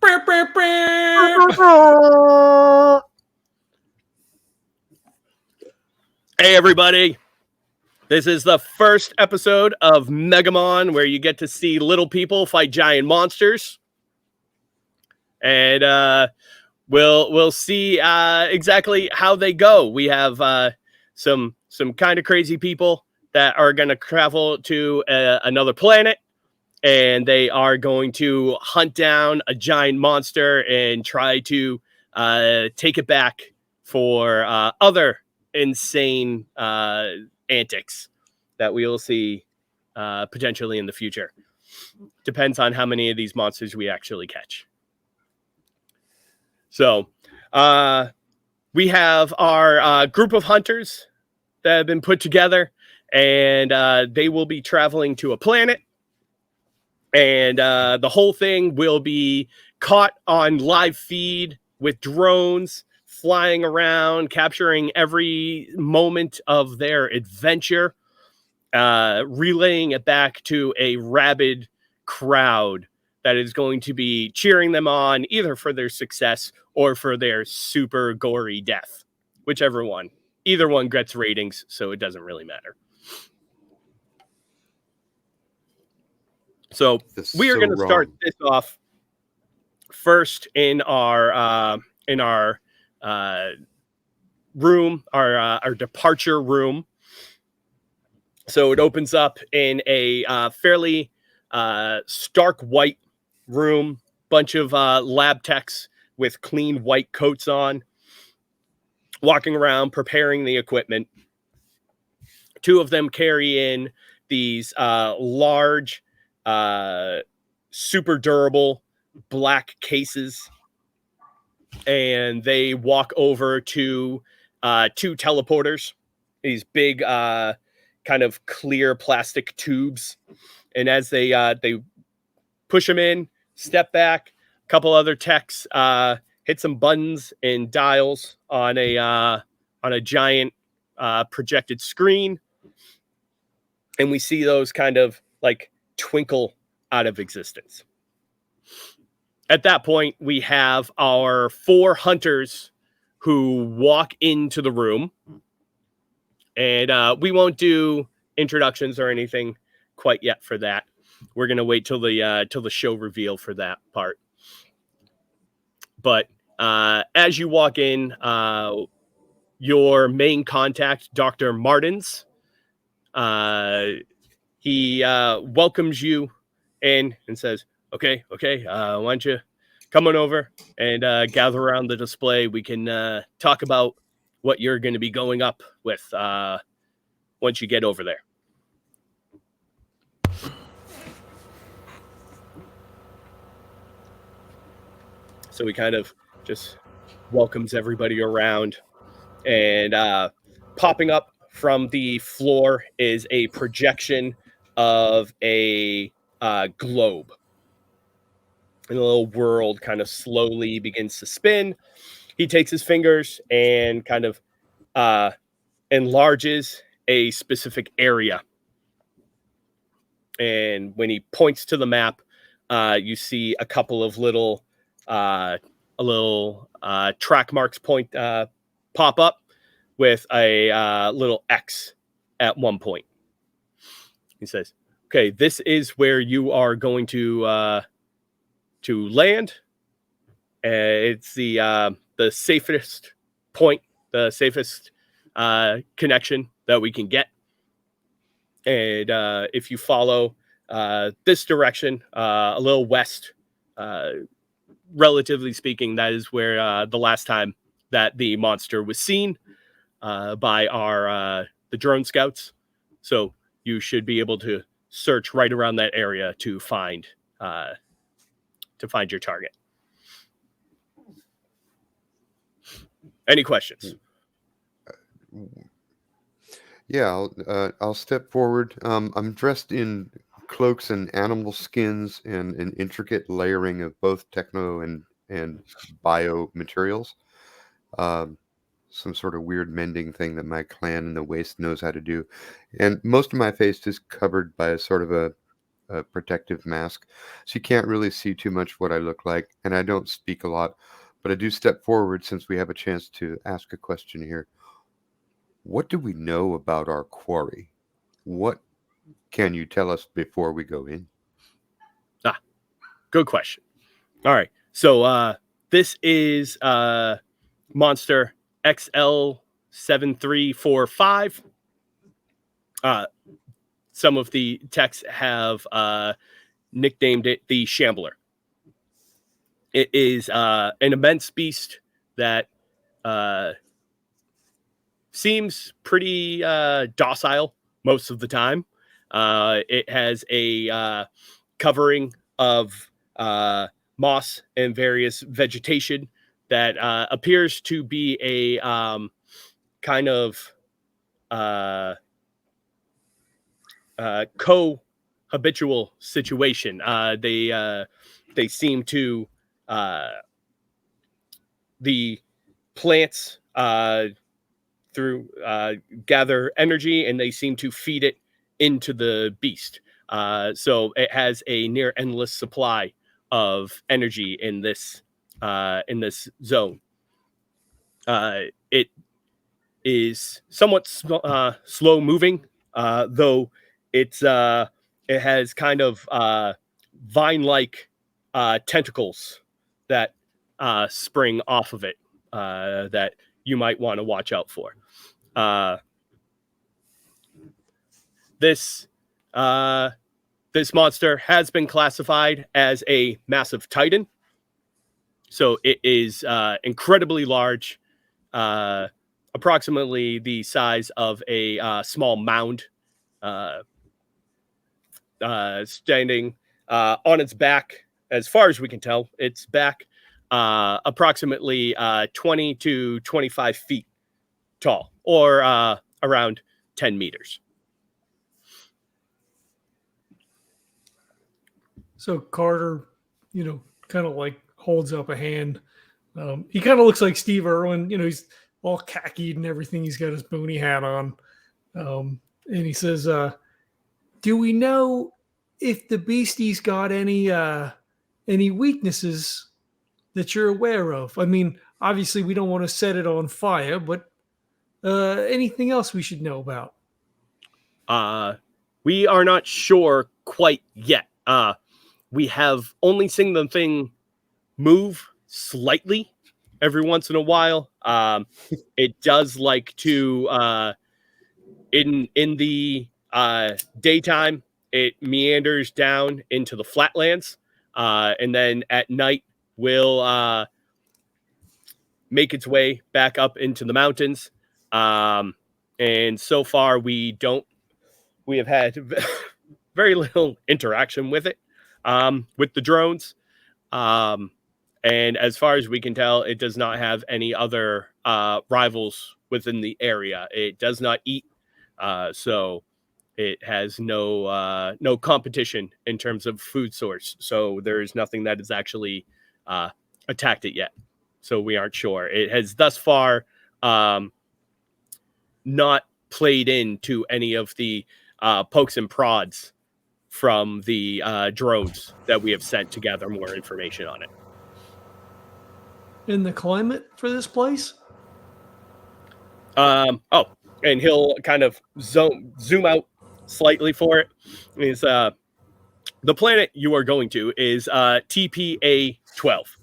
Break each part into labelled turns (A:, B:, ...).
A: Hey, everybody. This is the first episode of Megamon, where you get to see little people fight giant monsters. And we'll see exactly how they go. We have some kind of crazy people that are going to travel to another planet, and they are going to hunt down a giant monster and try to take it back for other insane antics that we will see potentially in the future. Depends on how many of these monsters we actually catch. So we have our group of hunters that have been put together, and they will be traveling to a planet. And the whole thing will be caught on live feed with drones flying around, capturing every moment of their adventure, relaying it back to a rabid crowd that is going to be cheering them on, either for their success or for their super gory death. Whichever one. Either one gets ratings, so it doesn't really matter. So we are going to start this off first in our room, our departure room. So it opens up in a fairly stark white room, bunch of lab techs with clean white coats on, walking around preparing the equipment. Two of them carry in these large, super durable black cases, and they walk over to two teleporters, these big kind of clear plastic tubes, and as they push them in, step back, a couple other techs hit some buttons and dials on a giant projected screen, and we see those kind of like twinkle out of existence. At that point, we have our 4 hunters who walk into the room, and we won't do introductions or anything quite yet for that. We're gonna wait till the show reveal for that part. But as you walk in, your main contact, Dr. Martins, he welcomes you in and says, okay, why don't you come on over and gather around the display. We can talk about what you're going to be going up with once you get over there. So he kind of just welcomes everybody around, and popping up from the floor is a projection of a globe. And the little world kind of slowly begins to spin. He takes his fingers and kind of enlarges a specific area. And when he points to the map, you see a couple of little track marks pop up with a little X at one point. He says, okay, this is where you are going to land. It's the safest point, the safest connection that we can get. And if you follow this direction, a little west, relatively speaking, that is where the last time that the monster was seen by the drone scouts. So you should be able to search right around that area to find your target. Any questions?
B: Yeah, I'll step forward. I'm dressed in cloaks and animal skins and an intricate layering of both techno and bio materials. Some sort of weird mending thing that my clan in the Waste knows how to do. And most of my face is covered by a sort of a a protective mask, so you can't really see too much what I look like, and I don't speak a lot, but I do step forward since we have a chance to ask a question here. What do we know about our quarry? What can you tell us before we go in?
A: Good question. All right. So this is monster XL7345. Some of the texts have nicknamed it the Shambler. It is an immense beast that seems pretty docile most of the time. It has a covering of moss and various vegetation that appears to be a kind of co-habitual situation. They seem to the plants through gather energy, and they seem to feed it into the beast. So it has a near endless supply of energy in this zone. It is somewhat slow moving, though it has kind of vine-like tentacles that spring off of it that you might want to watch out for. This monster has been classified as a massive titan, so it is incredibly large, approximately the size of a small mound, standing on its back. As far as we can tell, its back approximately 20 to 25 feet tall, or around 10 meters.
C: So Carter, kind of like holds up a hand. He kind of looks like Steve Irwin. He's all khakied and everything. He's got his boonie hat on. And he says, do we know if the beastie's got any weaknesses that you're aware of? I mean, obviously we don't want to set it on fire, but anything else we should know about?
A: We are not sure quite yet. We have only seen the thing move slightly every once in a while. It does like to in the daytime, it meanders down into the flatlands, and then at night will make its way back up into the mountains. And so far, we have had very little interaction with it, with the drones. And as far as we can tell, it does not have any other rivals within the area. It does not eat, so it has no competition in terms of food source. So there is nothing that has actually attacked it yet. So we aren't sure. It has thus far not played into any of the pokes and prods from the drones that we have sent to gather more information on it.
C: In the climate for this place?
A: And he'll kind of zoom out slightly for it. Is the planet you are going to is TPA 12.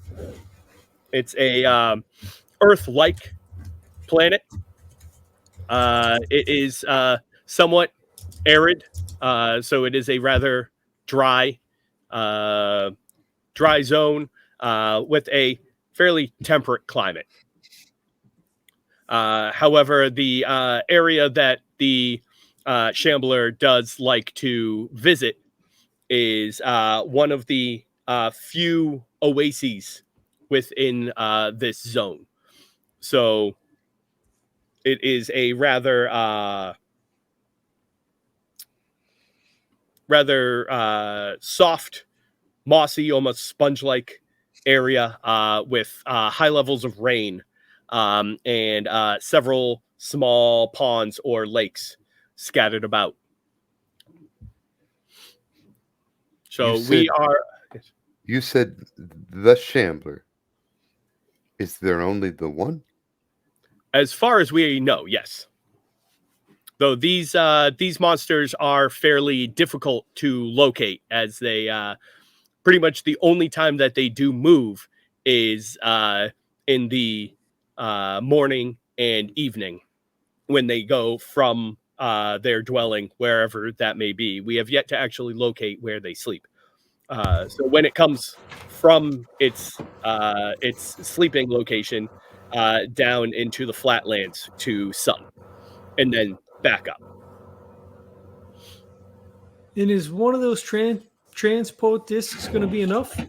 A: It's a Earth-like planet. It is somewhat arid, so it is a rather dry zone with a fairly temperate climate. However, the area that the Shambler does like to visit is one of the few oases within this zone. So it is a rather soft, mossy, almost sponge-like area with high levels of rain, and several small ponds or lakes scattered about. So
B: You
A: we
B: said-
A: are.
B: You said the Shambler. Is there only the one?
A: As far as we know, yes. Though these monsters are fairly difficult to locate, as they pretty much the only time that they do move is in the morning and evening when they go from their dwelling, wherever that may be. We have yet to actually locate where they sleep. So when it comes from its sleeping location down into the flatlands to sun, and then back up.
C: And is one of those transport discs going to be enough?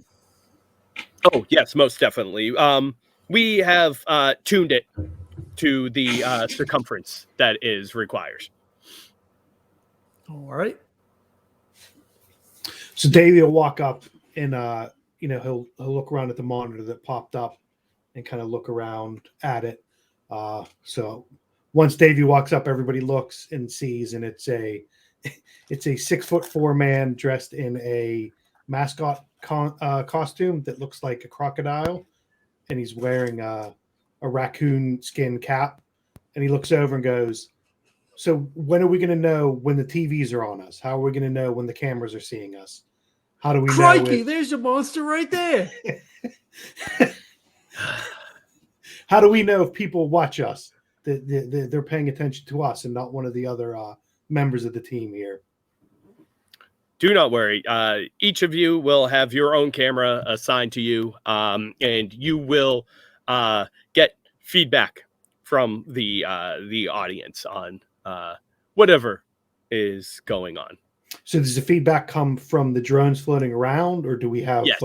A: Oh yes, most definitely. We have tuned it to the circumference that is requires.
C: All right.
D: So Davey will walk up and he'll look around at the monitor that popped up and kind of look around at it. So once Davey walks up, everybody looks and sees, and it's a 6'4" man dressed in a mascot costume that looks like a crocodile, and he's wearing a raccoon skin cap. And he looks over and goes, "So when are we going to know when the TVs are on us? How are we going to know when the cameras are seeing us? How do we know
C: Crikey,
D: if,
C: there's your monster right there.
D: how do we know if people watch us? That they're paying attention to us and not one of the other members of the team here."
A: Do not worry. Each of you will have your own camera assigned to you, and you will get feedback from the audience on whatever is going on.
D: So does the feedback come from the drones floating around, or do we have
A: Yes.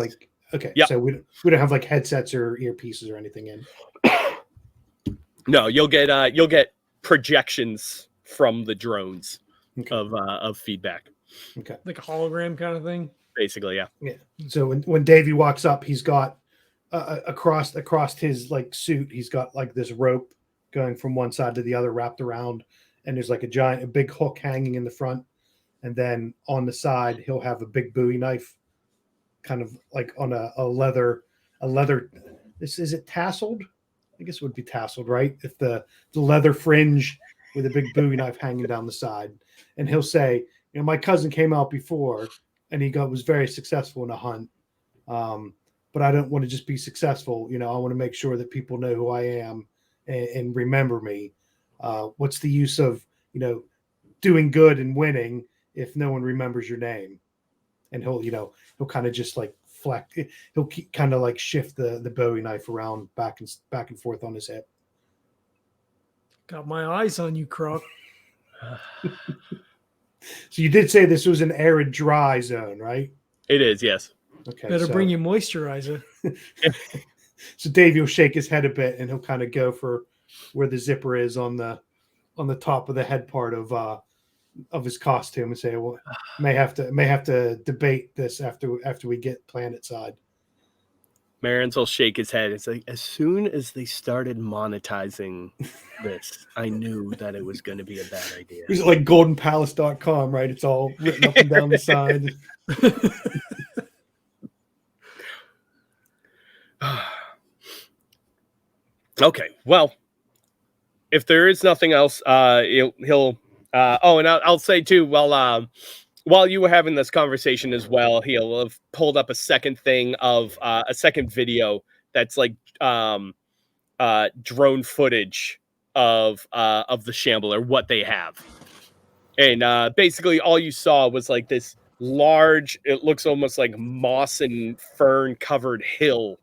D: okay,
A: Yep.
D: so we don't have like headsets or earpieces or anything in?
A: No, you'll get projections from the drones
D: Okay.
A: of feedback.
D: Okay.
C: Like a hologram kind of thing.
A: Basically, yeah.
D: Yeah. So when Davey walks up, he's got across his like suit, he's got like this rope going from one side to the other wrapped around, and there's like a big hook hanging in the front, and then on the side he'll have a big Bowie knife, kind of like on a leather. Is it tasseled? I guess it would be tasseled, right? If the leather fringe with a big Bowie knife hanging down the side, and he'll say, my cousin came out before, and he was very successful in a hunt. But I don't want to just be successful. I want to make sure that people know who I am and remember me. What's the use of, doing good and winning if no one remembers your name? And he'll kind of just like he'll kind of like shift the Bowie knife around back and forth on his hip.
C: Got my eyes on you, Croc.
D: So you did say this was an arid, dry zone, right?
A: It is, yes.
D: Okay.
C: Better bring your moisturizer.
D: So Davey will shake his head a bit, and he'll kind of go for where the zipper is on the top of the head part of his costume, and say, "Well, may have to debate this after we get planet side."
A: Marins will shake his head. It's like, as soon as they started monetizing this, I knew that it was going to be a bad idea.
D: Is it like goldenpalace.com, right? It's all written up and down the side.
A: Okay, well, if there is nothing else, he'll and I'll say too, while you were having this conversation as well, he'll have pulled up a second thing of a second video that's like drone footage of the Shambler, what they have. And basically all you saw was like this large, it looks almost like moss and fern covered hill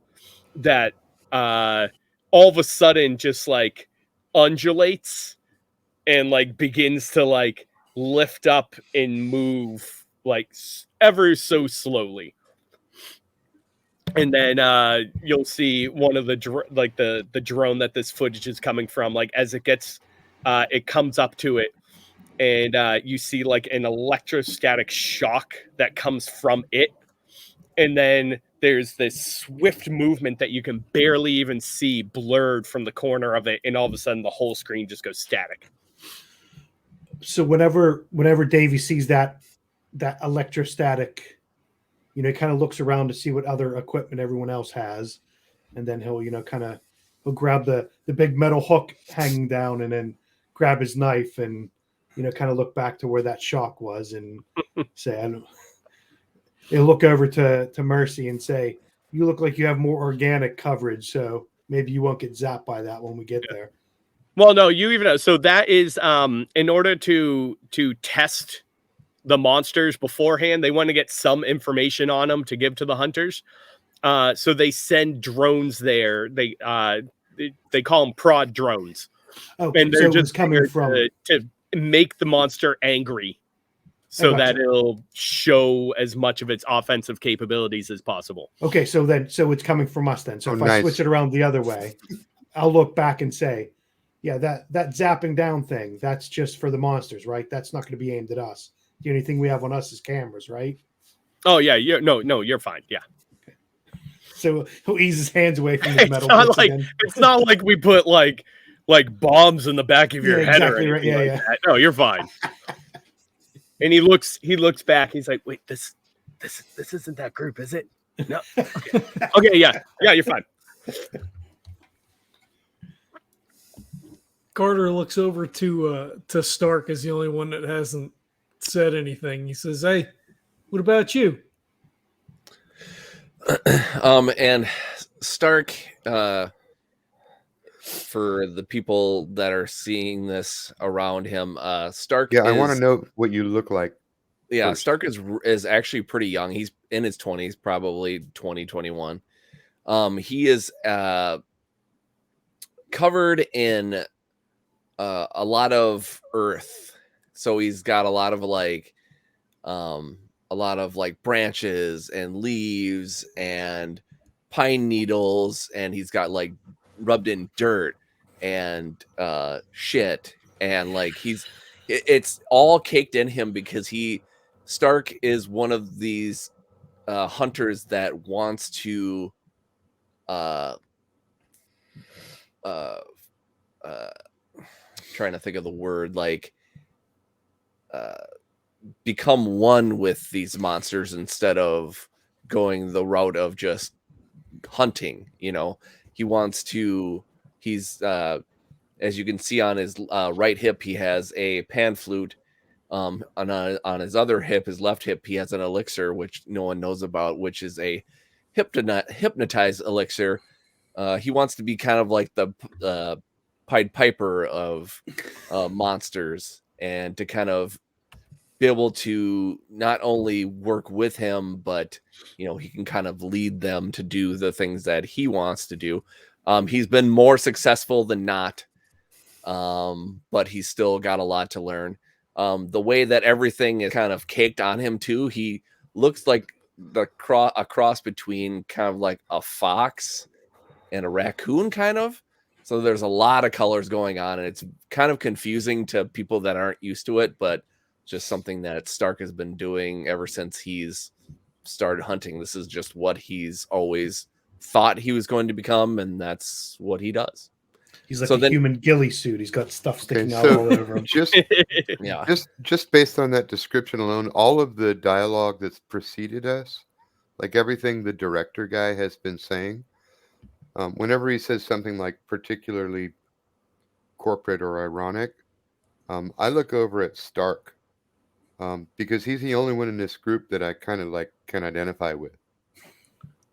A: that all of a sudden just like undulates and like begins to like lift up and move like ever so slowly. And then you'll see one of the drone that this footage is coming from, like as it gets it comes up to it, and you see like an electrostatic shock that comes from it. And then there's this swift movement that you can barely even see blurred from the corner of it, and all of a sudden the whole screen just goes static.
D: So whenever Davey sees that electrostatic he kind of looks around to see what other equipment everyone else has, and then he'll he'll grab the big metal hook hanging down, and then grab his knife and kind of look back to where that shock was and say, I don't. He'll look over to Mercy and say, "You look like you have more organic coverage, so maybe you won't get zapped by that when we get there."
A: Well, no, you even so that is in order to test the monsters beforehand, they want to get some information on them to give to the hunters. So they send drones there. They call them prod drones.
D: Okay,
A: And they're
D: so it was
A: just
D: coming
A: there
D: from
A: to make the monster angry, so
D: gotcha.
A: that it'll show as much of its offensive capabilities as possible.
D: Okay, so it's coming from us then. So if I
B: nice.
D: switch it around the other way, I'll look back and say, yeah, that zapping down thing, that's just for the monsters, right? That's not going to be aimed at us. The only thing we have on us is cameras, right?
A: Oh yeah, you're fine. Yeah.
D: So he'll ease his hands away from the metal.
A: It's not like we put like bombs in the back of your head or anything
D: right. Yeah,
A: like
D: yeah.
A: that. No, you're fine. And he looks back. He's like, wait, this isn't that group, is it? No. Okay, yeah, you're fine.
C: Carter looks over to Stark as the only one that hasn't said anything. He says, "Hey, what about you?"
E: And Stark, for the people that are seeing this around him, Stark.
B: Yeah, I want to know what you look like.
E: Yeah,
B: first.
E: Stark is actually pretty young. He's in his 20s, probably 20, 21. He is covered in a lot of earth. So he's got a lot of branches and leaves and pine needles, and he's got like rubbed in dirt and shit, and like it's all caked in him because Stark is one of these hunters that wants to trying to think of the word, like become one with these monsters instead of going the route of just hunting. He wants to, he's as you can see on his right hip, he has a pan flute. On his other hip, his left hip, he has an elixir, which no one knows about, which is a hypnotize elixir. He wants to be kind of like the Pied Piper of monsters, and to kind of be able to not only work with him, but he can kind of lead them to do the things that he wants to do. He's been more successful than not, but he's still got a lot to learn. The way that everything is kind of caked on him too, he looks like a cross between kind of like a fox and a raccoon, kind of. So there's a lot of colors going on, and it's kind of confusing to people that aren't used to it, but just something that Stark has been doing ever since he's started hunting. This is just what he's always thought he was going to become, and that's what he does.
D: He's like a human ghillie suit. He's got stuff sticking out all over him.
B: Just based on that description alone, all of the dialogue that's preceded us, like everything the director guy has been saying, whenever he says something like particularly corporate or ironic, I look over at Stark, because he's the only one in this group that I kind of like can identify with.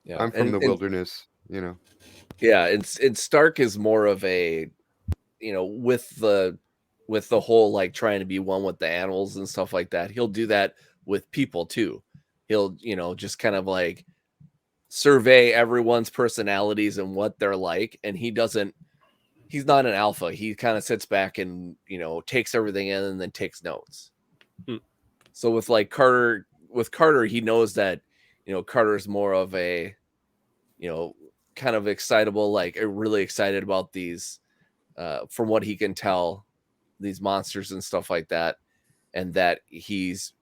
B: Yeah, I'm from the wilderness,
E: Yeah, and Stark is more of a, with the whole like trying to be one with the animals and stuff like that. He'll do that with people too. He'll, just kind of like survey everyone's personalities and what they're like, and he's not an alpha. He kind of sits back and takes everything in and then takes notes. So with Carter, he knows that Carter's more of a kind of excitable, like really excited about these from what he can tell, these monsters and stuff like that, and that he's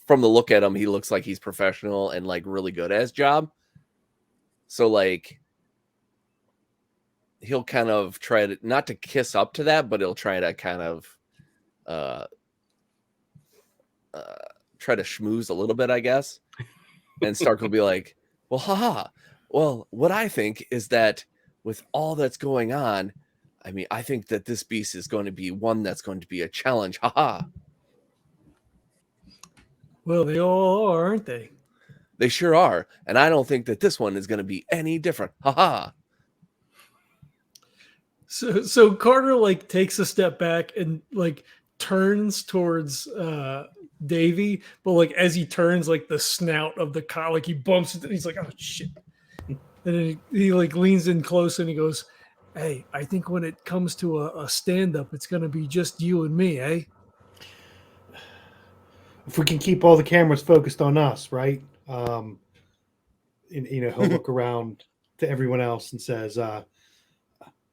E: from the look at him, he looks like he's professional and like really good at his job. So like he'll kind of try to not to kiss up to that, but he'll try to kind of try to schmooze a little bit, I guess. And Stark will be like, well, haha. Well, what I think is that with all that's going on, I mean, I think that this beast is going to be one that's going to be a challenge. Haha.
C: Well, they all are, aren't they?
E: They sure are. And I don't think that this one is going to be any different. Haha.
C: So Carter like takes a step back and like turns towards Davy, but like as he turns, like the snout of the car, like he bumps into, he's like, oh shit. And then he like leans in close and he goes, hey, I think when it comes to a stand-up, it's gonna be just you and me, eh?
D: If we can keep all the cameras focused on us, right? And, he'll look around to everyone else and says,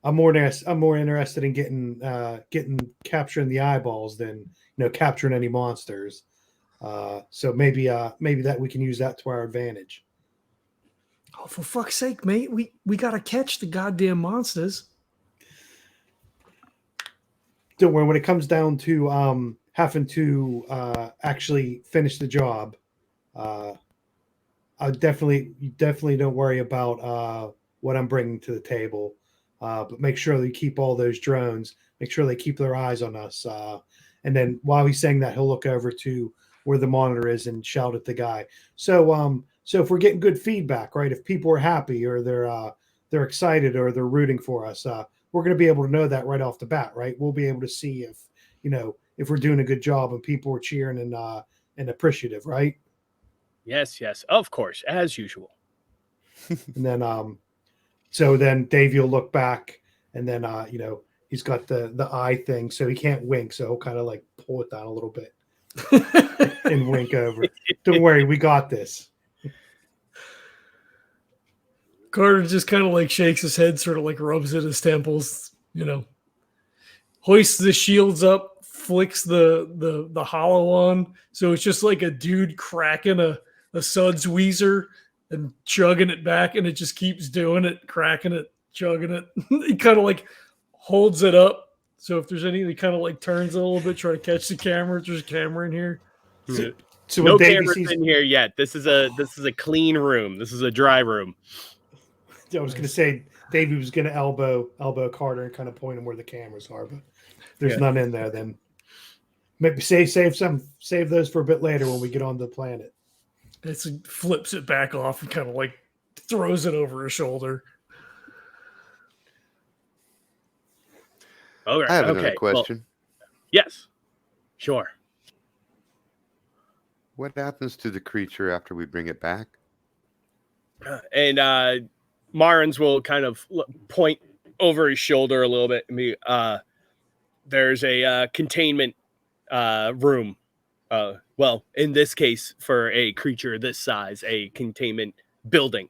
D: I'm more interested in getting capturing the eyeballs than capturing any monsters. So maybe that we can use that to our advantage.
C: Oh, for fuck's sake, mate, we gotta catch the goddamn monsters.
D: Don't worry, when it comes down to having to actually finish the job, I definitely don't worry about what I'm bringing to the table. But make sure that you keep all those drones, make sure they keep their eyes on us. And then while he's saying that, he'll look over to where the monitor is and shout at the guy. So if we're getting good feedback, right? If people are happy or they're excited or they're rooting for us, we're going to be able to know that right off the bat, right? We'll be able to see if we're doing a good job and people are cheering and appreciative, right?
A: Yes, of course, as usual.
D: And then so then Davey will look back and then he's got the eye thing, so he can't wink, so he'll kind of like pull it down a little bit and wink over. Don't worry, we got this.
C: Carter just kind of like shakes his head, sort of like rubs at his temples, hoists the shields up, flicks the hollow on. So it's just like a dude cracking a Suds Weezer and chugging it back, and it just keeps doing it, cracking it, chugging it. He kind of like holds it up. So if there's any, he kind of like turns a little bit, try to catch the camera. There's a camera in here.
D: So
A: no
D: Davey
A: cameras in here yet. This is a clean room. This is a dry room.
D: I was going to say Davey was going to elbow Carter and kind of point him where the cameras are, but there's none in there. Then maybe save those for a bit later when we get on the planet.
C: It flips it back off and kind of like throws it over his shoulder.
B: I have another question.
A: Well, yes, sure.
B: What happens to the creature after we bring it back?
A: And Marins will kind of point over his shoulder a little bit. There's a containment room. Well, in this case, for a creature this size, a containment building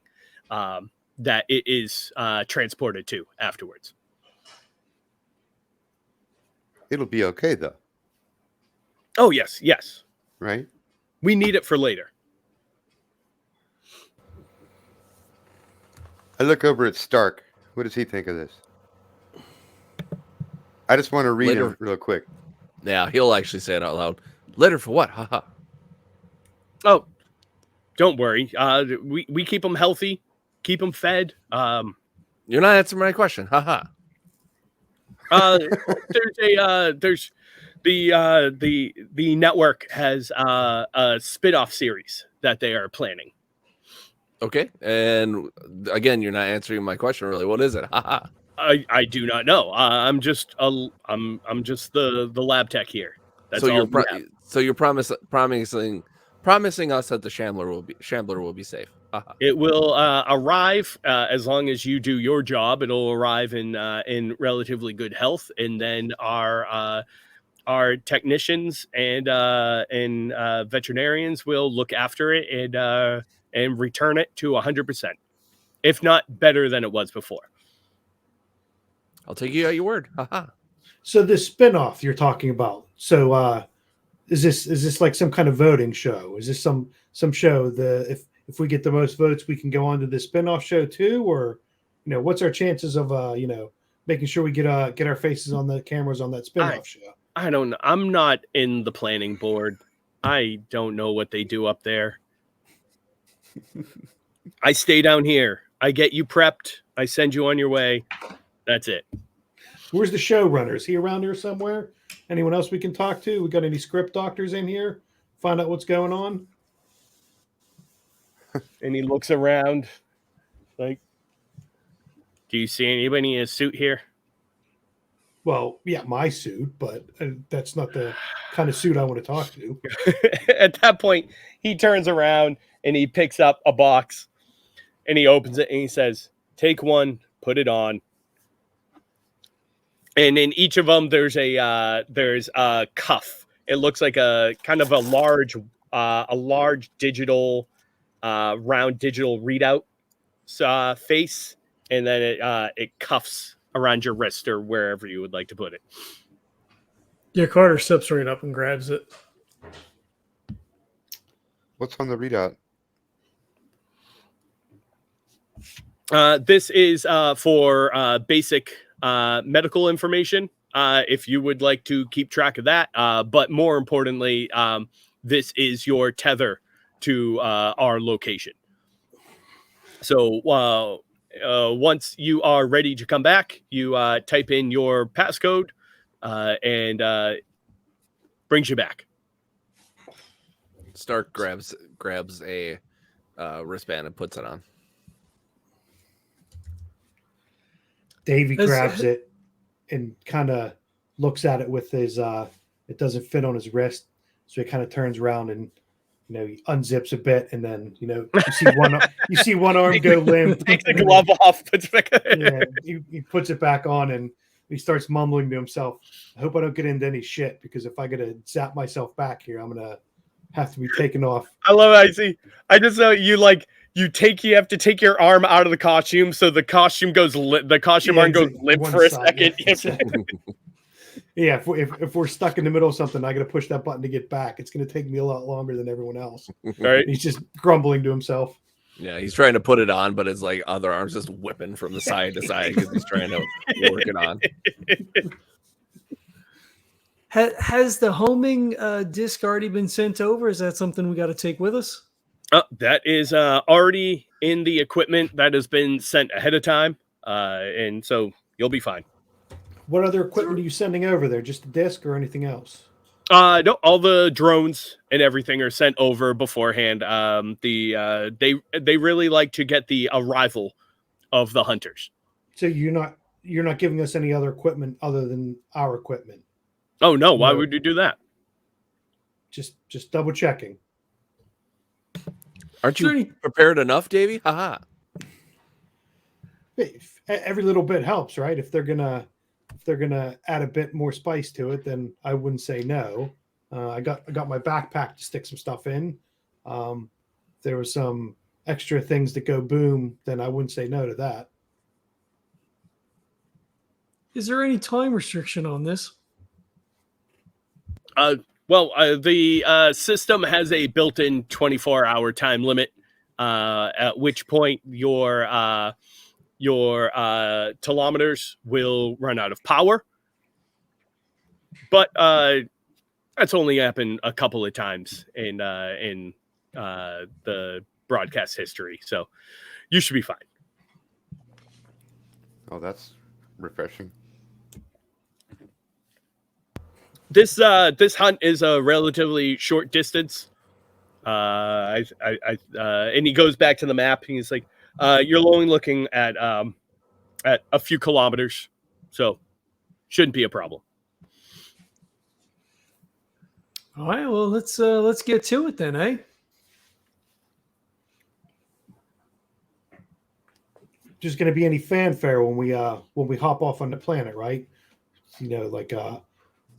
A: that it is transported to afterwards.
B: It'll be okay, though.
A: Oh, yes.
B: Right?
A: We need it for later.
B: I look over at Stark. What does he think of this? I just want to read it real quick.
E: Yeah, he'll actually say it out loud. Later for what? Haha.
A: Oh, don't worry. We keep them healthy, keep them fed.
E: You're not answering my question. Haha.
A: There's the network has a spin-off series that they are planning.
E: Okay, and again, you're not answering my question. Really, what is it? Haha.
A: I do not know. I'm just the lab tech here. That's
E: so you're promising us that the Shambler will be safe. Haha.
A: It will arrive as long as you do your job. It'll arrive in relatively good health, and then our technicians and veterinarians will look after it and return it to 100%, if not better than it was before.
E: I'll take you at your word. Haha.
D: So this spin-off you're talking about. So is this like some kind of voting show? Is this some show if we get the most votes we can go on to the spin-off show too, or what's our chances of making sure we get our faces on the cameras on that spin-off show?
A: I don't know. I'm not in the planning board. I don't know what they do up there. I stay down here. I get you prepped. I send you on your way. That's it.
D: Where's the showrunner? Is he around here somewhere? Anyone else we can talk to? We got any script doctors in here? Find out what's going on.
A: And he looks around like, do you see anybody in a suit here?
D: Well, yeah, my suit, but that's not the kind of suit I want to talk to.
A: At that point, he turns around and he picks up a box and he opens it and he says, take one, put it on. And in each of them, there's a cuff. It looks like a kind of a large digital, round digital readout face, and then it cuffs around your wrist or wherever you would like to put it.
C: Yeah, Carter steps right up and grabs it.
B: What's on the readout?
A: This is for basic medical information, if you would like to keep track of that. But more importantly, this is your tether to our location. So once you are ready to come back, you type in your passcode and brings you back.
E: Stark grabs a wristband and puts it on.
D: Davy grabs it and kind of looks at it with his it doesn't fit on his wrist, so he kind of turns around and he unzips a bit, and then you see one arm go limp.
A: Takes the glove off, puts it back.
D: Yeah, he puts it back on, and he starts mumbling to himself, I hope I don't get into any shit, because if I get to zap myself back here, I'm gonna have to be taken off.
A: I love it. I just know you have to take your arm out of the costume, so the costume arm goes limp for a second.
D: Yeah, if we're stuck in the middle of something, I got to push that button to get back. It's going to take me a lot longer than everyone else.
A: Right?
D: He's just grumbling to himself.
E: Yeah, he's trying to put it on, but his other arm's just whipping from the side to side because he's trying to work it on.
C: Has the homing disc already been sent over? Is that something we got to take with us?
A: That is already in the equipment that has been sent ahead of time, and so you'll be fine.
D: What other equipment are you sending over there? Just a disc or anything else?
A: No, all the drones and everything are sent over beforehand. They really like to get the arrival of the hunters.
D: So you're not giving us any other equipment other than our equipment?
A: Oh no, why would you do that?
D: Just double checking.
E: Aren't you prepared enough, Davy? Haha.
D: Every little bit helps, right? If they're gonna add a bit more spice to it, then I wouldn't say no. I got my backpack to stick some stuff in. If there was some extra things that go boom, then I wouldn't say no to that.
C: Is there any time restriction on this?
A: The system has a built-in 24-hour time limit, at which point your telemeters will run out of power. But that's only happened a couple of times in the broadcast history, so you should be fine.
B: Oh, that's refreshing.
A: This hunt is a relatively short distance. And he goes back to the map and he's like, you're only looking at a few kilometers, so shouldn't be a problem.
C: All right, well, let's get to it then, eh?
D: Just going to be any fanfare when we hop off on the planet, right?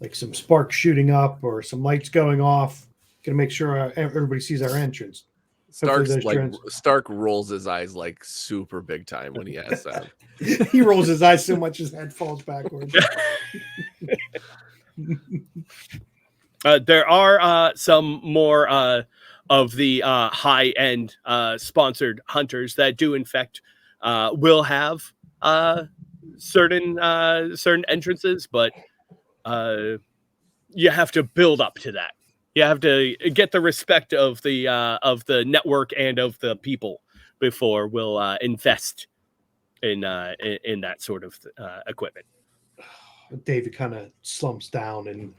D: Like some sparks shooting up or some lights going off. Going to make sure everybody sees our entrance.
E: Stark rolls his eyes like super big time when he has that.
D: He rolls his eyes so much his head falls backwards.
A: There are some more of the high-end sponsored hunters that do, in fact, will have certain entrances, but you have to build up to that. You have to get the respect of the network and of the people before we'll invest in that sort of equipment.
D: David kind of slumps down and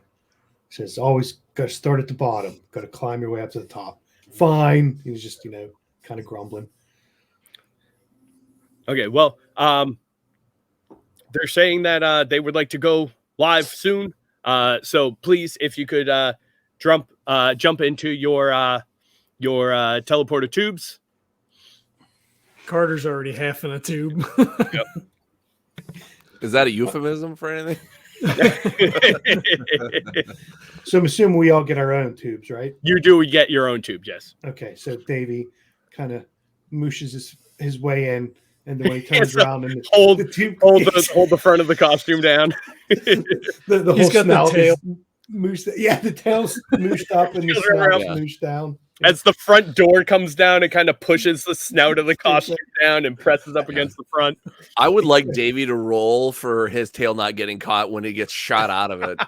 D: says, always got to start at the bottom. Got to climb your way up to the top. Fine. He was just, kind of grumbling.
A: Okay, well, they're saying that they would like to go live soon. So please, if you could jump into your teleporter tubes.
C: Carter's already half in a tube.
A: Yep.
E: Is that a euphemism for anything?
D: So I'm assuming we all get our own tubes, right?
A: You do get your own tube, yes.
D: Okay, so Davy kind of mooshes his way in, and then when he turns
A: So
D: around and
A: hold
D: the tube
A: hold the front of the costume down.
D: the whole
C: He's got the
D: snout
C: tail.
D: is mooshed. Yeah, the tail's mooshed up and the
A: Goes
D: snout's
A: around.
D: mooshed down.
A: As the front door comes down, it kind of pushes the snout of the costume down and presses up against the front.
E: I would like Davy to roll for his tail not getting caught when he gets shot out of it.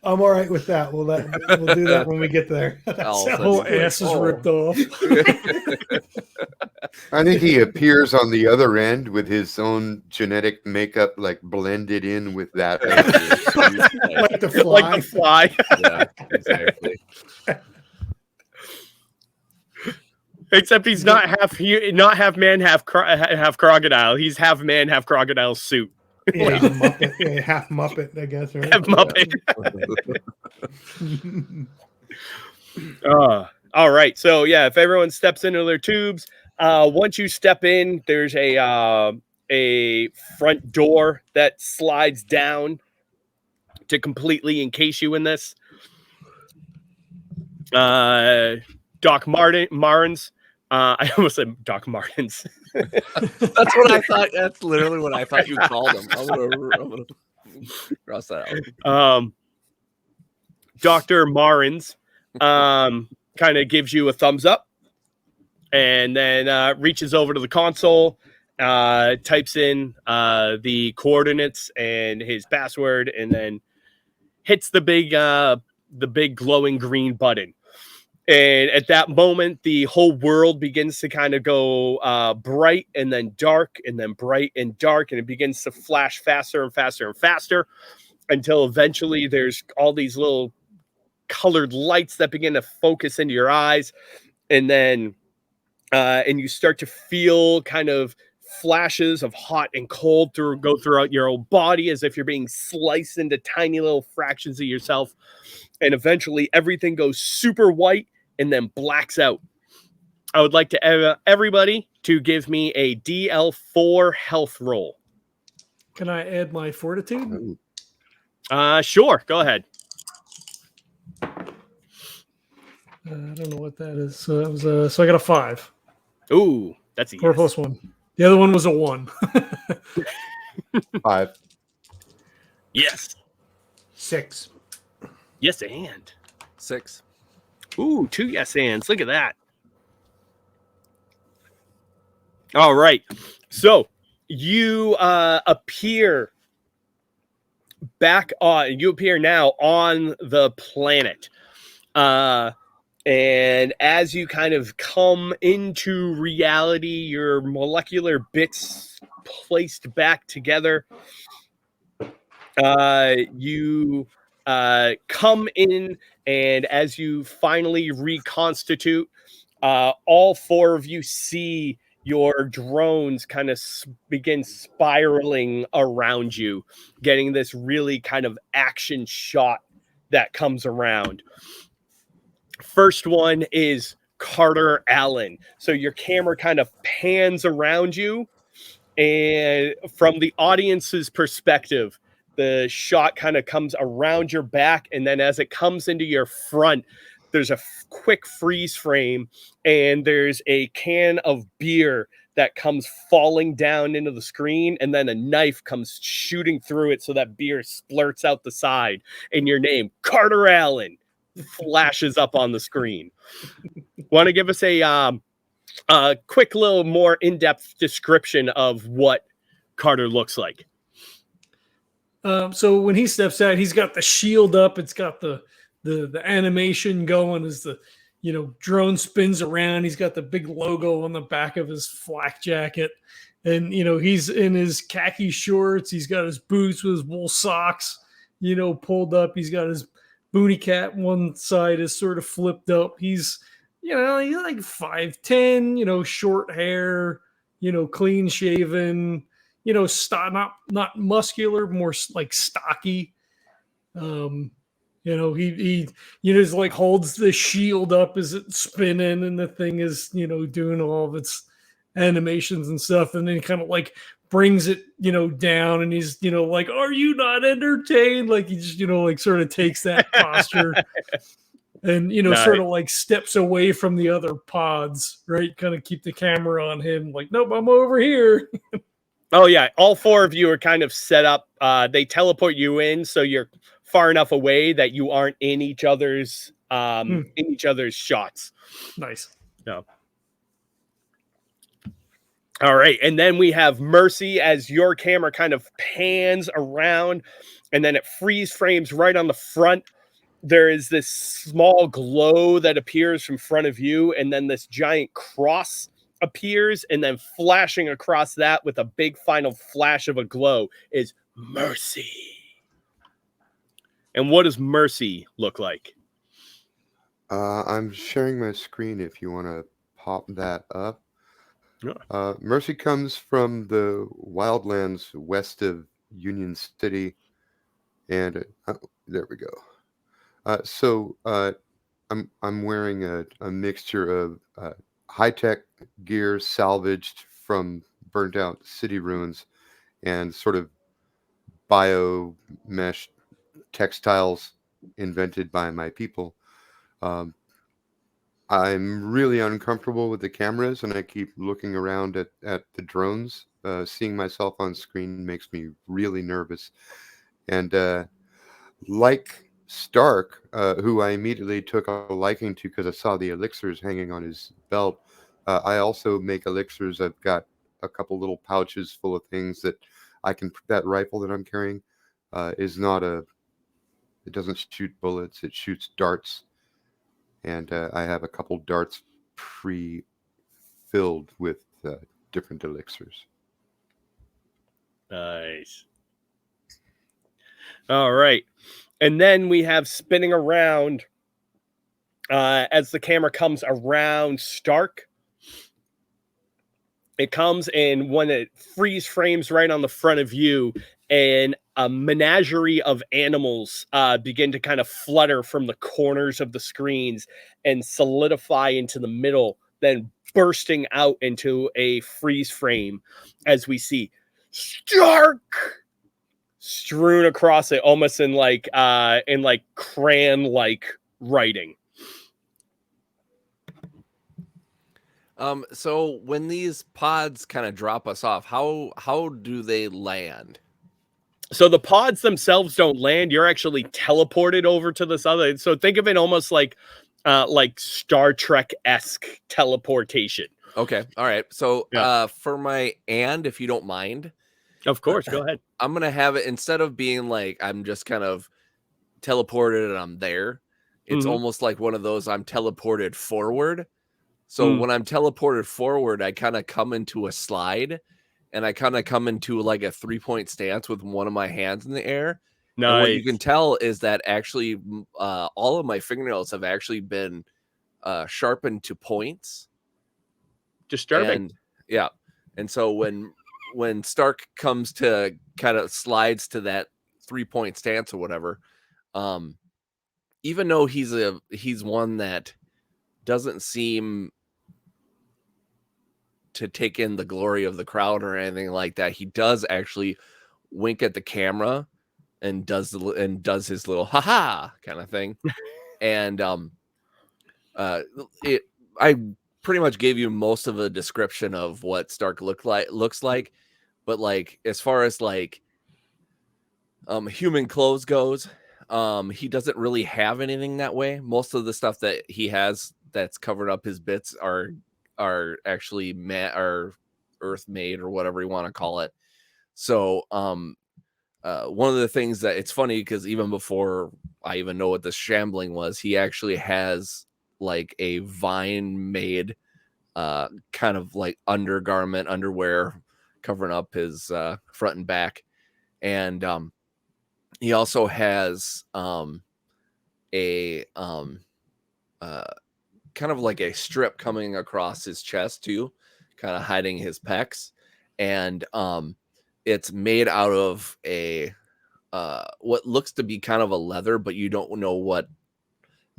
D: I'm all right with that. We'll do that when we get there.
E: Oh,
C: The whole
E: that's
C: ass is
E: great.
C: ripped off.
B: I think he appears on the other end with his own genetic makeup, like blended in with that.
D: Like the fly.
A: Like the fly.
E: Yeah, exactly.
A: Except he's not half man, half crocodile. He's half man, half crocodile suit.
D: Yeah, he's a Muppet. Yeah, half Muppet, I guess. Right?
A: Half Muppet. All right. So yeah, if everyone steps into their tubes, once you step in, there's a front door that slides down to completely encase you in this. Doc Martens. I almost said Doc Martens.
E: That's what I thought. That's literally what I thought you called him. I'm gonna cross that out.
A: Dr. Marins kind of gives you a thumbs up and then reaches over to the console, types in the coordinates and his password, and then hits the big glowing green button. And at that moment, the whole world begins to kind of go bright and then dark and then bright and dark. And it begins to flash faster and faster and faster until eventually there's all these little colored lights that begin to focus into your eyes. And then and you start to feel kind of flashes of hot and cold go throughout your whole body as if you're being sliced into tiny little fractions of yourself. And eventually everything goes super white and then blacks out. I would like to everybody to give me a DL4 health roll.
C: Can I add my fortitude?
A: Sure. Go ahead.
C: I don't know what that is. So that was so I got a 5.
A: Ooh, that's a
C: 4
A: yes.
C: plus 1. The other one was a 1.
B: 5.
A: Yes.
D: 6.
A: Yes, and
E: 6.
A: ooh, 2 yes ands. Look at that. All right. So you appear back on. You appear now on the planet, and as you kind of come into reality, your molecular bits placed back together. You come in, and as you finally reconstitute, all 4 of you see your drones kind of begin spiraling around you, getting this really kind of action shot that comes around. First one is Carter Allen. So your camera kind of pans around you, and from the audience's perspective, the shot kind of comes around your back, and then as it comes into your front, there's a quick freeze frame, and there's a can of beer that comes falling down into the screen, and then a knife comes shooting through it so that beer splurts out the side, and your name, Carter Allen, flashes up on the screen. Want to give us a quick little more in-depth description of what Carter looks like?
C: So when he steps out, he's got the shield up. It's got the the animation going as the drone spins around. He's got the big logo on the back of his flak jacket, and he's in his khaki shorts. He's got his boots with his wool socks, pulled up. He's got his booty cap. One side is sort of flipped up. He's he's like 5'10", short hair, clean shaven, not muscular, more like stocky. He just like holds the shield up as it's spinning, and the thing is, doing all of its animations and stuff, and then he kind of like brings it, down, and he's, like, "Are you not entertained?" Like he just, like sort of takes that posture. And
A: Nice.
C: sort of like steps away from the other pods, right? Kind of keep the camera on him, like, "Nope, I'm over here."
A: Oh yeah, all 4 of you are kind of set up. They teleport you in, so you're far enough away that you aren't in each other's shots.
C: Nice.
A: No. All right, and then we have Mercy as your camera kind of pans around, and then it freeze frames right on the front. There is this small glow that appears from front of you, and then this giant cross appears, and then flashing across that with a big final flash of a glow is Mercy. And what does Mercy look like?
B: I'm sharing my screen if you want to pop that up.
A: Yeah.
B: Mercy comes from the wildlands west of Union City, and there we go. So I'm wearing a mixture of high-tech gear salvaged from burnt out city ruins and sort of bio mesh textiles invented by my people. I'm really uncomfortable with the cameras, and I keep looking around at the drones. Seeing myself on screen makes me really nervous. And like Stark, who I immediately took a liking to because I saw the elixirs hanging on his belt, I also make elixirs. I've got a couple little pouches full of things that I can. That rifle that I'm carrying is not a. It doesn't shoot bullets. It shoots darts. And I have a couple darts pre-filled with different elixirs.
A: Nice. All right. And then we have spinning around as the camera comes around Stark. It comes, and when it freeze frames right on the front of you, and a menagerie of animals begin to kind of flutter from the corners of the screens and solidify into the middle, then bursting out into a freeze frame as we see Stark strewn across it, almost in like crayon-like writing.
E: So when these pods kind of drop us off, how do they land?
A: So the pods themselves don't land. You're actually teleported over to this other. So think of it almost like Star Trek-esque teleportation.
E: Okay. All right. So
A: Yeah.
E: for my if you don't mind,
A: Of course, go ahead.
E: I'm gonna have it, instead of being like I'm just kind of teleported and I'm there, it's almost like one of those I'm teleported forward. So when I'm teleported forward, I kind of come into a slide, and I kind of come into like a 3-point stance with one of my hands in the air.
A: Nice.
E: And what you can tell is that actually all of my fingernails have actually been sharpened to points.
A: Disturbing.
E: And yeah. And so when Stark comes to kind of slides to that 3-point stance or whatever, even though he's one that doesn't seem to take in the glory of the crowd or anything like that, he does actually wink at the camera and does his little haha kind of thing. And I pretty much gave you most of a description of what Stark looks like, but like as far as like human clothes goes, he doesn't really have anything that way. Most of the stuff that he has that's covered up his bits are actually are earth made or whatever you want to call it. So one of the things that it's funny because even before I even know what the shambling was, he actually has like a vine made kind of like underwear covering up his front and back. And he also has a kind of like a strip coming across his chest too, kind of hiding his pecs. And it's made out of a what looks to be kind of a leather, but you don't know what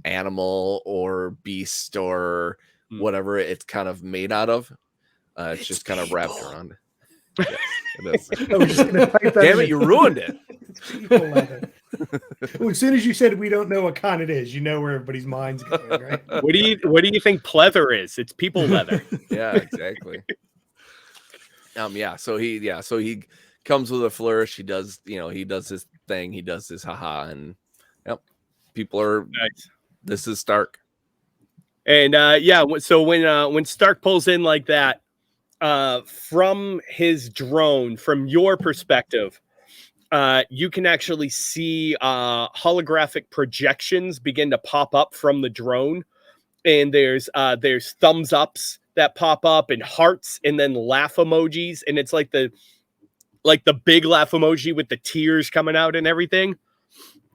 E: animal or beast or whatever it's kind of made out of. It's just kind of wrapped around. Yes, it is.
D: I was just gonna type that
E: Damn
D: in.
E: it, you ruined it.
D: It's people leather. Well, as soon as you said we don't know what kind it is, you know where everybody's mind's going, right?
A: What do you think pleather is? It's people leather.
E: Yeah, exactly. So he comes with a flourish. He does his thing. He does his haha, and people are
A: Nice.
E: This is Stark.
A: And so when Stark pulls in like that, from his drone, from your perspective, you can actually see holographic projections begin to pop up from the drone, and there's thumbs ups that pop up and hearts and then laugh emojis, and it's like the big laugh emoji with the tears coming out and everything,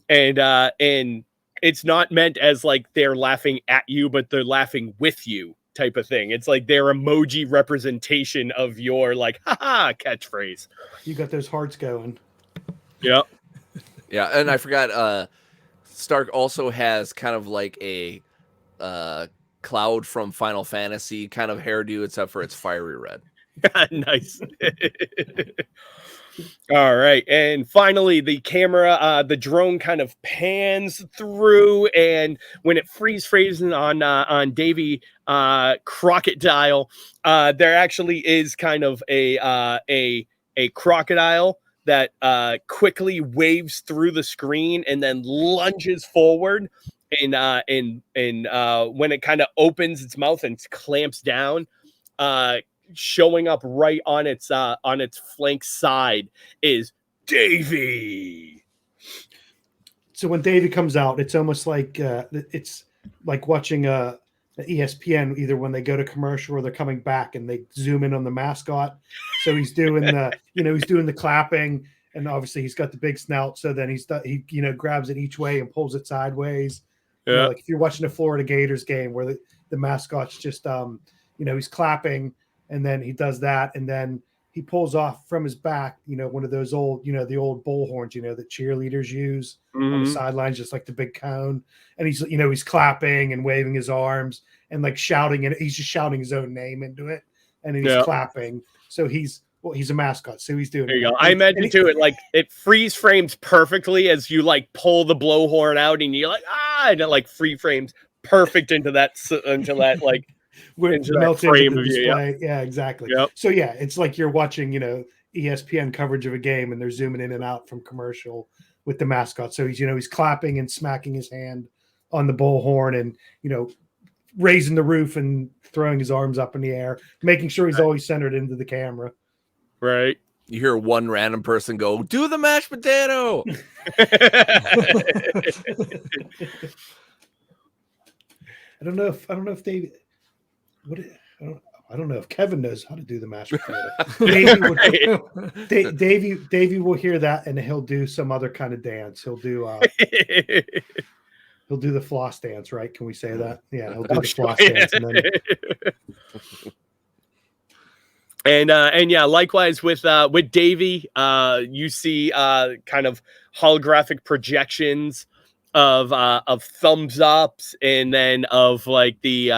A: and it's not meant as like they're laughing at you, but they're laughing with you type of thing. It's like their emoji representation of your like haha catchphrase.
D: You got those hearts going.
A: Yep.
E: Yeah, and I forgot Stark also has kind of like a Cloud from Final Fantasy kind of hairdo, except for it's fiery red.
A: Nice. All right, and finally the camera, the drone kind of pans through, and when it freeze frames on Davy Crockettdile, there actually is kind of a crocodile that quickly waves through the screen and then lunges forward, and when it kind of opens its mouth and clamps down, showing up right on its flank side is Davy.
D: So when Davy comes out, it's almost like it's like watching ESPN, either when they go to commercial or they're coming back and they zoom in on the mascot. So he's doing the clapping, and obviously he's got the big snout. So then he grabs it each way and pulls it sideways.
A: Yeah.
D: Like if you're watching a Florida Gators game where the mascot's just he's clapping, and then he does that, and then he pulls off from his back, one of those old, the old bull horns, that cheerleaders use on the sidelines, just like the big cone. And he's clapping and waving his arms and like shouting, and he's just shouting his own name into it, and he's clapping. So he's a mascot, so he's doing.
A: There you go. I imagine too. It freeze frames perfectly as you like pull the blowhorn out, and you're like and it like free frames perfect into that like.
D: Into that frame of you, yeah, exactly.
A: Yep.
D: So it's like you're watching, ESPN coverage of a game, and they're zooming in and out from commercial with the mascot. So he's clapping and smacking his hand on the bullhorn, and raising the roof and throwing his arms up in the air, making sure he's always centered into the camera.
A: Right.
E: You hear one random person go, "Do the mashed potato."
D: I don't know if David. I don't know if Kevin knows how to do the mashed potato. Davy will hear that, and he'll do some other kind of dance. He'll do the floss dance, right? Can we say that? Yeah, he'll do the floss dance, and then
A: likewise with Davy, you see kind of holographic projections of thumbs ups, and then of like the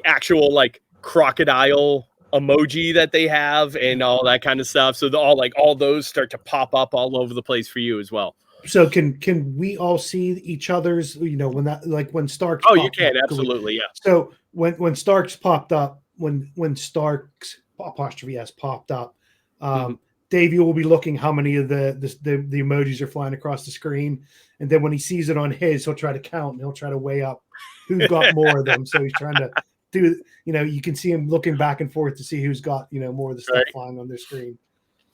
A: actual like crocodile emoji that they have and all that kind of stuff. So all those start to pop up all over the place for you as well.
D: So can we all see each other's, when Stark's
A: you can, absolutely, yeah.
D: So when Stark's popped up, when Stark's apostrophe S popped up, Davey will be looking how many of the emojis are flying across the screen, and then when he sees it on his, he'll try to count and he'll try to weigh up who's got more of them. So he's trying to do, you can see him looking back and forth to see who's got, more of the stuff
A: Right.
D: flying on their screen.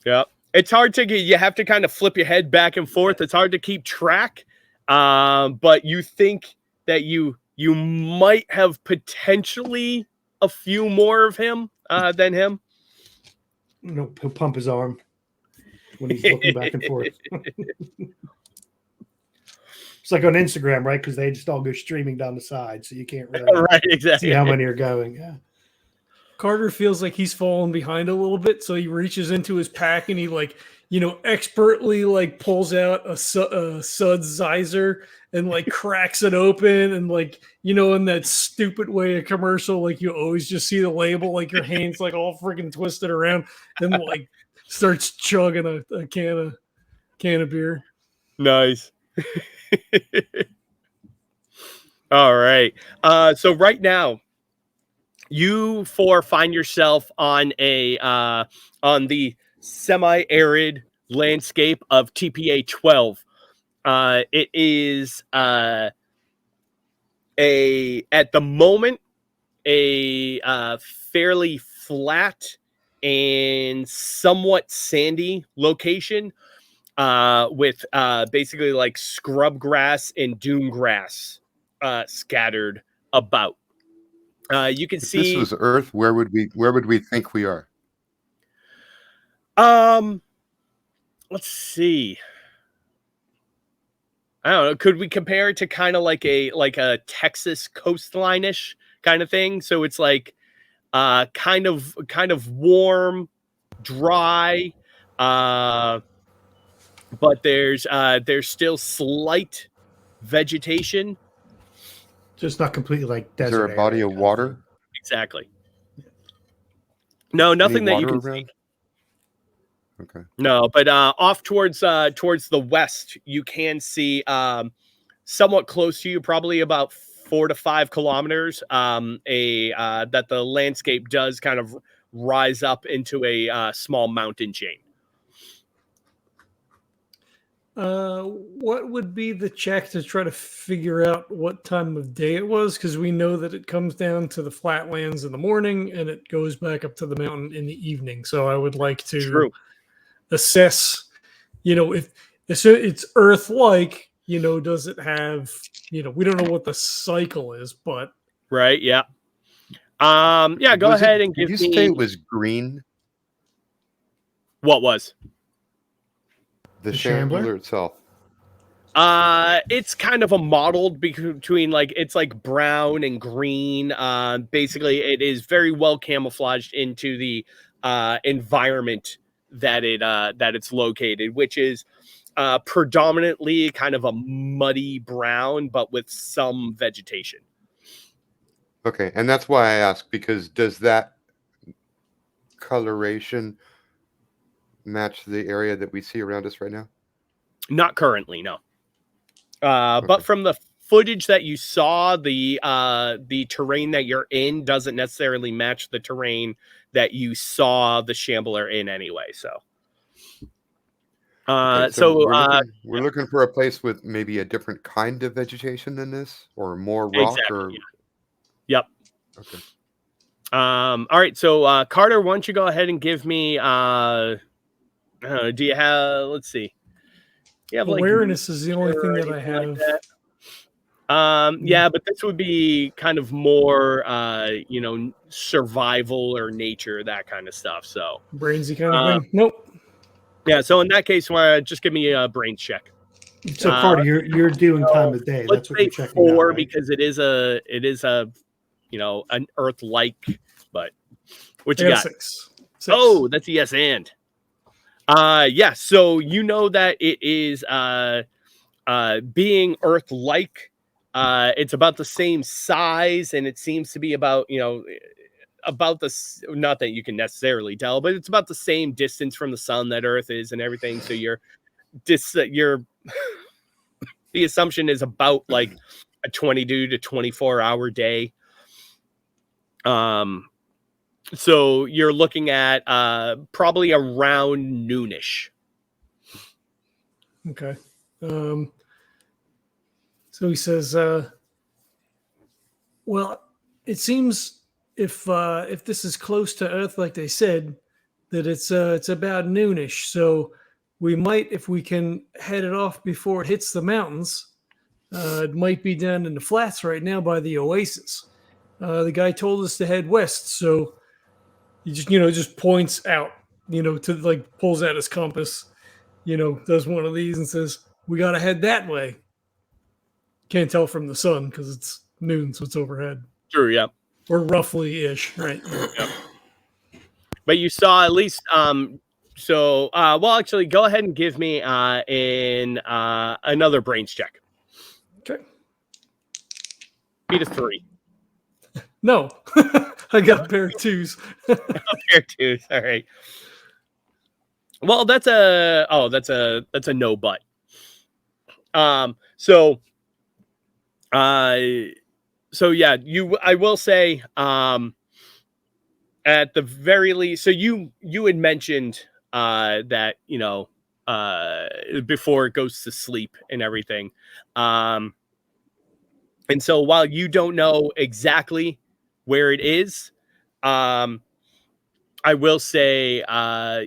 A: Yeah. It's hard to get, you have to kind of flip your head back and forth. It's hard to keep track. But you think that you might have potentially a few more of him than him.
D: He'll pump his arm when he's looking back and forth. It's like on Instagram, right? Because they just all go streaming down the side, so you can't really
A: Right, exactly.
D: see how many are going. Yeah.
C: Carter feels like he's falling behind a little bit, so he reaches into his pack and he expertly pulls out a Suds Sizer and cracks it open and in that stupid way of commercial, you always just see the label, your hands all freaking twisted around and starts chugging a can of beer.
A: Nice. All right. So right now, you four find yourself on on the semi-arid landscape of TPA 12. It is at the moment a fairly flat and somewhat sandy location with basically scrub grass and dune grass scattered about. You can
B: If
A: see
B: this was Earth, where would we think we are?
A: Let's see. I don't know. Could we compare it to kind of like a Texas coastline-ish kind of thing? So it's kind of warm, dry, but there's still slight vegetation.
D: Just not completely desert.
B: Is there a body
D: area
B: of
D: kind
B: water?
A: Exactly. No, nothing
B: Any
A: that you
B: water
A: can
B: around?
A: see.
B: Okay.
A: No, but off towards the west, you can see somewhat close to you, probably about 4 to 5 kilometers. That the landscape does kind of rise up into a small mountain chain.
C: What would be the check to try to figure out what time of day it was? Because we know that it comes down to the flatlands in the morning and it goes back up to the mountain in the evening. So I would like to
A: True.
C: assess, if it's Earth-like, does it have, we don't know what the cycle is, but
A: Right. Yeah. Yeah. Go ahead and give
B: Did you
A: me.
B: say it was green?
A: What was?
B: The
D: The
B: Shambler
D: Shambler?
B: itself.
A: It's kind of a modeled between it's brown and green. Basically, it is very well camouflaged into the environment that it's located, which is predominantly kind of a muddy brown, but with some vegetation.
B: Okay, and that's why I asked, because does that coloration match the area that we see around us right now?
A: Not currently, no. But
B: Okay.
A: from the footage that you saw, the terrain that you're in doesn't necessarily match the terrain that you saw the Shambler in anyway. So,
B: Okay,
A: so
B: we're looking for a place with maybe a different kind of vegetation than this, or more rock,
A: exactly.
B: or
A: Yep.
B: okay.
A: All right. So, Carter, why don't you go ahead and give me? I don't know, do you have? Let's see. You have
C: awareness is the only thing that I
A: anything
C: have.
A: that? Yeah, but this would be kind of more, survival or nature, that kind of stuff. So,
C: Brainsy kind of thing. Nope.
A: yeah. So in that case, just give me a brains check.
D: So Carter, you're doing time of day.
A: Let's
D: That's what
A: say
D: you're checking
A: 4
D: out, right?
A: because it is a an Earth-like. But what you
C: I
A: got?
C: 6.
A: Oh, that's a yes and. Yeah. So you know that it is being Earth-like. It's about the same size, and it seems to be about about not that you can necessarily tell, but it's about the same distance from the sun that Earth is and everything. So your the assumption is about a 22 to 24 hour day. So you're looking at probably around noonish.
C: Okay. So he says, well, it seems if this is close to Earth, like they said, that it's about noonish. So we might, if we can head it off before it hits the mountains, it might be down in the flats right now by the oasis. The guy told us to head west, so he just points out, to like pulls out his compass, does one of these and says, "We got to head that way." Can't tell from the sun because it's noon, so it's overhead.
A: True, yeah.
C: Or roughly ish, right?
A: Yep. But you saw at least well, actually, go ahead and give me another brains check.
C: Okay.
A: Beat a 3.
C: No, I got a pair of 2s.
A: Pair 2s. All right. Well, that's a no but. So yeah, I will say, at the very least, so you had mentioned that, before it goes to sleep and everything. And so while you don't know exactly where it is, I will say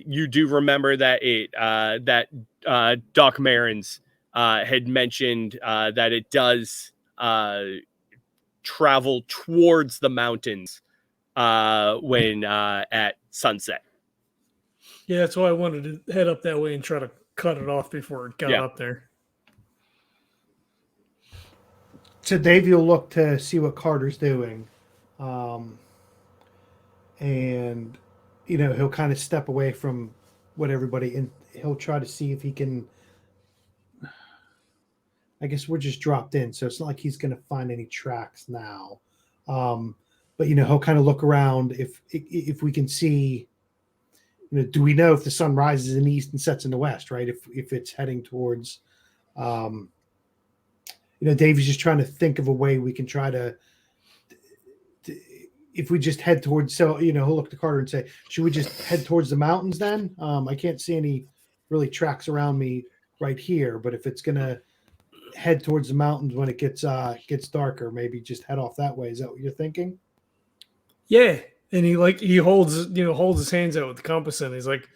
A: you do remember that Doc Marins had mentioned that it does travel towards the mountains when at sunset.
C: Yeah, that's why I wanted to head up that way and try to cut it off before it got up there.
D: So Davey will look to see what Carter's doing. And, he'll kind of step away from what everybody, and he'll try to see if he can. I guess we're just dropped in, so it's not like he's going to find any tracks now. But, he'll kind of look around if we can see. Do we know if the sun rises in the east and sets in the west, right? If it's heading towards, Davey's just trying to think of a way we can try to if we just head towards, so, he'll look to Carter and say, should we just head towards the mountains then? I can't see any really tracks around me right here, but if it's going to head towards the mountains when it gets darker, maybe just head off that way. Is that what you're thinking?
C: Yeah. And he holds his hands out with the compass, and he's like,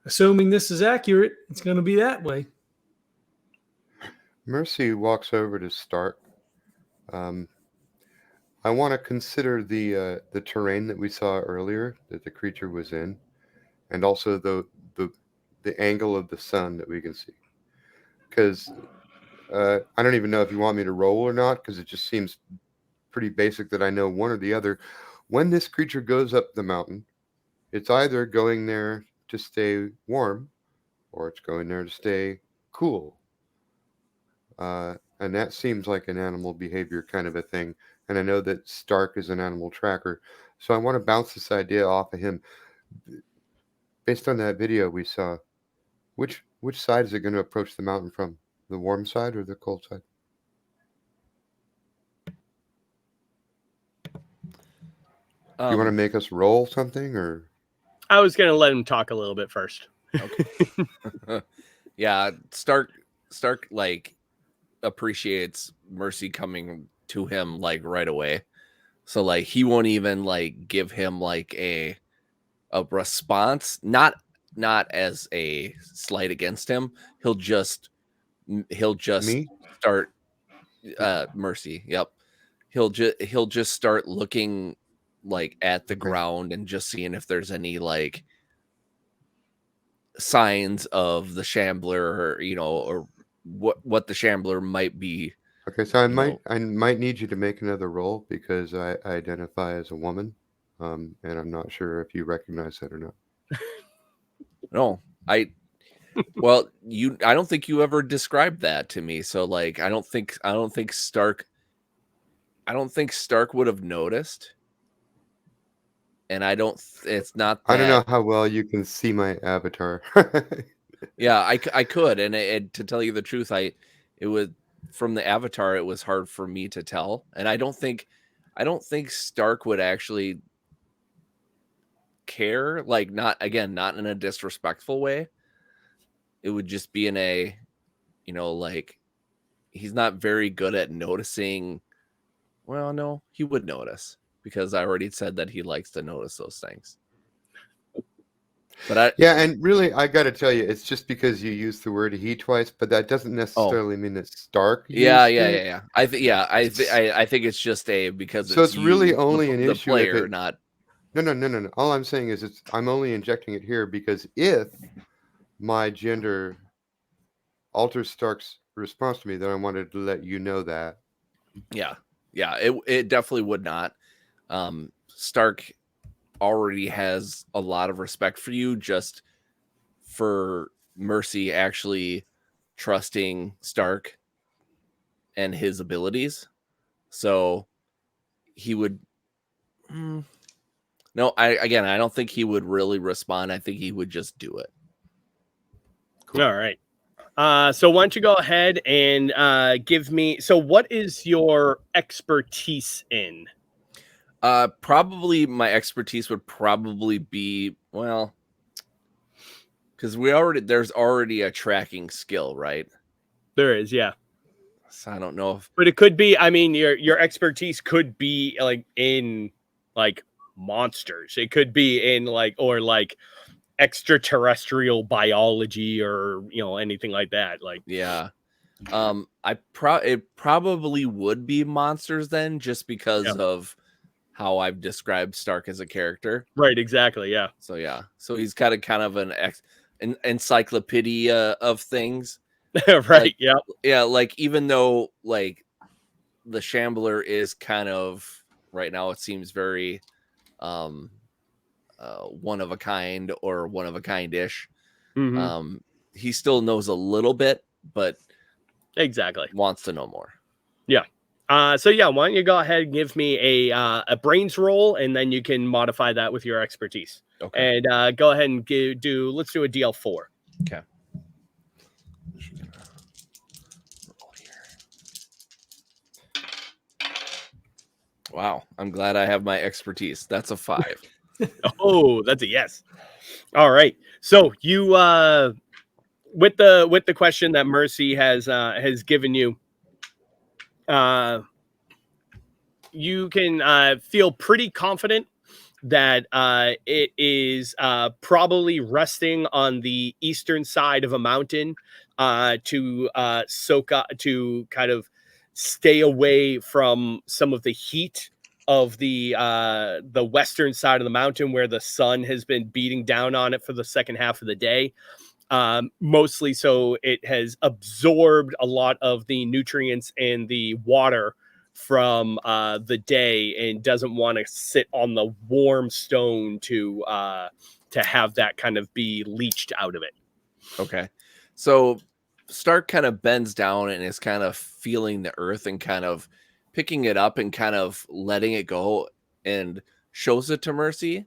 C: assuming this is accurate, it's going to be that way.
B: Mercy walks over to Stark. I want to consider the terrain that we saw earlier that the creature was in, and also the angle of the sun that we can see. Because I don't even know if you want me to roll or not, because it just seems pretty basic that I know one or the other. When this creature goes up the mountain, it's either going there to stay warm, or it's going there to stay cool. And that seems like an animal behavior kind of a thing. And I know that Stark is an animal tracker. So I want to bounce this idea off of him. Based on that video we saw, which side is it going to approach the mountain from? The warm side or the cold side? Do you want to make us roll something, or?
A: I was going to let him talk a little bit first.
E: Okay. Yeah, Stark like appreciates Mercy coming to him like right away. So like he won't even like give him like a response, not as a slight against him. He'll just
B: Me?
E: start Mercy. Yep. He'll just start looking like at the ground and just seeing if there's any like signs of the shambler, or what the shambler might be.
B: Okay, so I might need you to make another roll because I identify as a woman, and I'm not sure if you recognize that or not.
E: No, I don't think you ever described that to me. So like, I don't think Stark would have noticed. And it's not that,
B: I don't know how well you can see my avatar.
E: Yeah, I could. And to tell you the truth, it was from the avatar, it was hard for me to tell. And I don't think Stark would actually care, like not in a disrespectful way. It would just be in a, like he's not very good at noticing. Well, no, he would notice because I already said that he likes to notice those things. But
B: Yeah, and really, I got to tell you, it's just because you used the word he twice, but that doesn't necessarily mean that Stark used it.
E: Yeah. I think it's just because
B: So it's really only an
E: the
B: issue if
E: player,
B: it-
E: not.
B: No. All I'm saying is I'm only injecting it here because if my gender alters Stark's response to me, then I wanted to let you know that.
E: Yeah. It definitely would not. Stark already has a lot of respect for you just for Mercy actually trusting Stark and his abilities. So he would no, I don't think he would really respond. I think he would just do it.
A: Cool. All right. So why don't you go ahead and give me, so what is your expertise in?
E: Probably my expertise would probably be, well, because there's already a tracking skill, right?
A: There is, yeah.
E: So I don't know if,
A: But it could be, I mean, your expertise could be like in like monsters. It could be in like, or like extraterrestrial biology or, you know, anything like that. Like,
E: yeah. It probably would be monsters then, just because of how I've described Stark as a character.
A: Right, exactly, yeah.
E: So yeah. So he's got a kind of an encyclopedia of things.
A: Right,
E: like,
A: yeah.
E: Yeah, like even though like the Shambler is kind of right now, it seems very one of a kind or one of a kind-ish.
A: Mm-hmm.
E: He still knows a little bit, but
A: exactly
E: wants to know more.
A: Yeah. So yeah, why don't you go ahead and give me a brains roll, and then you can modify that with your expertise.
E: Okay.
A: And go ahead and let's do a DL4.
E: Okay. Wow, I'm glad I have my expertise. That's a 5.
A: Oh, that's a yes. All right. So you with the question that Mercy has given you, you can feel pretty confident that it is probably resting on the eastern side of a mountain to soak up, to kind of stay away from some of the heat of the western side of the mountain, where the sun has been beating down on it for the second half of the day. Mostly so it has absorbed a lot of the nutrients and the water from the day, and doesn't want to sit on the warm stone to have that kind of be leached out of it.
E: Okay. So Stark kind of bends down and is kind of feeling the earth and kind of picking it up and kind of letting it go, and shows it to Mercy.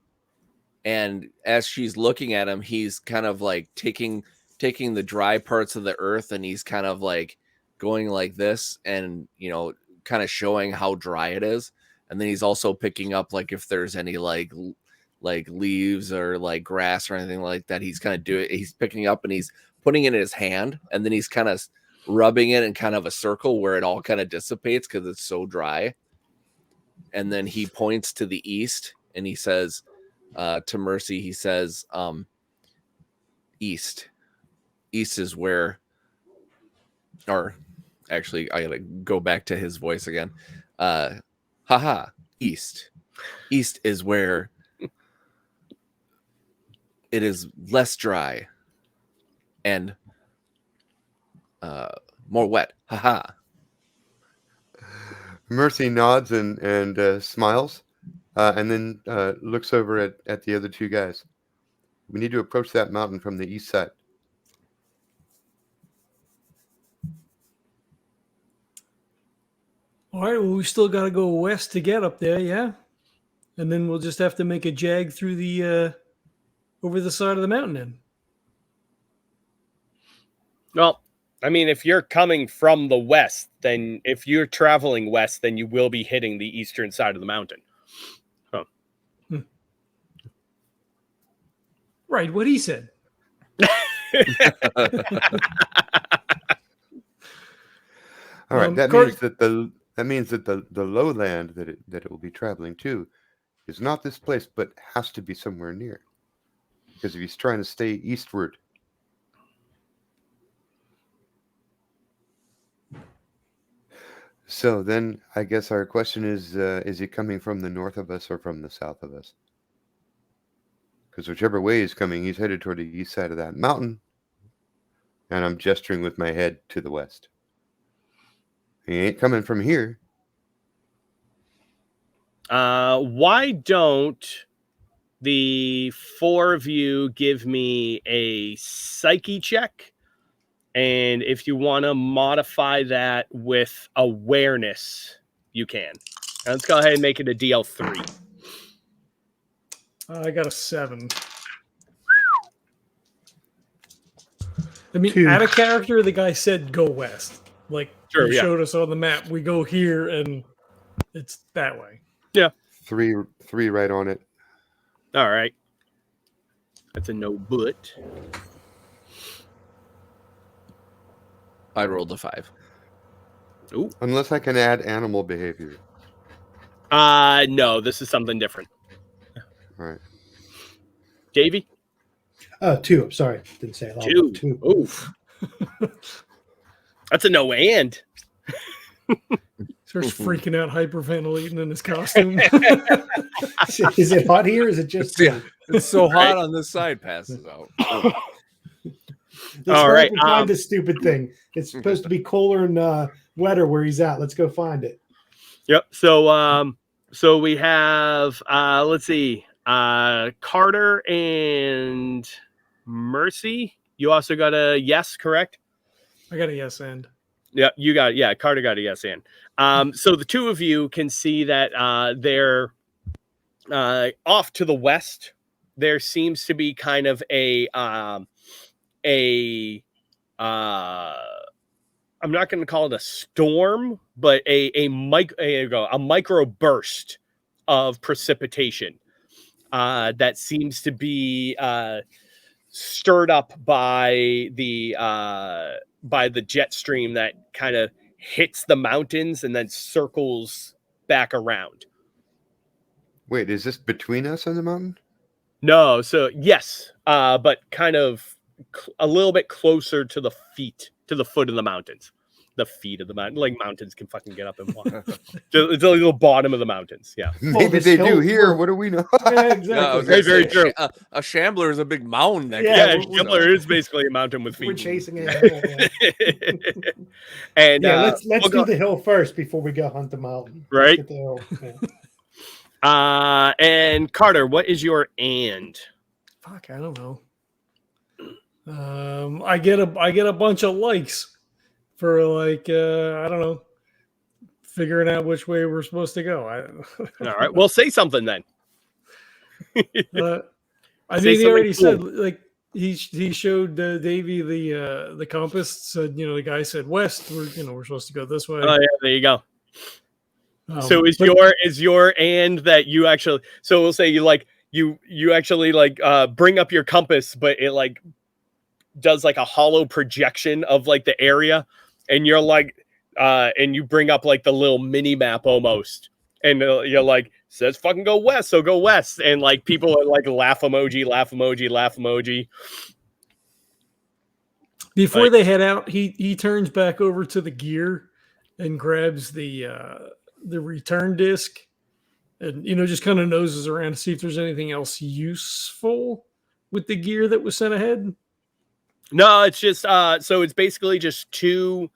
E: And as she's looking at him, he's kind of like taking the dry parts of the earth, and he's kind of like going like this, and kind of showing how dry it is. And then he's also picking up like if there's any like leaves or like grass or anything like that. He's kind of he's picking up and he's putting it in his hand, and then he's kind of rubbing it in kind of a circle where it all kind of dissipates because it's so dry. And then he points to the east, and he says to Mercy, he says, east is where, or actually I gotta go back to his voice again. Haha, east is where it is less dry and more wet. Haha.
B: Mercy nods and smiles, and then looks over at the other two guys. We need to approach that mountain from the east side.
C: All right, well, we still got to go west to get up there, yeah? And then we'll just have to make a jag through the over the side of the mountain then.
A: Well, I mean, if you're coming from the west, then if you're traveling west, then you will be hitting the eastern side of the mountain. Huh.
C: Right, what he said.
B: All right, that That means that the lowland that it will be traveling to is not this place, but has to be somewhere near. Because if he's trying to stay eastward. So then I guess our question is he coming from the north of us or from the south of us? Because whichever way he's coming, he's headed toward the east side of that mountain. And I'm gesturing with my head to the west. He ain't coming from here.
A: Why don't the four of you give me a psyche check? And if you want to modify that with awareness, you can. Now let's go ahead and make it a DL3.
C: I got a 7. I mean,
D: 2.
C: out of character, the guy said go west. Like,
A: Sure,
C: he
A: yeah.
C: showed us on the map. We go here, and it's that way.
A: Yeah.
B: 3 right on it.
A: All right. That's a no but.
E: I rolled a 5.
A: Ooh.
B: Unless I can add animal behavior.
A: No, this is something different.
B: All right.
A: Davy?
D: 2. I'm sorry. Didn't say it all.
A: 2. Oof. That's a no and.
C: Starts freaking out, hyperventilating in his costume.
D: Is it hot here? Or is it just
E: Yeah. It's so hot on this side, passes out.
D: Let's
A: All
D: go
A: right,
D: up and find this stupid thing. It's supposed to be cooler and wetter where he's at. Let's go find it.
A: Yep. So we have let's see, Carter and Mercy. You also got a yes, correct?
C: I got a yes and.
A: Yeah, you got Carter got a yes and. So the two of you can see that they're off to the west. There seems to be kind of I'm not going to call it a storm, but a micro burst of precipitation that seems to be stirred up by the jet stream that kind of hits the mountains and then circles back around.
B: Wait, is this between us and the mountain?
A: No, so yes, but kind of a little bit closer to the foot of the mountains. The feet of the mountain, like mountains can fucking get up and walk. It's a little bottom of the mountains. Yeah,
B: Maybe
D: this
B: they
D: hill-
B: do here. What do we know?
D: Yeah,
E: Yeah, I
D: exactly.
E: was gonna
A: Very
E: say,
A: true.
E: A shambler is a big mound. That
D: Yeah,
A: yeah. Schindler is basically a mountain with feet.
D: We're chasing it. Yeah,
A: And
D: let's
A: we'll
D: do
A: go-
D: the hill first before we go hunt the mountain.
A: Right.
D: Let's get the hill. Yeah.
A: And Carter, what is your and?
C: Fuck, I don't know. I get a bunch of likes for like I don't know, figuring out which way we're supposed to go.
A: All right, well, say something then.
C: I
A: Say
C: mean, he
A: something
C: already
A: cool.
C: said like he showed Davy the compass. Said the guy said west. We're supposed to go this way.
A: Oh yeah, there you go. So is
C: but-
A: your and that you actually? So we'll say you actually bring up your compass, but it like does like a hollow projection of like the area, and you're like and you bring up like the little mini map almost, and you're like, says fucking go west, so go west, and like people are like laugh emoji, laugh emoji, laugh emoji.
C: Before
A: Like-
C: they head out, he turns back over to the gear and grabs the return disc, and just kind of noses around to see if there's anything else useful with the gear that was sent ahead.
A: No, it's just so it's basically just two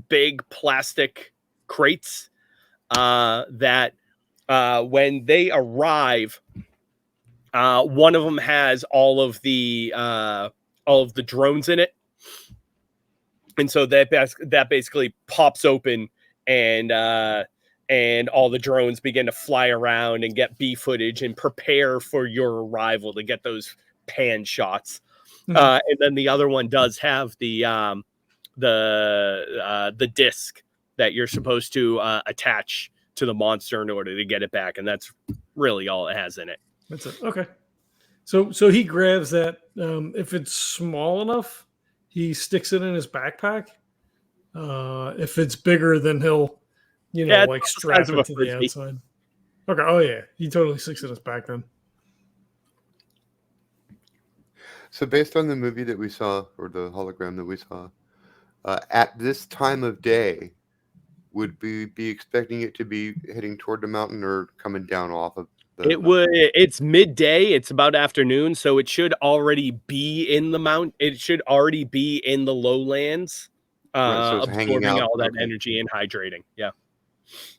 A: big plastic crates that when they arrive, one of them has all of the drones in it, and so that basically pops open, and all the drones begin to fly around and get B footage and prepare for your arrival to get those pan shots. And then the other one does have the disc that you're supposed to attach to the monster in order to get it back, and that's really all it has in it.
C: That's it. Okay. So he grabs that. If it's small enough, he sticks it in his backpack. If it's bigger, then he'll you know,
A: Yeah, it's
C: like
A: about the
C: strap
A: size of a
C: it to the
A: Frisbee.
C: outside. Okay. Oh yeah, he totally sticks in his back then.
B: So based on the movie that we saw, or the hologram that we saw, at this time of day, would we be expecting it to be heading toward the mountain or coming down off of the
A: It
B: mountain?
A: would. It's midday. It's about afternoon, so it should already be in the mount. It should already be in the lowlands,
B: Right, so it's hanging
A: absorbing
B: out.
A: all that
B: Okay.
A: energy and hydrating. Yeah.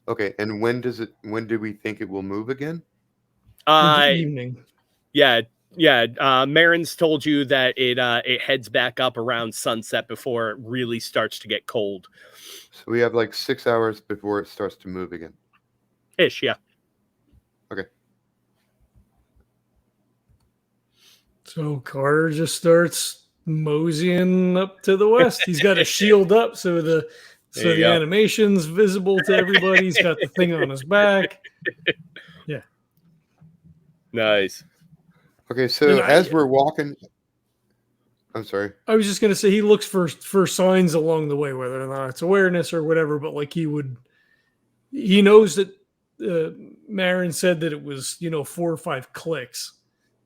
B: Okay, and when do we think it will move again?
C: In the
A: Uh,
C: evening.
A: yeah, yeah. Marin's told you that it heads back up around sunset before it really starts to get cold.
B: So we have like 6 hours before it starts to move again.
A: Ish. Yeah.
B: Okay.
C: So Carter just starts moseying up to the west. He's got a shield up, so the
A: There you
C: the
A: go.
C: animation's visible to everybody. He's got the thing on his back.
A: Nice.
B: Okay, so
C: And
B: as we're walking, I'm sorry.
C: I was just gonna say he looks for signs along the way, whether or not it's awareness or whatever. But like he knows that Marin said that it was 4 or 5 clicks,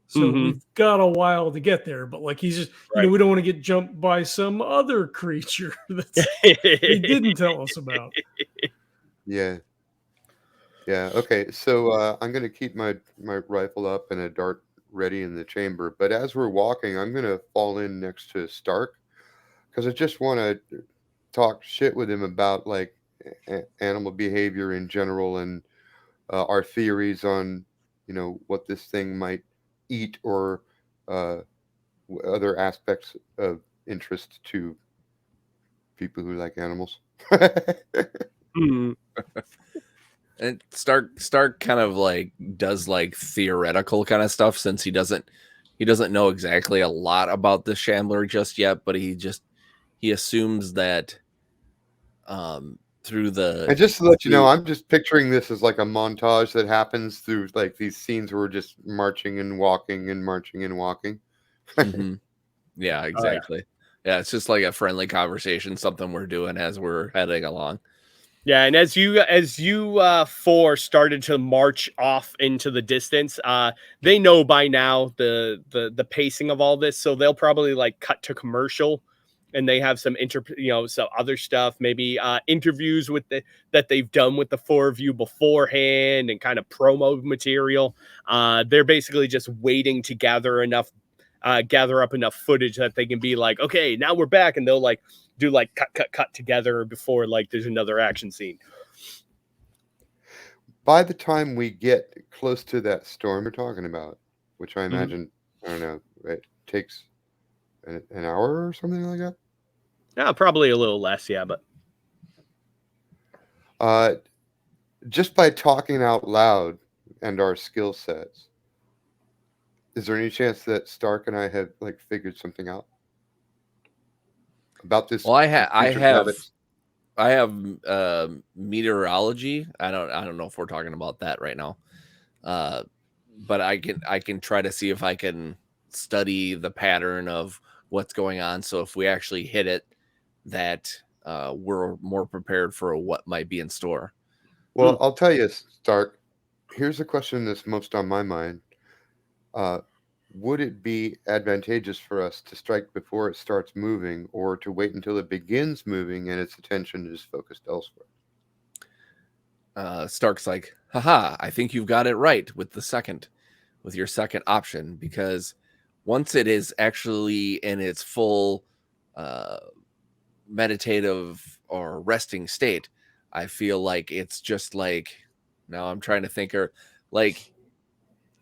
C: so
A: Mhm.
C: we've got a while to get there. But like he's just
A: Right.
C: we don't want to get jumped by some other creature that he didn't tell us about.
B: Yeah. Yeah. Okay. So I'm going to keep my rifle up and a dart ready in the chamber. But as we're walking, I'm going to fall in next to Stark because I just want to talk shit with him about like animal behavior in general and our theories on what this thing might eat or other aspects of interest to people who like animals.
A: Mhm.
E: And Stark kind of like does like theoretical kind of stuff since he doesn't know exactly a lot about the Shambler just yet, but he assumes that through the
B: And just to let you know, I'm just picturing this as like a montage that happens through like these scenes where we're just marching and walking and marching and walking.
E: Mhm. Yeah, exactly. Yeah, it's just like a friendly conversation, something we're doing as we're heading along.
A: Yeah, and as you four started to march off into the distance, they know by now the pacing of all this, so they'll probably like cut to commercial, and they have some some other stuff, maybe interviews with that they've done with the 4 of you beforehand, and kind of promo material. They're basically just waiting to gather up enough footage that they can be like, okay, now we're back, and they'll like do like cut together before like there's another action scene.
B: By the time we get close to that storm we're talking about, which I imagine, I don't know, it takes an hour or something like that.
A: Probably a little less, yeah, but
B: Just by talking out loud and our skill sets, is there any chance that Stark and I have like figured something out about this?
E: Well, I
B: creature's
E: have meteorology. I don't know if we're talking about that right now. But I can try to see if I can study the pattern of what's going on. So if we actually hit it, that we're more prepared for what might be in store.
B: Well, I'll tell you, Stark. Here's a question that's most on my mind. Would it be advantageous for us to strike before it starts moving, or to wait until it begins moving and its attention is focused elsewhere?
E: Stark's like, haha, I think you've got it right with your second option, because once it is actually in its full meditative or resting state, I feel like it's just like, now I'm trying to think, or like,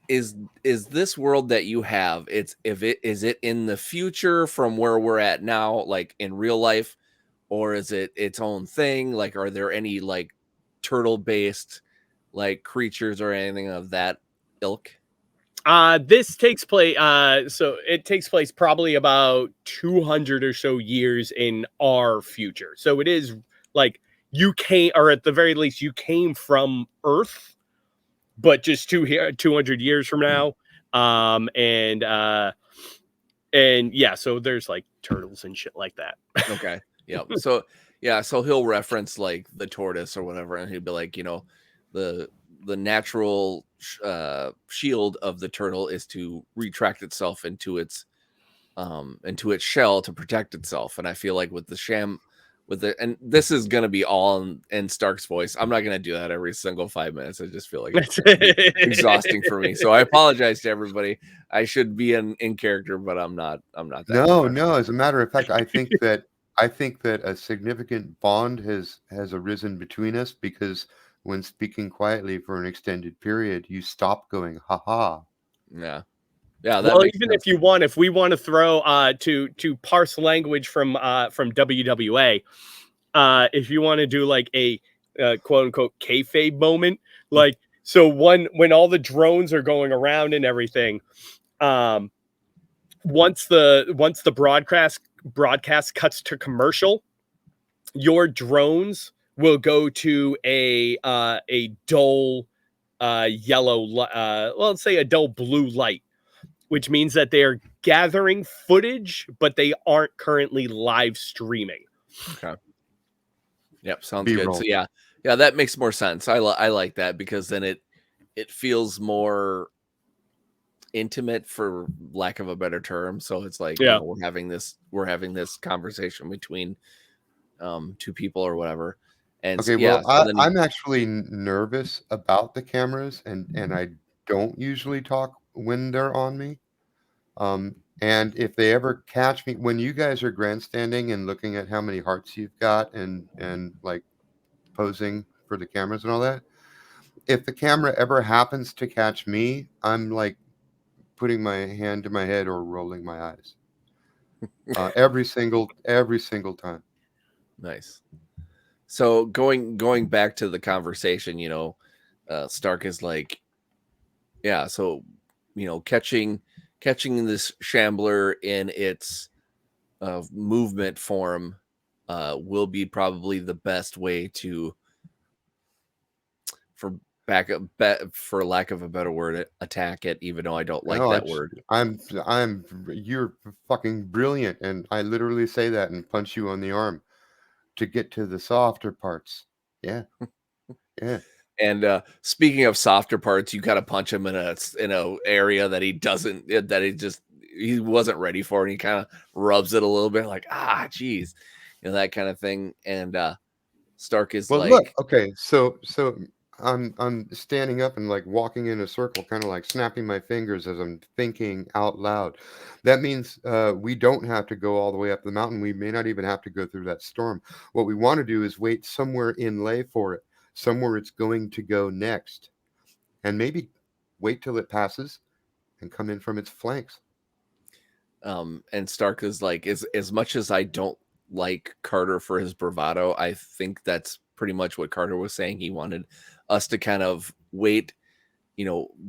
E: is this world that you have, is it in the future from where we're at now, like in real life, or is it its own thing? Like, are there any like turtle based like creatures or anything of that ilk?
A: This takes place. So it takes place probably about 200 or so years in our future. So it is like you came, or at the very least, you came from Earth, but just 200 years from now. And yeah, so there's like turtles and shit like that.
E: Okay. Yeah. So Yeah, so he'll reference like the tortoise or whatever, and he'll be like, the natural shield of the turtle is to retract itself into its shell to protect itself. And I feel like with the and this is gonna be all in Stark's voice. I'm not gonna do that every single 5 minutes. I just feel like it's gonna be exhausting for me. So I apologize to everybody. I should be in character, but I'm not that
B: No. As a matter of fact, I think that a significant bond has arisen between us, because when speaking quietly for an extended period, you stop going, ha ha.
E: Yeah. That
A: well,
E: makes
A: even
E: sense.
A: if we want to throw to parse language from WWA, if you want to do like a quote unquote kayfabe moment, like so when all the drones are going around and everything, once the broadcast cuts to commercial, your drones will go to a dull yellow, let's say a dull blue light, which means that they are gathering footage, but they aren't currently live streaming.
E: Okay. Yep, sounds
B: B-roll.
E: good. So yeah, that makes more sense. I like that, because then it feels more intimate, for lack of a better term. So it's like, we're having this conversation between two people or whatever. And
B: Okay,
E: so,
B: well, I'm actually nervous about the cameras, and I don't usually talk when they're on me. And if they ever catch me, when you guys are grandstanding and looking at how many hearts you've got and like posing for the cameras and all that, if the camera ever happens to catch me, I'm like putting my hand to my head or rolling my eyes. Every single time.
E: Nice. So going back to the conversation, Stark is like, so catching this shambler in its movement form will be probably the best way to, for lack of a better word, attack it, even though I don't like that word.
B: You're fucking brilliant, and I literally say that and punch you on the arm to get to the softer parts. Yeah.
E: And speaking of softer parts, you gotta punch him in a area that he wasn't ready for, and he kind of rubs it a little bit, like, geez, that kind of thing. And Stark is like,
B: look, okay, so I'm standing up and like walking in a circle, kind of like snapping my fingers as I'm thinking out loud. That means we don't have to go all the way up the mountain. We may not even have to go through that storm. What we want to do is wait somewhere inlay for it, somewhere it's going to go next, and maybe wait till it passes and come in from its flanks.
E: And Stark is like, as much as I don't like Carter for his bravado, I think that's pretty much what Carter was saying. He wanted us to kind of wait,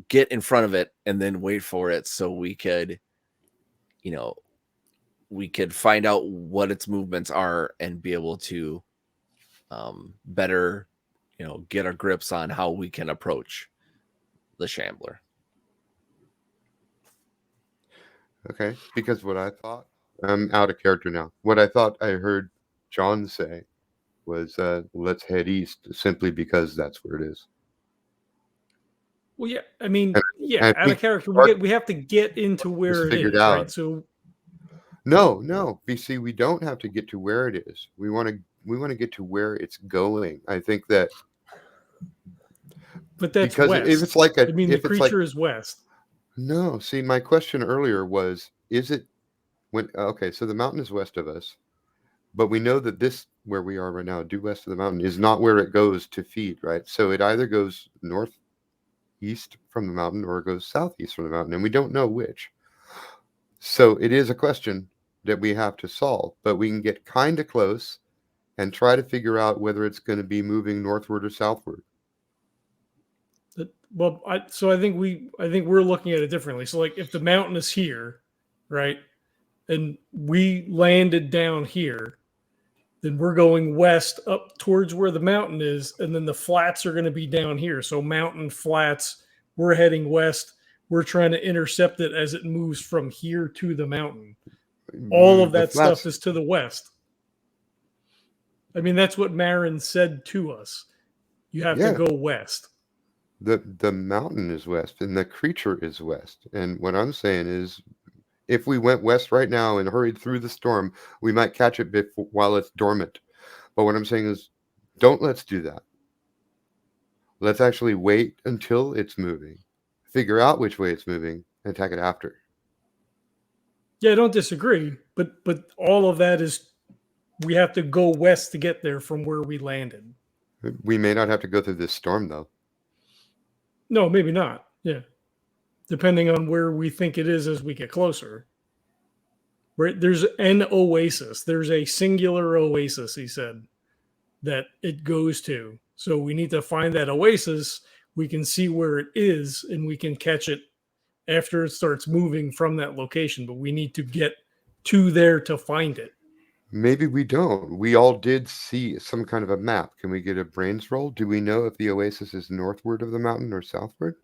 E: get in front of it and then wait for it, so we could find out what its movements are and be able to better get our grips on how we can approach the shambler.
B: Okay, because what I thought, I'm out of character now. What I thought I heard John say was, let's head east, simply because that's where it is.
C: Well, yeah, I mean,
B: and
C: out of character, we have to get into where it is,
B: out.
C: right? So
B: no, BC, we don't have to get to where it is. We want to get to where it's going. I think that,
C: but that's
B: because
C: west.
B: if it's like
C: the creature is west.
B: No, see, my question earlier was, is it okay, so the mountain is west of us, but we know that this, where we are right now, due west of the mountain, is not where it goes to feed, right? So it either goes northeast from the mountain or it goes southeast from the mountain, and we don't know which. So it is a question that we have to solve, but we can get kind of close and try to figure out whether it's going to be moving northward or southward.
C: Well, I think we're looking at it differently. So, like, if the mountain is here, right, and we landed down here, then we're going west up towards where the mountain is, and then the flats are going to be down here. So, mountain flats, we're heading west. We're trying to intercept it as it moves from here to the mountain. All of that stuff is to the west. I mean, that's what Marin said to us. You have
B: Yeah.
C: to go west.
B: The mountain is west and the creature is west. And what I'm saying is, if we went west right now and hurried through the storm, we might catch it while it's dormant. But what I'm saying is, let's do that. Let's actually wait until it's moving, figure out which way it's moving, and attack it after.
C: Yeah, I don't disagree, but all of that is we have to go west to get there from where we landed.
B: We may not have to go through this storm, though.
C: No, maybe not. Yeah. Depending on where we think it is as we get closer. Right? There's an oasis. There's a singular oasis, he said, that it goes to. So we need to find that oasis. We can see where it is and we can catch it after it starts moving from that location. But we need to get to there to find it.
B: Maybe we don't. We all did see some kind of a map. Can we get a brains roll? Do we know if the oasis is northward of the mountain or southward?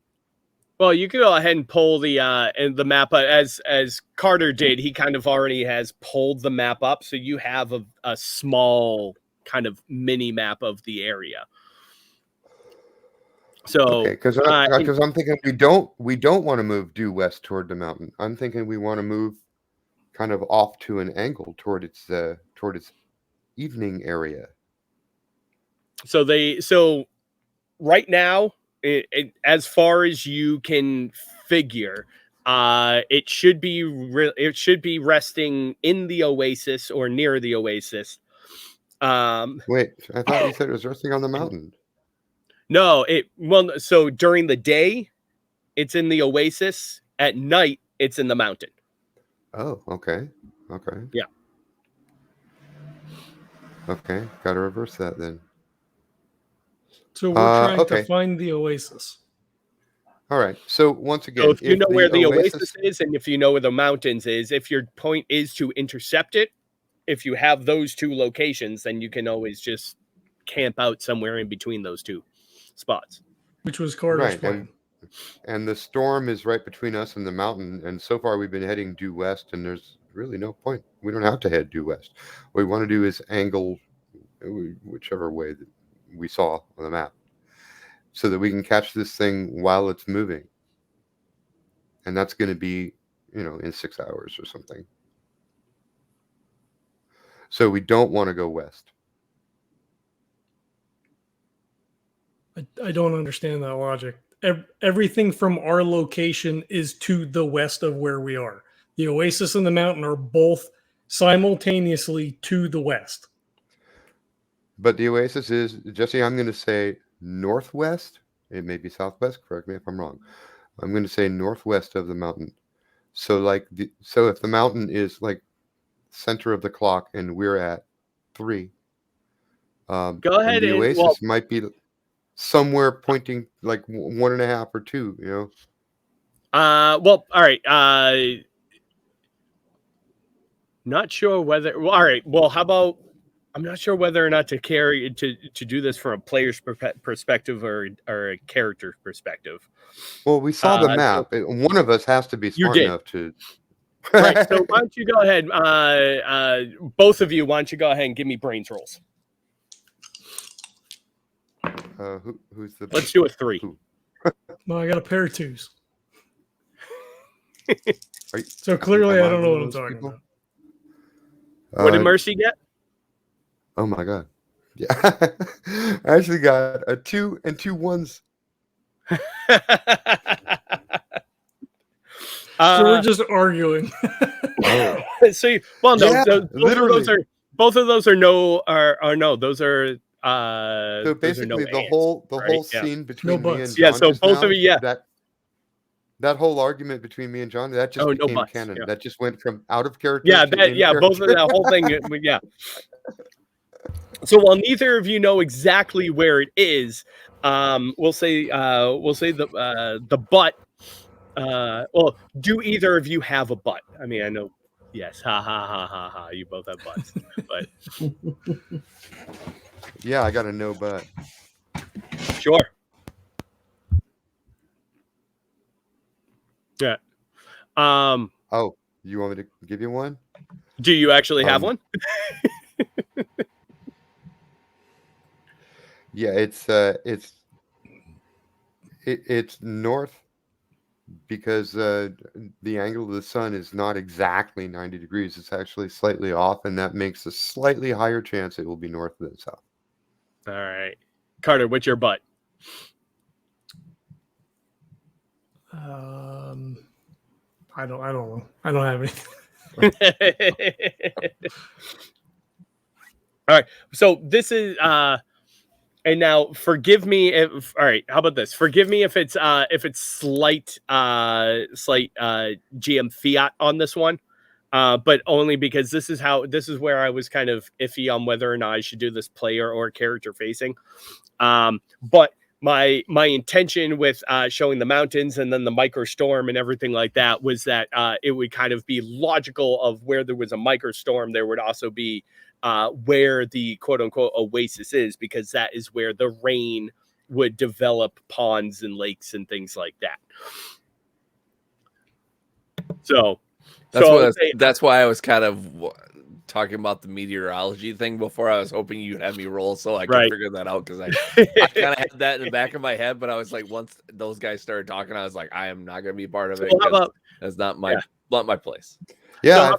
A: Well, you can go ahead and pull the map as Carter did. He kind of already has pulled the map up, so you have a small kind of mini map of the area. So,
B: okay, because I'm thinking we don't want to move due west toward the mountain. I'm thinking we want to move kind of off to an angle toward its evening area.
A: So right now, as far as you can figure, it should be resting in the oasis or near the oasis.
B: Wait, I thought you said it was resting on the mountain.
A: No, so during the day, it's in the oasis. At night, it's in the mountain.
B: Oh, okay.
A: Yeah.
B: Okay, got to reverse that then.
C: So we're trying
B: okay.
C: to find the oasis.
B: All right. So once again,
A: So if you know where the oasis is, and if you know where the mountains is, if your point is to intercept it, if you have those two locations, then you can always just camp out somewhere in between those two spots.
C: Which was Carter's plan.
B: And the storm is right between us and the mountain. And so far we've been heading due west, and there's really no point. We don't have to head due west. What we want to do is angle whichever way that we saw on the map, so that we can catch this thing while it's moving. And that's going to be, in 6 hours or something. So we don't want to go west.
C: I don't understand that logic. Everything from our location is to the west of where we are. The oasis and the mountain are both simultaneously to the west.
B: But the oasis is, Jesse, I'm going to say northwest. It may be southwest. Correct me if I'm wrong. I'm going to say northwest of the mountain. So if the mountain is like center of the clock and we're at 3,
A: go ahead.
B: The oasis might be somewhere pointing like 1.5 or 2.
A: Well, all right. Not sure whether. Well, all right. Well, how about? I'm not sure whether or not to do this from a player's perspective or a character perspective.
B: Well, we saw the map. One of us has to be smart enough to.
A: Right. So why don't you go ahead? Both of you, why don't you go ahead and give me brains rolls?
B: Who's the?
A: Let's do a 3.
C: No, I got a pair of 2s. So clearly, I don't know what I'm talking about.
A: What did Mercy get?
B: Oh my god! Yeah, I actually got a 2 and 2 1s.
C: So we're just arguing.
A: So, well, no,
B: Yeah, literally.
A: both of those are no. Those are.
B: So basically, the whole scene between me and John.
A: Yeah. So both of you, yeah.
B: That whole argument between me and John, that just became canon.
A: Yeah.
B: That just went from out of character.
A: Yeah,
B: to
A: both of that whole thing. Yeah. So while neither of you know exactly where it is, we'll say the butt. Well, do either of you have a butt? I mean, I know. Yes. Ha ha ha ha ha. You both have butts, but
B: yeah, I got a no butt.
A: Sure. Yeah.
B: Oh, you want me to give you one?
A: Do you actually have one?
B: Yeah, it's north because the angle of the sun is not exactly 90 degrees. It's actually slightly off, and that makes a slightly higher chance it will be north than south.
A: All right. Carter, what's your butt?
C: I don't know. I don't have anything.
A: All right. So this is and now forgive me if all right, how about this? Forgive me if it's slight GM fiat on this one. But only because this is where I was kind of iffy on whether or not I should do this player or character facing. But my intention with showing the mountains and then the microstorm and everything like that was that it would kind of be logical of where there was a microstorm, there would also be where the quote unquote oasis is, because that is where the rain would develop ponds and lakes and things like that. So
E: that's why I was kind of talking about the meteorology thing before. I was hoping you'd have me roll so I could figure that out, because I kind of had that in the back of my head, but I was like, once those guys started talking, I was like, I am not going to be part of it. That's not my place.
B: Yeah, so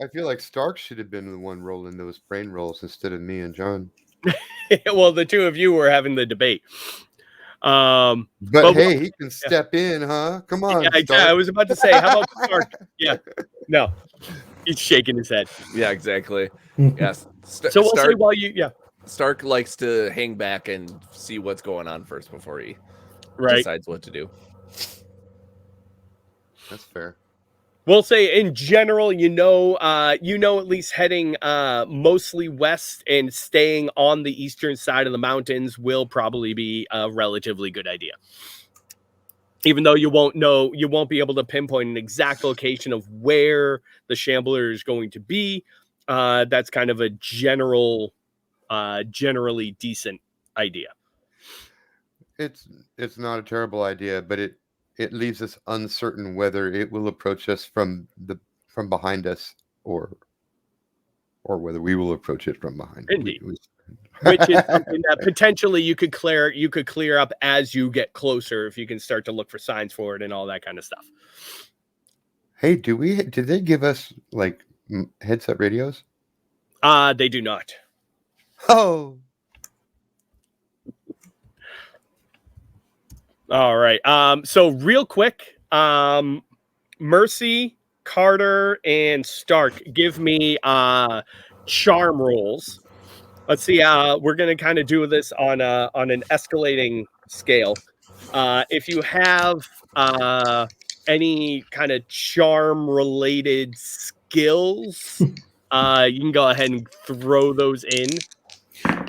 B: I feel like Stark should have been the one rolling those brain rolls instead of me and John.
A: Well, the two of you were having the debate.
B: But hey, he can step in, huh? Come on.
A: Yeah, I was about to say, how about Stark? Yeah, no, he's shaking his head.
E: Yeah, exactly. Yes.
A: So we'll say while
E: Stark likes to hang back and see what's going on first before he decides what to do.
B: That's fair.
A: We'll say in general, at least heading mostly west and staying on the eastern side of the mountains will probably be a relatively good idea. Even though you won't be able to pinpoint an exact location of where the shambler is going to be. That's kind of a generally decent idea.
B: It's not a terrible idea, but it leaves us uncertain whether it will approach us from behind us or whether we will approach it from behind.
A: Indeed. Which is something that potentially you could clear up as you get closer, if you can start to look for signs for it and all that kind of stuff.
B: Hey, did they give us like headset radios?
A: They do not.
B: Oh.
A: All right. So real quick, Mercy, Carter, and Stark, give me charm rolls. Let's see. We're gonna kind of do this on an escalating scale. If you have any kind of charm related skills, you can go ahead and throw those in.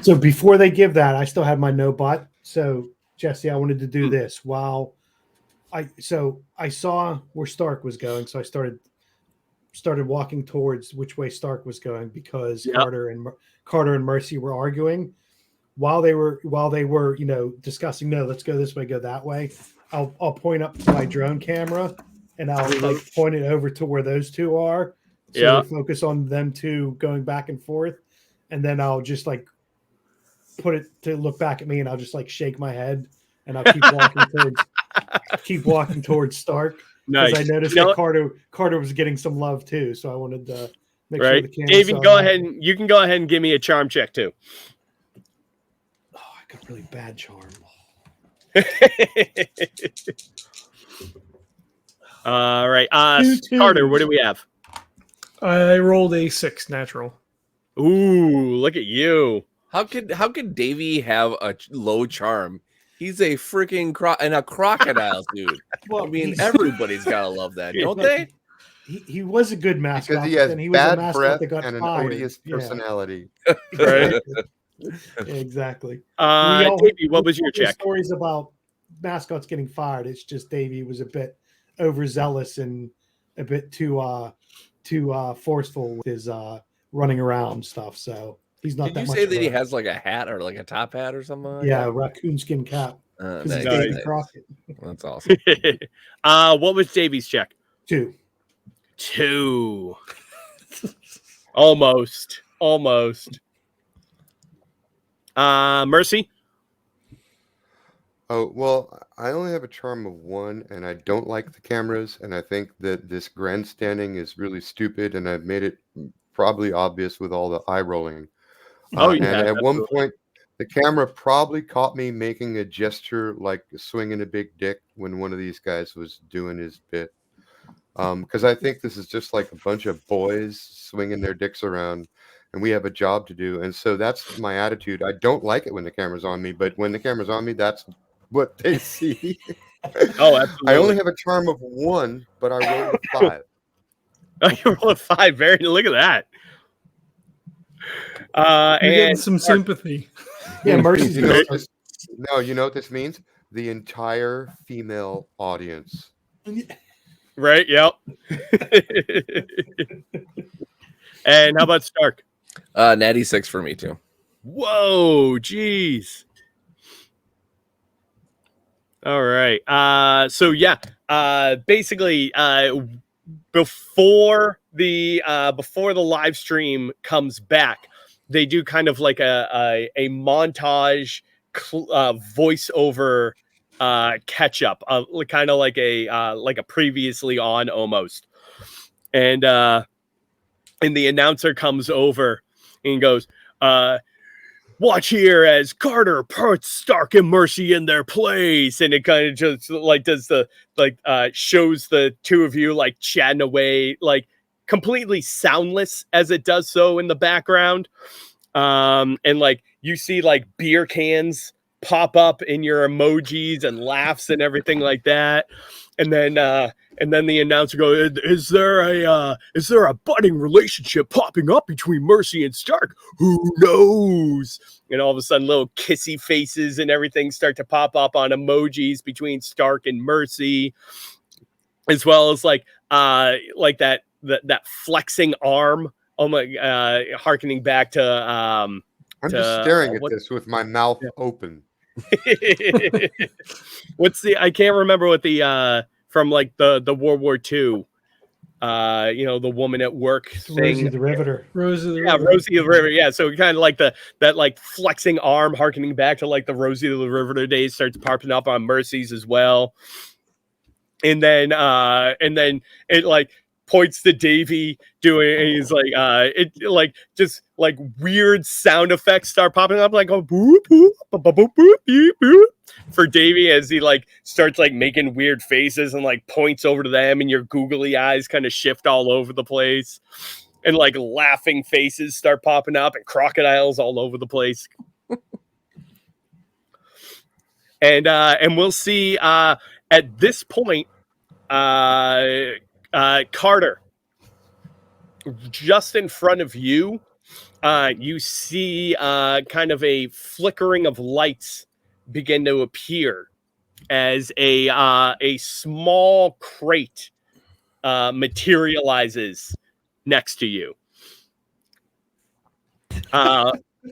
D: So before they give that, I still have my no bot. So Jesse, I wanted to do this while I saw where Stark was going, so I started walking towards which way Stark was going, because Carter and Mercy were arguing while they were discussing. No, let's go this way, go that way. I'll point up to my drone camera and I'll point it over to where those two are. So they focus on them two going back and forth, and then I'll just put it to look back at me, and I'll just shake my head, and I'll keep walking towards Stark.
A: Nice.
D: I noticed that Carter was getting some love too, so I wanted to make sure the camera.
A: Davey, go ahead and you can go ahead and give me a charm check too.
D: Oh, I got really bad charm.
A: All right, Carter, what do we have?
C: I rolled a 6 natural.
A: Ooh, look at you!
E: How could Davy have a low charm? He's a freaking crocodile, dude. Well, I mean, everybody's gotta love that, don't they?
D: He was a good mascot,
B: because he has
D: and he was
B: bad
D: a mascot
B: breath
D: that got
B: and
D: fired.
B: an odious personality.
A: Right?
D: Exactly.
A: Davey, what was your check?
D: Stories about mascots getting fired. It's just Davey was a bit overzealous and a bit too forceful with his running around stuff. So he's not.
E: Did you say that he has like a hat or like a top hat or something? Like
D: that? Raccoon skin cap.
E: Nice.
D: Davy Crockett.
E: That's awesome.
A: What was Davey's check?
D: 2.
A: Almost. Mercy?
B: Oh, well, I only have a charm of 1, and I don't like the cameras, and I think that this grandstanding is really stupid, and I've made it probably obvious with all the eye rolling.
A: Oh
B: And
A: yeah,
B: at one
A: absolutely.
B: point, the camera probably caught me making a gesture like swinging a big dick when one of these guys was doing his bit. Because I think this is just like a bunch of boys swinging their dicks around, and we have a job to do. And so that's my attitude. I don't like it when the camera's on me, but when the camera's on me, that's what they see.
A: Oh,
B: I only
A: absolutely.
B: have a charm of 1, but I rolled a 5.
A: Oh, you rolled a 5. Very. Look at that.
C: You're getting
A: And
C: some sympathy.
D: Yeah, Mercy's
B: You know
D: good.
B: what this, no, you know what this means? The entire female audience.
A: right. Yep. And how about Stark?
E: Natty 6 for me too.
A: Whoa, jeez. All right. So yeah. Basically, before the live stream comes back, they do kind of like a montage voiceover catch up, kind of like a previously on almost, and the announcer comes over and goes, watch here as Carter puts Stark and Mercy in their place. And it kind of just like does the shows the two of you like chatting away, like completely soundless as it does so in the background. And like you see like beer cans pop up in your emojis and laughs and everything like that. And then the announcer goes, is there a budding relationship popping up between Mercy and Stark? Who knows? And all of a sudden little kissy faces and everything start to pop up on emojis between Stark and Mercy, as well as like that flexing arm. Oh my, harkening back to
B: I'm just staring at this with my mouth open.
A: I can't remember what the from like the World War II, the woman at work thing.
D: Rosie the Riveter.
C: Rosie the
A: Yeah,
C: Riveter.
A: Rosie the Riveter. Yeah, so kind of like that like flexing arm, harkening back to like the Rosie the Riveter days, starts popping up on Mercy's as well. And then it like points to Davy doing, and he's like, it like just like weird sound effects start popping up, like a boop boop boop boop boop boop boop for Davy as he like starts like making weird faces and like points over to them, and your googly eyes kind of shift all over the place, and like laughing faces start popping up, and crocodiles all over the place. And we'll see at this point, Carter, just in front of you, you see kind of a flickering of lights begin to appear as a small crate materializes next to you.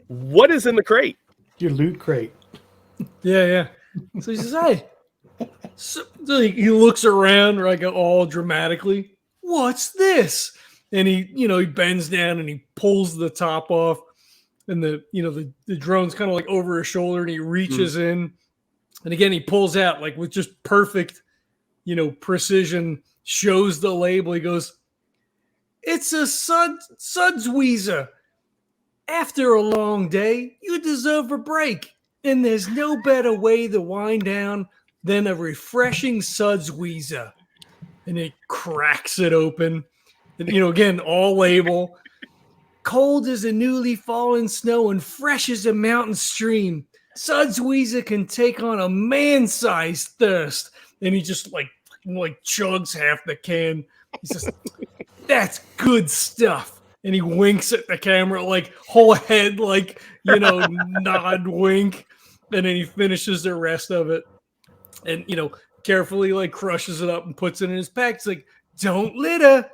A: What is in the crate?
D: Your loot crate.
C: Yeah. So he says, hey. So he looks around like all dramatically. What's this? And he bends down and he pulls the top off, and the drone's kind of like over his shoulder, and he reaches in, and again he pulls out like with just perfect, precision, shows the label. He goes, "It's a Sudsweezer. After a long day, you deserve a break, and there's no better way to wind down than a refreshing Sudsweezer." And it cracks it open. And, again, all label. Cold as a newly fallen snow and fresh as a mountain stream, Sudsweezer can take on a man-sized thirst. And he just like chugs half the can. He says, "That's good stuff." And he winks at the camera, like whole head, like, nod, wink. And then he finishes the rest of it. And, carefully like crushes it up and puts it in his pack. It's like, "Don't litter."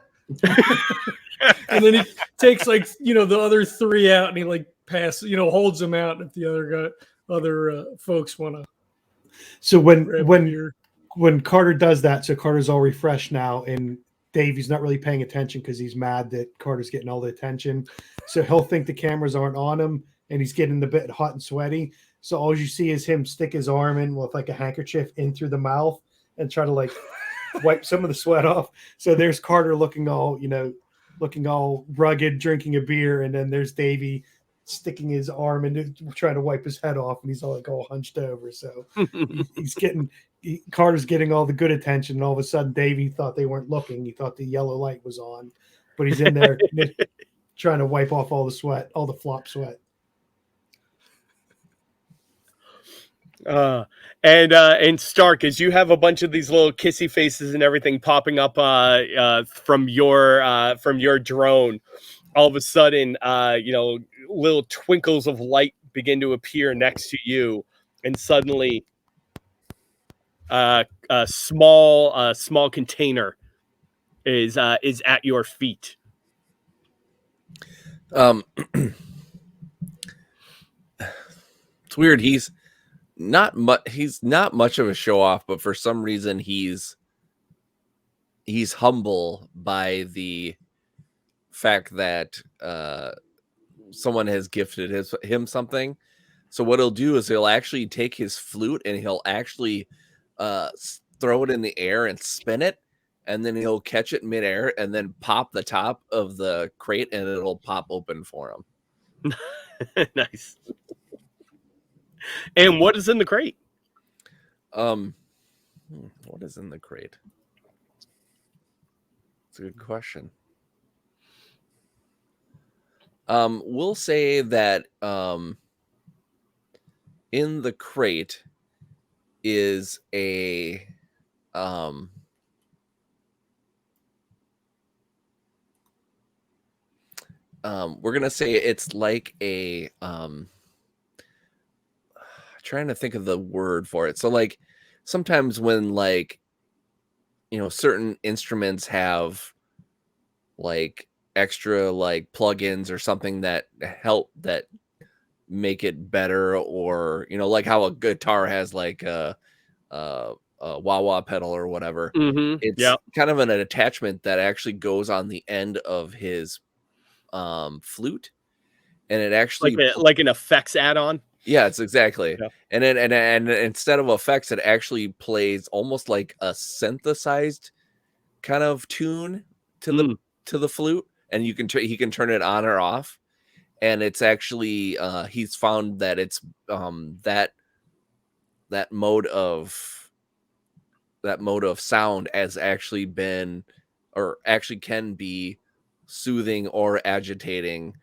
C: And then he takes like, the other three out, and he like holds them out if the other folks want to.
D: So when Carter does that, so Carter's all refreshed now, and Davy's not really paying attention because he's mad that Carter's getting all the attention. So he'll think the cameras aren't on him, and he's getting a bit hot and sweaty. So all you see is him stick his arm in with like a handkerchief in through the mouth and try to like wipe some of the sweat off. So there's Carter looking all rugged, drinking a beer, and then there's Davy sticking his arm in trying to wipe his head off, and he's all hunched over. So Carter's getting all the good attention, and all of a sudden Davy thought they weren't looking. He thought the yellow light was on, but he's in there trying to wipe off all the sweat, all the flop sweat.
A: And Stark, as you have a bunch of these little kissy faces and everything popping up from your drone, all of a sudden, little twinkles of light begin to appear next to you, and suddenly, a small container is at your feet.
E: It's weird. He's not much of a show off, but for some reason he's humble by the fact that someone has gifted him something. So what he'll do is he'll actually take his flute and he'll actually throw it in the air and spin it, and then he'll catch it midair and then pop the top of the crate and it'll pop open for him.
A: Nice. And what is in the crate?
E: What is in the crate? It's a good question. We'll say that in the crate is a we're gonna say it's like a trying to think of the word for it. So like sometimes when like certain instruments have like extra like plugins or something that help that make it better, or like how a guitar has like a wah-wah pedal or whatever.
A: Mm-hmm.
E: It's kind of an attachment that actually goes on the end of his flute, and it actually
A: like an effects add-on.
E: Yeah, it's exactly.
A: Yeah.
E: And instead of effects, it actually plays almost like a synthesized kind of tune to the flute, and he can turn it on or off. And it's actually he's found that it's that mode of sound has actually been, or actually can be, soothing or agitating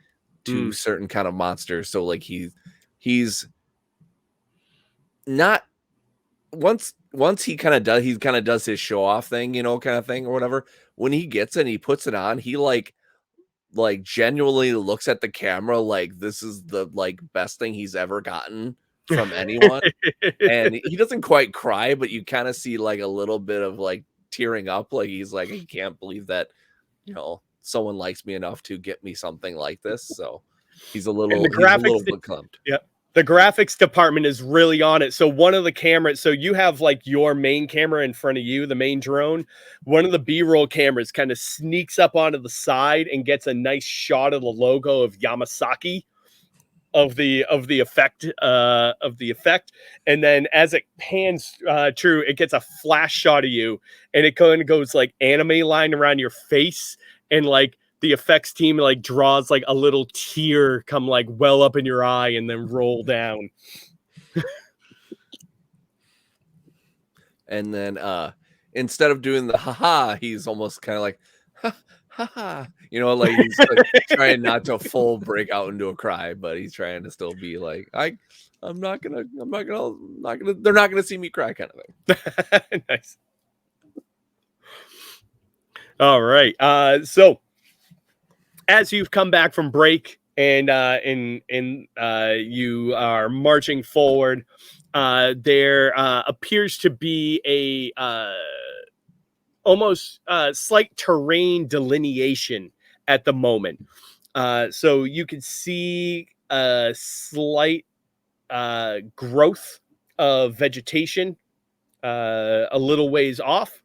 E: to certain kind of monsters. So like he's not, once he kind of does his show off thing, kind of thing or whatever. When he gets it and he puts it on, he like genuinely looks at the camera like this is the like best thing he's ever gotten from anyone. And he doesn't quite cry, but you kind of see like a little bit of like tearing up, like he's like, I can't believe that someone likes me enough to get me something like this. So he's a little clumped.
A: Yeah. The graphics department is really on it. So one of the cameras, so you have like your main camera in front of you, the main drone. One of the B-roll cameras kind of sneaks up onto the side and gets a nice shot of the logo of Yamasaki of the effect. And then as it pans through, it gets a flash shot of you, and it kind of goes like anime line around your face, and like the effects team like draws like a little tear come like well up in your eye and then roll down.
E: And then instead of doing the haha, he's almost kind of like ha ha, like he's like trying not to full break out into a cry, but he's trying to still be like, they're not gonna see me cry, kind of
A: thing. Nice. All right. So as you've come back from break and you are marching forward, there appears to be a almost slight terrain delineation at the moment. So you can see a slight growth of vegetation a little ways off.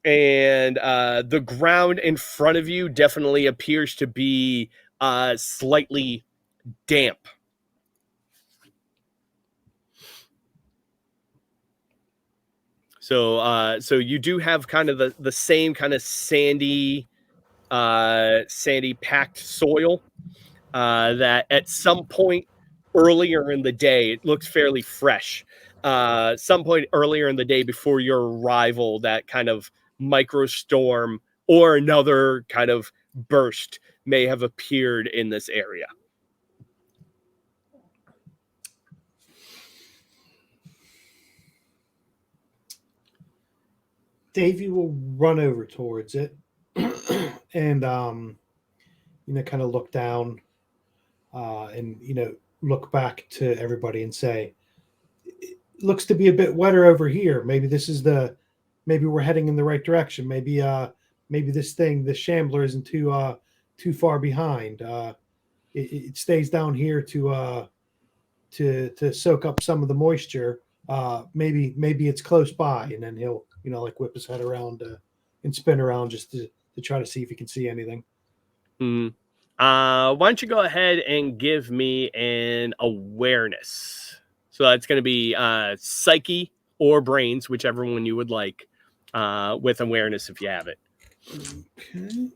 A: And the ground in front of you definitely appears to be slightly damp. So you do have kind of the same kind of sandy packed soil that at some point earlier in the day, it looks fairly fresh. Some point earlier in the day before your arrival, that kind of microstorm or another kind of burst may have appeared in this area.
D: Davy will run over towards it and kind of look down and look back to everybody and say, it looks to be a bit wetter over here. Maybe maybe we're heading in the right direction. Maybe the shambler isn't too far behind. It stays down here to soak up some of the moisture. Maybe it's close by. And then he'll whip his head around and spin around just to try to see if he can see anything.
A: Why don't you go ahead and give me an awareness? So that's going to be psyche or brains, whichever one you would like, with awareness if you have it.
D: Okay.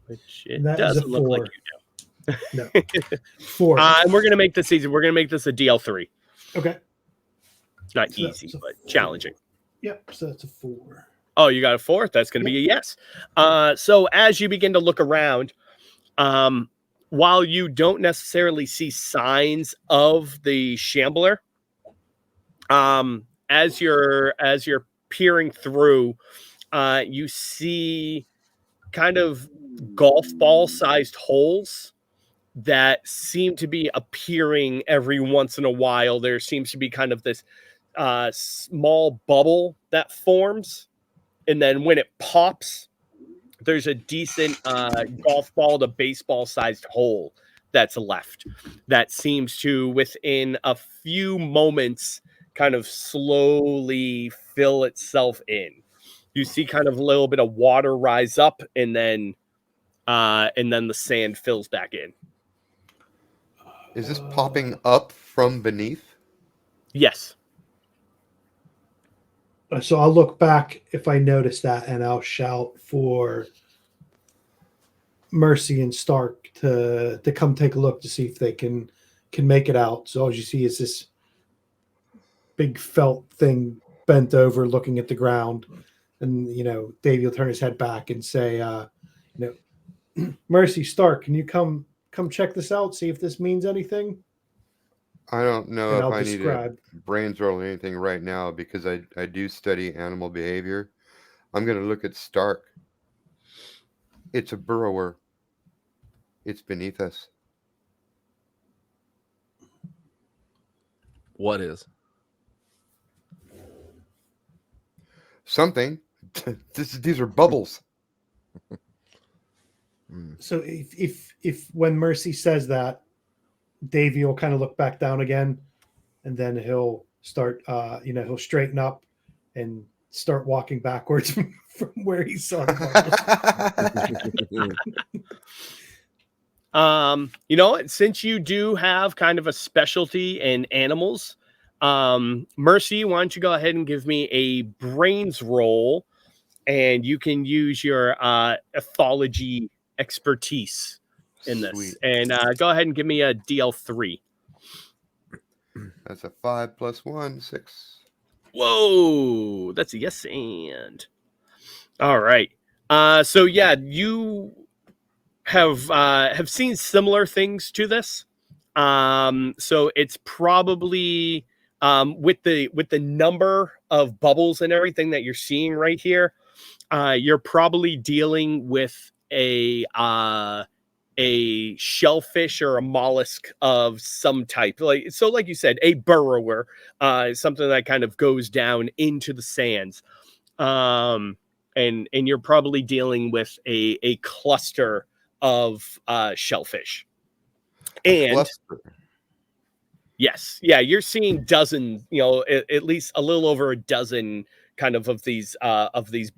A: Which it
D: That is
A: doesn't
D: a
A: look like
D: 4.
A: you
D: No.
A: do.
D: 4.
A: And we're going to make this easy. We're going to make this a DL3.
D: Okay.
A: Not
D: So
A: easy,
D: that's a
A: but
D: 4.
A: challenging.
D: Yep. So that's a 4.
A: Oh, you got a 4? That's going to be a yes. So as you begin to look around, while you don't necessarily see signs of the shambler, as you're peering through, you see kind of golf ball sized holes that seem to be appearing every once in a while. There seems to be kind of this small bubble that forms, and then when it pops, there's a decent golf ball to baseball sized hole that's left that seems to, within a few moments, kind of slowly fill itself in. You see kind of a little bit of water rise up, and then the sand fills back in.
B: Is this popping up from beneath?
A: Yes.
D: So I'll look back if I notice that, and I'll shout for Mercy and Stark to come take a look to see if they can make it out. So all you see is this big felt thing bent over, looking at the ground, and Davey will turn his head back and say, Mercy, Stark, can you come check this out? See if this means anything.
B: I don't know
D: And
B: if
D: I'll
B: I
D: describe.
B: need a brains roll or anything right now because I do study animal behavior. I'm going to look at Stark. It's a burrower. It's beneath us.
E: What is?
B: Something. These are bubbles.
D: So if when Mercy says that, Davey will kind of look back down again, and then he'll start, he'll straighten up and start walking backwards from where he saw the bubbles.
A: Since you do have kind of a specialty in animals, Mercy, why don't you go ahead and give me a brains roll, and you can use your ethology expertise in this.
B: Sweet.
A: And go ahead and give me a DL3.
B: That's a 5 + 1, 6.
A: Whoa, that's a yes and. All right. So yeah, you have seen similar things to this. So it's probably with the number of bubbles and everything that you're seeing right here, you're probably dealing with a shellfish or a mollusk of some type. Like you said, a burrower, something that kind of goes down into the sands. And you're probably dealing with a cluster of shellfish. And
B: Cluster.
A: yes, yeah, you're seeing dozens, at least a little over a dozen kind of these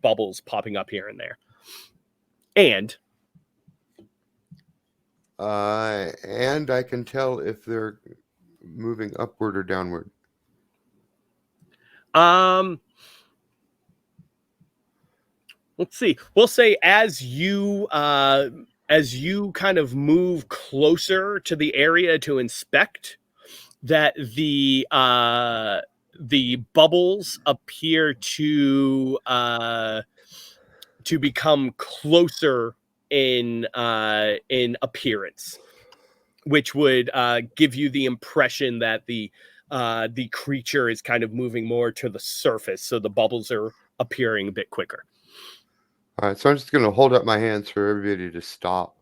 A: bubbles popping up here and there. And
B: I can tell if they're moving upward or downward.
A: Let's see. We'll say as you kind of move closer to the area to inspect, that the bubbles appear to become closer in appearance, which would give you the impression that the creature is kind of moving more to the surface, so the bubbles are appearing a bit quicker.
B: All right, so I'm just going to hold up my hands for everybody to stop.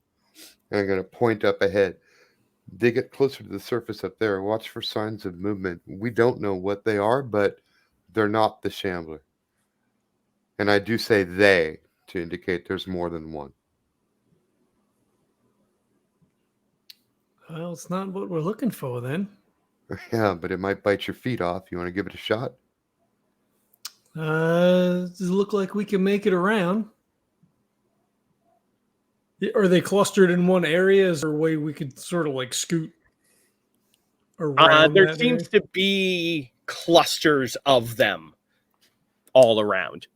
B: And I'm going to point up ahead. They get closer to the surface up there. Watch for signs of movement. We don't know what they are, but they're not the Shambler. And I do say they to indicate there's more than one.
C: Well, it's not what we're looking for then.
B: Yeah, but it might bite your feet off. You want to give it a shot?
C: Does it look like we can make it around? Are they clustered in one area? Is there a way we could sort of like scoot around?
A: There seems to be clusters of them all around.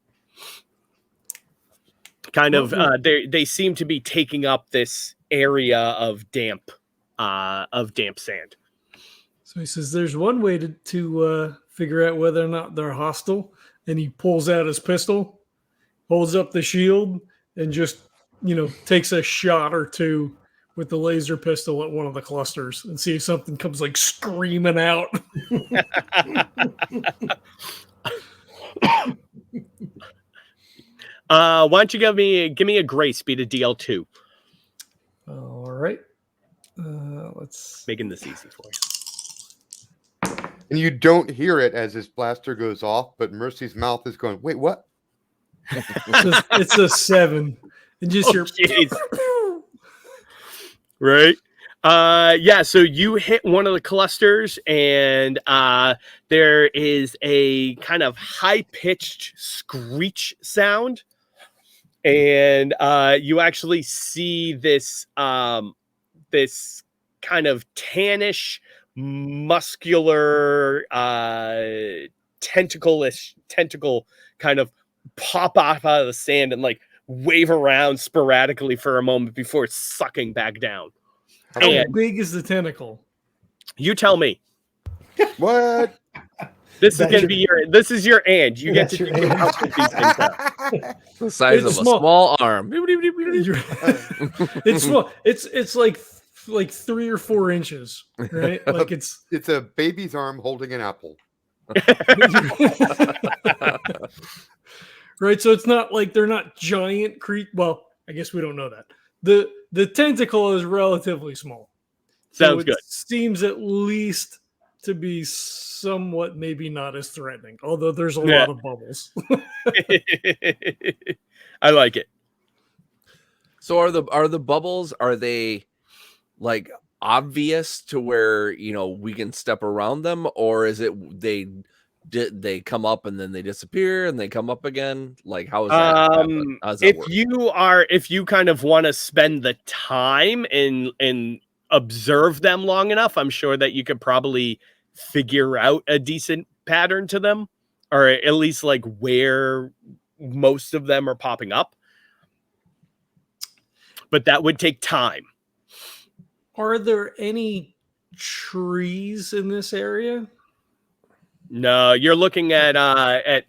A: Kind of, they seem to be taking up this area of damp sand.
C: So he says, "There's one way to figure out whether or not they're hostile." And he pulls out his pistol, holds up the shield, and just takes a shot or two with the laser pistol at one of the clusters and see if something comes like screaming out.
A: Why don't you give me a grace speed of DL2?
C: All right. Let's
A: making this easy for you.
B: And you don't hear it as his blaster goes off, but Mercy's mouth is going, wait, what?
C: It's a 7. And just your
A: right. Yeah, so you hit one of the clusters, and there is a kind of high-pitched screech sound, and you actually see this this kind of tannish, muscular, tentacle kind of pop off out of the sand and like wave around sporadically for a moment before sucking back down.
C: How big is the tentacle?
A: You tell me.
B: What?
A: This is gonna be this is your and. You get to
D: That's
A: do
D: your
A: how big these things are.
E: The size
C: It's
E: of
C: small.
E: a small arm.
C: It's small. It's like 3 or 4 inches, right? Like it's
B: a baby's arm holding an apple.
C: Right. So it's not like they're not giant Well, I guess we don't know that. The tentacle is relatively small.
A: Sounds good.
C: Seems at least to be somewhat maybe not as threatening, although there's a lot of bubbles.
A: I like it.
E: So are the bubbles, are they like obvious to where we can step around them, or is it they come up and then they disappear and they come up again? Like how is that happen? How does that work?
A: If you kind of want to spend the time and observe them long enough, I'm sure that you could probably figure out a decent pattern to them, or at least like where most of them are popping up. But that would take time.
C: Are there any trees in this area?
A: No, you're looking at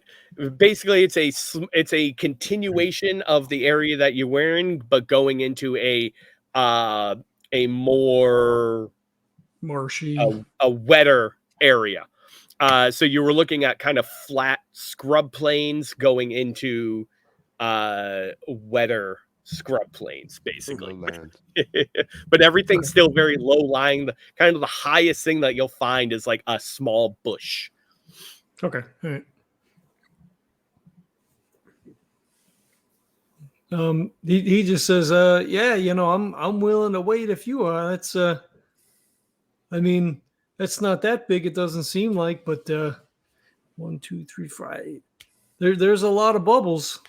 A: basically it's a continuation of the area that you're wearing, but going into a more
C: marshy,
A: a wetter area. So you were looking at kind of flat scrub plains going into wetter scrub plains, basically. But everything's still very low lying. Kind of the highest thing that you'll find is like a small bush.
C: Okay. All right. He just says, yeah, I'm willing to wait if you are. That's I mean, that's not that big, it doesn't seem like, but 1, 2, 3, 5. There's a lot of bubbles.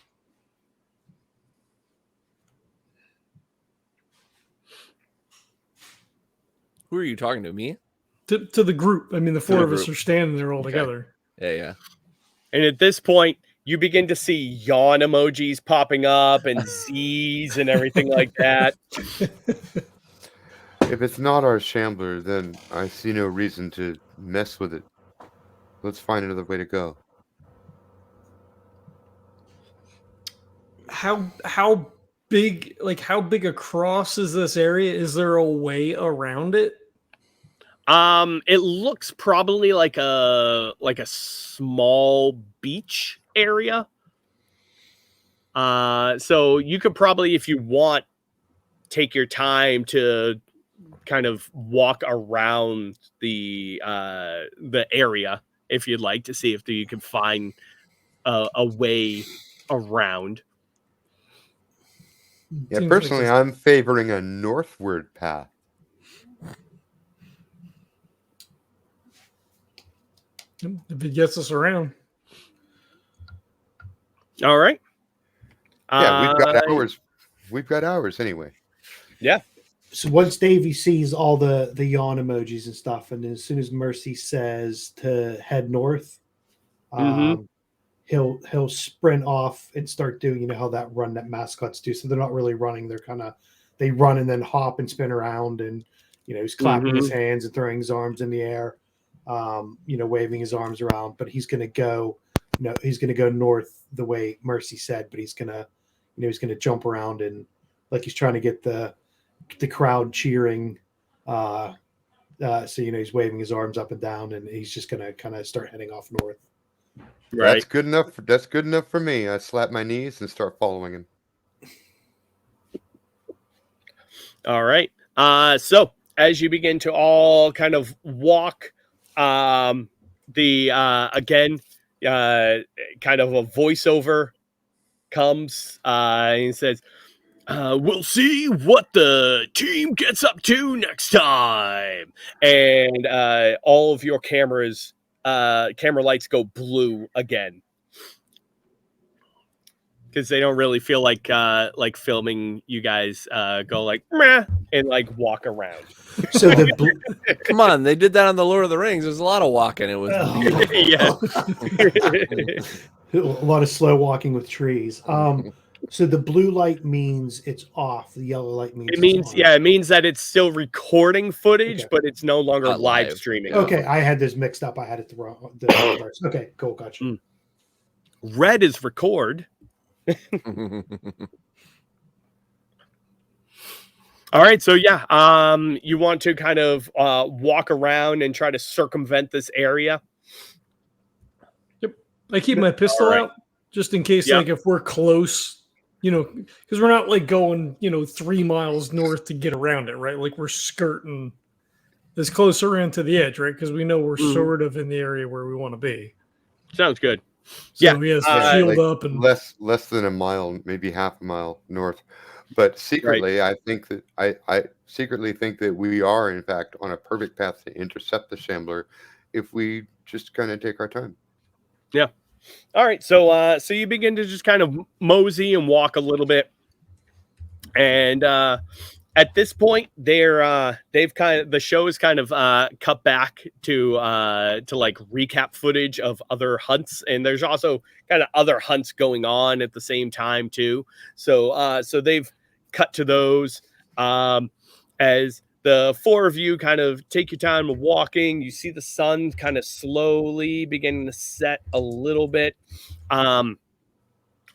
E: Who are you talking to? Me?
C: To the group. I mean, the 4 of us are standing there all together.
E: Yeah.
A: And at this point, you begin to see yawn emojis popping up and Z's and everything like that.
B: If it's not our shambler, then I see no reason to mess with it. Let's find another way to go.
C: How big across is this area? Is there a way around it?
A: It looks probably like a small beach area. So you could probably, if you want, take your time to kind of walk around the area if you'd like to see if you can find a way around.
B: Yeah,
C: Seems
B: personally,
C: like
B: I'm favoring a northward path.
C: if it gets us around.
A: All right.
B: Yeah, we've got hours. We've got hours anyway.
A: Yeah.
D: So once Davy sees all the yawn emojis and stuff, and as soon as Mercy says to head north, he'll sprint off and start doing, you know, how that run that mascots do. So they're not really running; they run and then hop and spin around, and you know, he's clapping his hands and throwing his arms in the air, you know, waving his arms around. But he's going to go, he's going to go north the way Mercy said, but he's going to jump around and like he's trying to get the crowd cheering. So, you know, he's waving his arms up and down, and he's just going to kind of start heading off north.
A: Right.
B: That's good enough. That's good enough for me. I slap my knees and start following him.
A: All right. So as you begin to all kind of walk, again, kind of a voiceover comes and says, we'll see what the team gets up to next time. And all of your camera lights go blue again. Because they don't really feel like filming you guys go like meh and like walk around.
D: So
E: Come on, they did that on the Lord of the Rings. There's a lot of walking. It was
A: Yeah.
D: a lot of slow walking with trees. So the blue light means it's off. The yellow light means
A: it means that it's still recording footage,
D: Okay.
A: but it's no longer
E: Not
A: live
E: live.
A: streaming.
D: Okay, I had this mixed up. I had it the wrong. Okay, cool, gotcha.
A: Red is record. All right, so yeah, you want to kind of walk around and try to circumvent this area.
C: Yep, I keep my pistol out just in case, like if we're close, you know, because we're not like going, 3 miles north to get around it, right? Like we're skirting as close around to the edge, right? Because we know we're sort of in the area where we want to be.
A: Sounds good.
C: So he has the shield up and
B: less than a mile, maybe half a mile north. But secretly, I think that I secretly think that we are in fact on a perfect path to intercept the Shambler if we just kind of take our time.
A: Yeah. All right. So you begin to just kind of mosey and walk a little bit, and at this point, the show is kind of cut back to like recap footage of other hunts, and there's also kind of other hunts going on at the same time too. So they've cut to those as the four of you kind of take your time of walking. You see the sun kind of slowly beginning to set a little bit. Why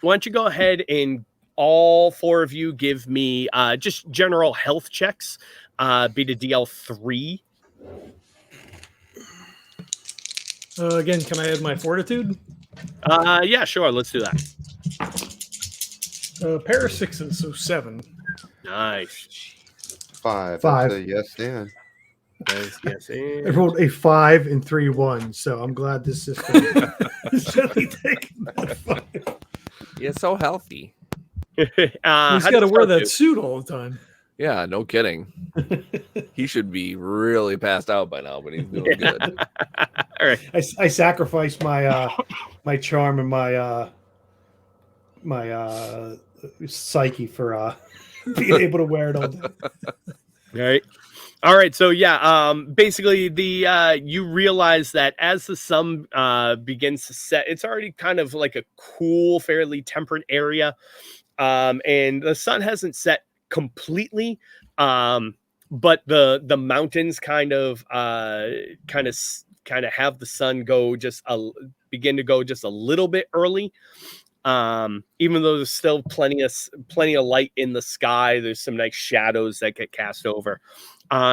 A: don't you go ahead and all four of you give me just general health checks, beta DL3.
C: again, can I add my fortitude?
A: Yeah, sure. Let's do that.
C: Pair of 6s, so 7.
A: Nice.
B: 5.
D: Five.
B: That's a yes, and.
A: Yes.
D: I rolled a 5 and 3 1s, so I'm glad this system is really taking that 5.
E: You're so healthy.
C: He's got to wear that suit all the time.
E: Yeah, no kidding. He should be really passed out by now, but he's doing good.
A: All right.
D: I sacrificed my my charm and my psyche for being able to wear it all day.
A: All right. All right, so yeah, basically the you realize that as the sun begins to set, it's already kind of like a cool, fairly temperate area, and the sun hasn't set completely, but the mountains kind of have the sun go begin to go just a little bit early. Even though there's still plenty of light in the sky, there's some nice shadows that get cast over.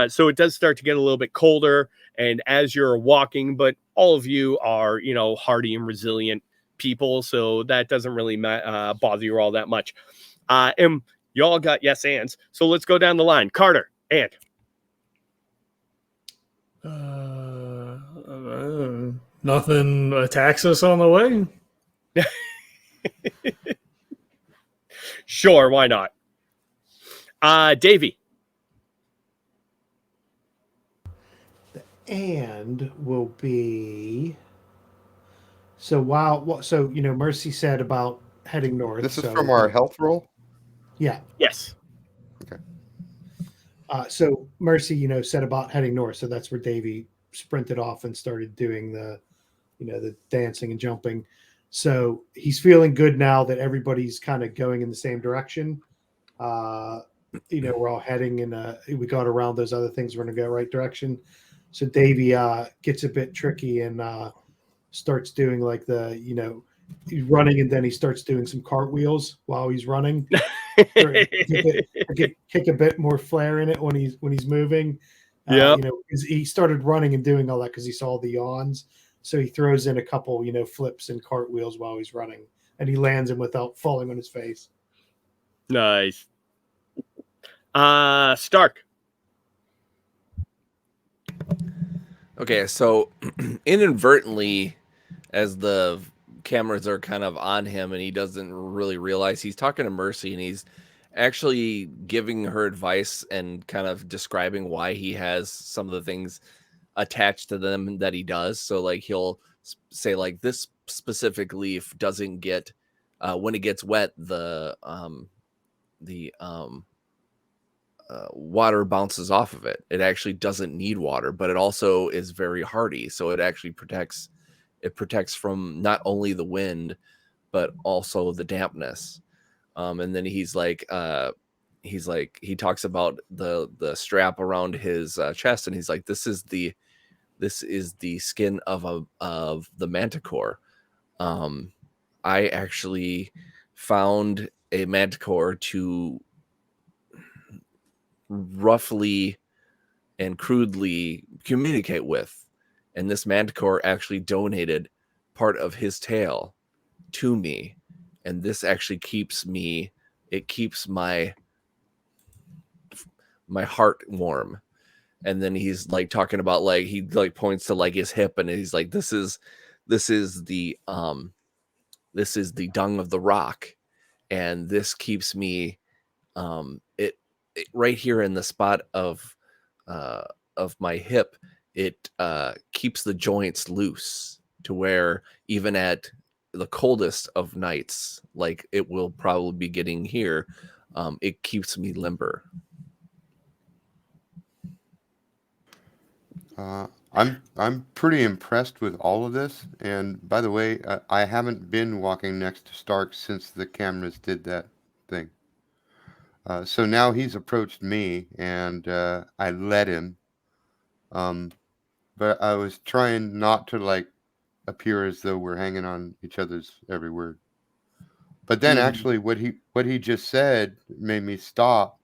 A: So it does start to get a little bit colder, and as you're walking, but all of you are, hardy and resilient people, so that doesn't really bother you all that much. And you all got yes ands, so let's go down the line. Carter, and
C: Nothing attacks us on the way.
A: sure, why not? Davy.
D: And will be so Mercy said about heading north.
B: This is
D: so,
B: from our health roll.
D: Yeah.
A: Yes.
B: Okay.
D: So Mercy, said about heading north. So that's where Davy sprinted off and started doing the dancing and jumping. So he's feeling good now that everybody's kind of going in the same direction. We're all heading we got around those other things. We're going to go right direction. So Davy gets a bit tricky and starts doing like he's running and then he starts doing some cartwheels while he's running. Kick a bit more flair in it when he's moving.
A: Yeah.
D: He started running and doing all that because he saw the yawns. So he throws in a couple, flips and cartwheels while he's running, and he lands him without falling on his face.
A: Nice. Stark.
E: Okay, so inadvertently, as the cameras are kind of on him and he doesn't really realize, he's talking to Mercy and he's actually giving her advice and kind of describing why he has some of the things attached to them that he does. So like he'll say like this specific leaf doesn't get when it gets wet, the water bounces off of it. It actually doesn't need water, but it also is very hardy. So it actually protects from not only the wind, but also the dampness. And then he talks about the strap around his chest, and he's like, this is the skin of the manticore. I actually found a manticore to roughly and crudely communicate with, and this manticore actually donated part of his tail to me, and this actually keeps my heart warm. And then he's like talking about like he like points to like his hip, and he's like, this is the dung of the rock, and this keeps me it right here in the spot of my hip. It keeps the joints loose to where even at the coldest of nights, like it will probably be getting here, it keeps me limber.
B: I'm pretty impressed with all of this. And by the way, I haven't been walking next to Stark since the cameras did that thing. So now he's approached me, and I let him. But I was trying not to like appear as though we're hanging on each other's every word. But then actually what he just said made me stop,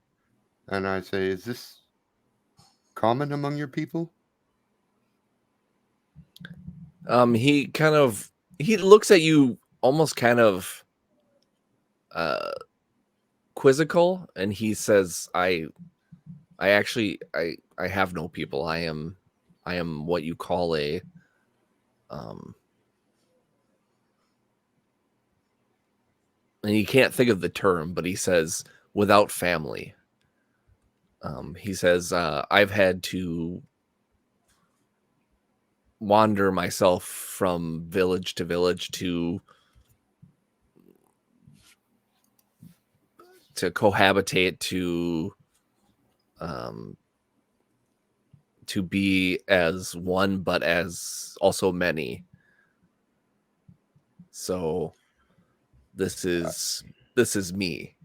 B: and I say, is this common among your people?
E: He looks at you almost kind of quizzical, and he says, I have no people. I am what you call a and he can't think of the term, but he says without family. He says, I've had to wander myself from village to village to cohabitate, to to be as one, but as also many. So this is me.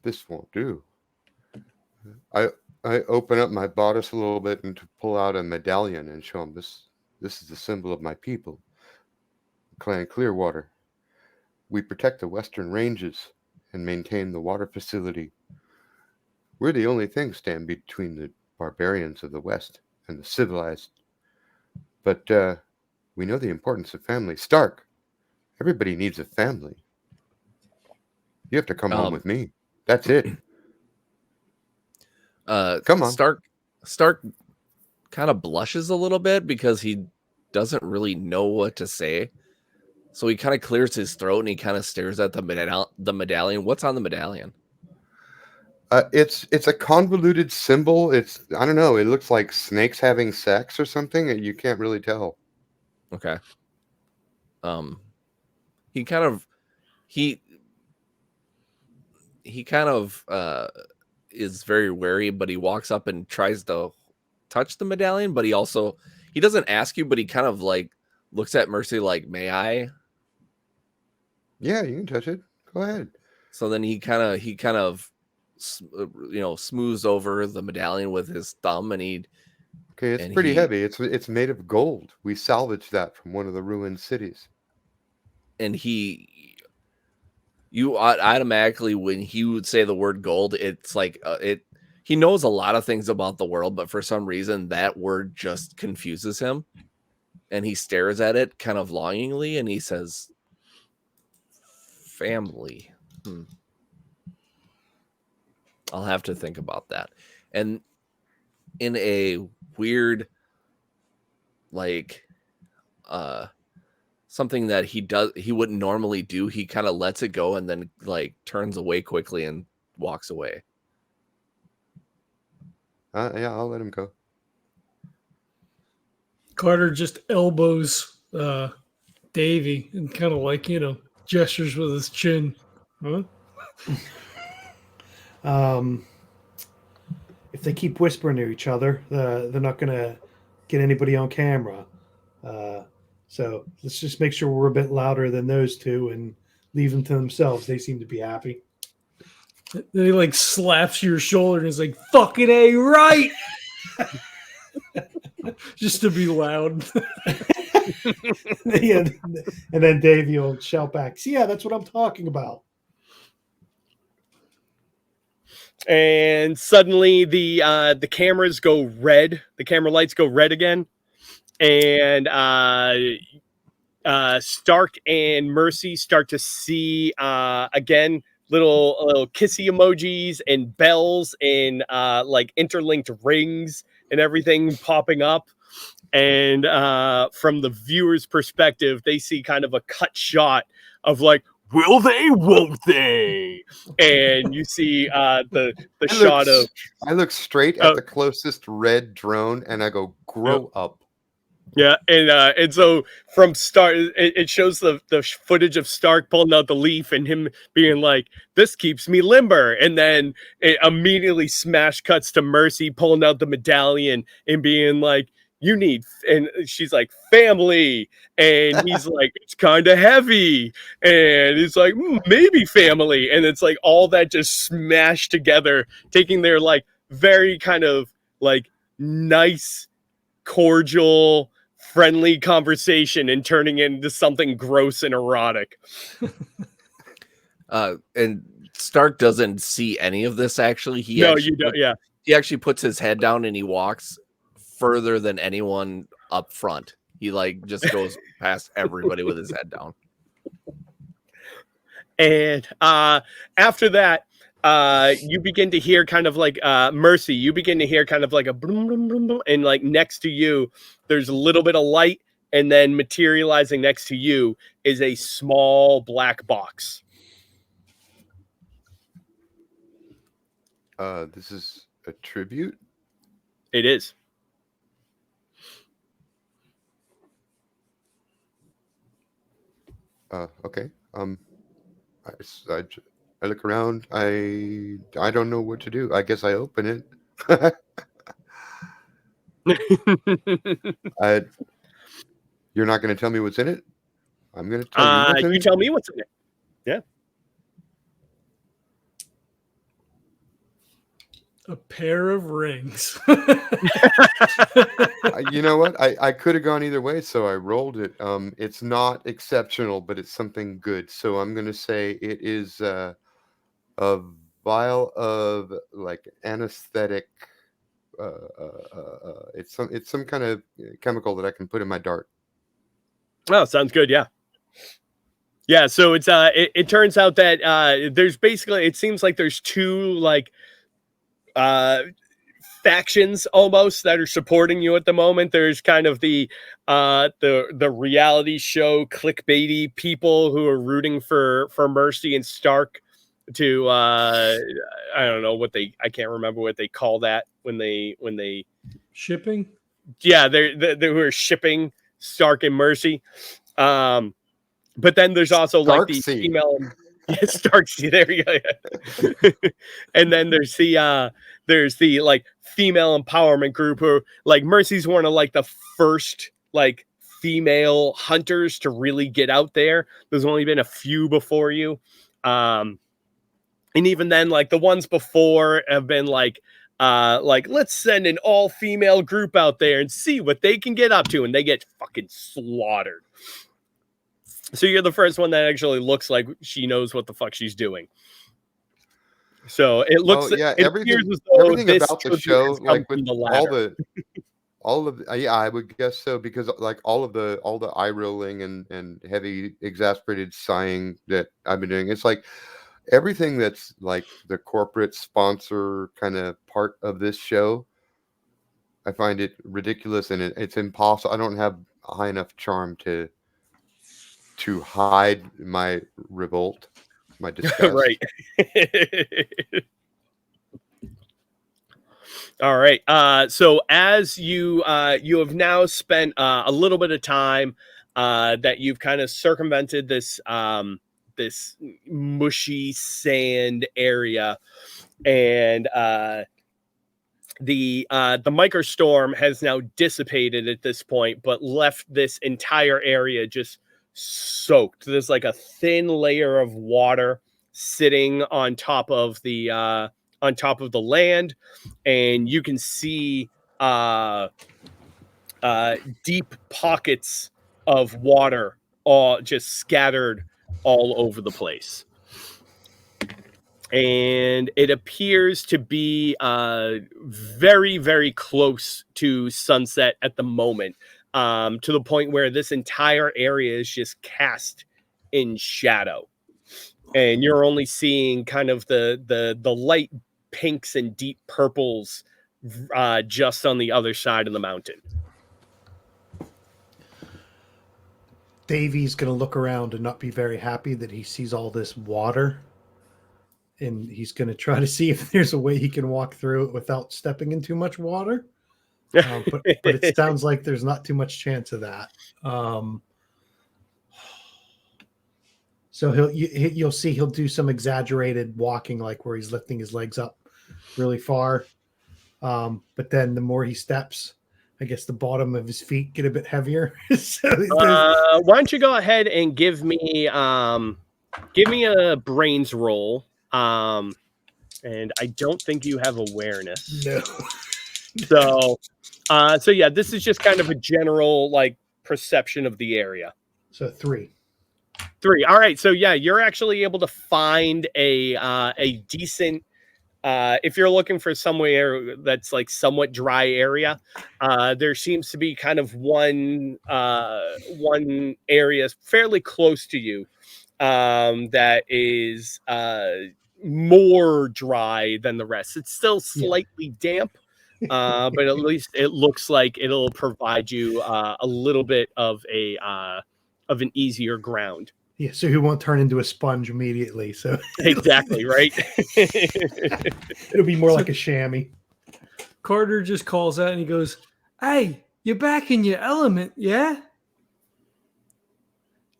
B: This won't do. I open up my bodice a little bit and to pull out a medallion and show him this. This is the symbol of my people, Clan Clearwater. We protect the western ranges and maintain the water facility. We're the only thing stand between the barbarians of the west and the civilized. But we know the importance of family. Stark, everybody needs a family. You have to come home with me. That's it. Come on.
E: Stark kind of blushes a little bit because he doesn't really know what to say. So he kind of clears his throat and he kind of stares at the medallion. What's on the medallion?
B: It's a convoluted symbol. I don't know. It looks like snakes having sex or something. And you can't really tell.
E: Okay. He kind of is very wary, but he walks up and tries to touch the medallion, but he doesn't ask you, but he kind of like looks at Mercy like, may I?
B: Yeah, you can touch it. Go ahead.
E: So then he kind of smooths over the medallion with his thumb, and
B: it's pretty heavy. It's made of gold. We salvaged that from one of the ruined cities.
E: And you automatically, when he would say the word gold, it's like he knows a lot of things about the world, but for some reason that word just confuses him, and he stares at it kind of longingly, and he says, family. I'll have to think about that. And in a weird, like, something that he wouldn't normally do, he kind of lets it go and then like turns away quickly and walks away.
B: Yeah, I'll let him go.
C: Carter just elbows Davy and kind of like, gestures with his chin. Huh?
D: If they keep whispering to each other, they're not going to get anybody on camera. So let's just make sure we're a bit louder than those two and leave them to themselves. They seem to be happy.
C: Then he like slaps your shoulder and is like, fucking A right. Just to be loud.
D: Yeah, and then Davey will shout back, "See, yeah, that's what I'm talking about."
A: And suddenly the cameras go red. The camera lights go red again. And Stark and Mercy start to see again little kissy emojis and bells and like interlinked rings and everything popping up. And from the viewer's perspective, they see kind of a cut shot of like, will they, won't they? And you see the shot of...
B: I look straight at the closest red drone and I go, grow up.
A: Yeah, and so from Stark, it shows the footage of Stark pulling out the leaf and him being like, this keeps me limber. And then it immediately smash cuts to Mercy pulling out the medallion and being like, you need, and she's like, family. And he's like, it's kind of heavy. And it's like, maybe family. And it's like all that just smashed together, taking their like very kind of like nice, cordial, friendly conversation and turning into something gross and erotic.
E: And Stark doesn't see any of this actually. He actually puts his head down and he walks further than anyone up front. He like just goes past everybody with his head down.
A: And after that, you begin to hear kind of like Mercy, you begin to hear kind of like a boom, boom, boom, boom, and like next to you, there's a little bit of light, and then materializing next to you is a small black box.
B: This is a tribute?
A: It is.
B: Okay. I look around. I don't know what to do. I guess I open it. You're not going to tell me what's in it? I'm going to tell you what's in
A: You
B: it.
A: tell me what's in it. Yeah.
C: A pair of rings.
B: You know what? I could have gone either way, so I rolled it. It's not exceptional, but it's something good. So I'm going to say it is a vial of like anesthetic. It's some kind of chemical that I can put in my dart.
A: Oh, sounds good. Yeah. Yeah. So it's it turns out that there's basically, it seems like there's two like factions almost that are supporting you at the moment. There's kind of the reality show clickbaity people who are rooting for Mercy and Stark to I don't know what I can't remember what they call that when they
C: Shipping?
A: yeah, they who are shipping Stark and Mercy. But then there's also like the
B: Starksy.
A: female Starksy, there you go. And then there's the like female empowerment group who like Mercy's one of like the first like female hunters to really get out there. There's only been a few before you. And even then, like the ones before have been like let's send an all-female group out there and see what they can get up to, and they get fucking slaughtered. So you're the first one that actually looks like she knows what the fuck she's doing. So it looks,
B: everything about the show, like with all of yeah, I would guess so, because like all the eye rolling and heavy exasperated sighing that I've been doing, it's like everything that's like the corporate sponsor kind of part of this show, I find it ridiculous, and it's impossible. I don't have a high enough charm to hide my revolt, my disgust.
A: Right. All right. So as you have now spent a little bit of time that you've kind of circumvented this this mushy sand area, and the microstorm has now dissipated at this point, but left this entire area just soaked. There's like a thin layer of water sitting on top of the land, and you can see deep pockets of water all just scattered all over the place. And it appears to be very, very close to sunset at the moment, to the point where this entire area is just cast in shadow. And you're only seeing kind of the light pinks and deep purples just on the other side of the mountain.
D: Davy's going to look around and not be very happy that he sees all this water. And he's going to try to see if there's a way he can walk through it without stepping in too much water. But it sounds like there's not too much chance of that. So you'll see he'll do some exaggerated walking, like where he's lifting his legs up really far. But then the more he steps, I guess the bottom of his feet get a bit heavier. So
A: why don't you go ahead and give me a brains roll. And I don't think you have awareness.
D: No.
A: So yeah, this is just kind of a general like perception of the area.
D: So 3.
A: All right. So yeah, you're actually able to find a decent, if you're looking for somewhere that's like somewhat dry area, there seems to be kind of one area fairly close to you that is more dry than the rest. It's still slightly damp, but at least it looks like it'll provide you a little bit of an easier ground.
D: Yeah, so he won't turn into a sponge immediately. So
A: exactly, right.
D: It'll be more like a chamois.
C: Carter just calls out and he goes, "Hey, you're back in your element, yeah?"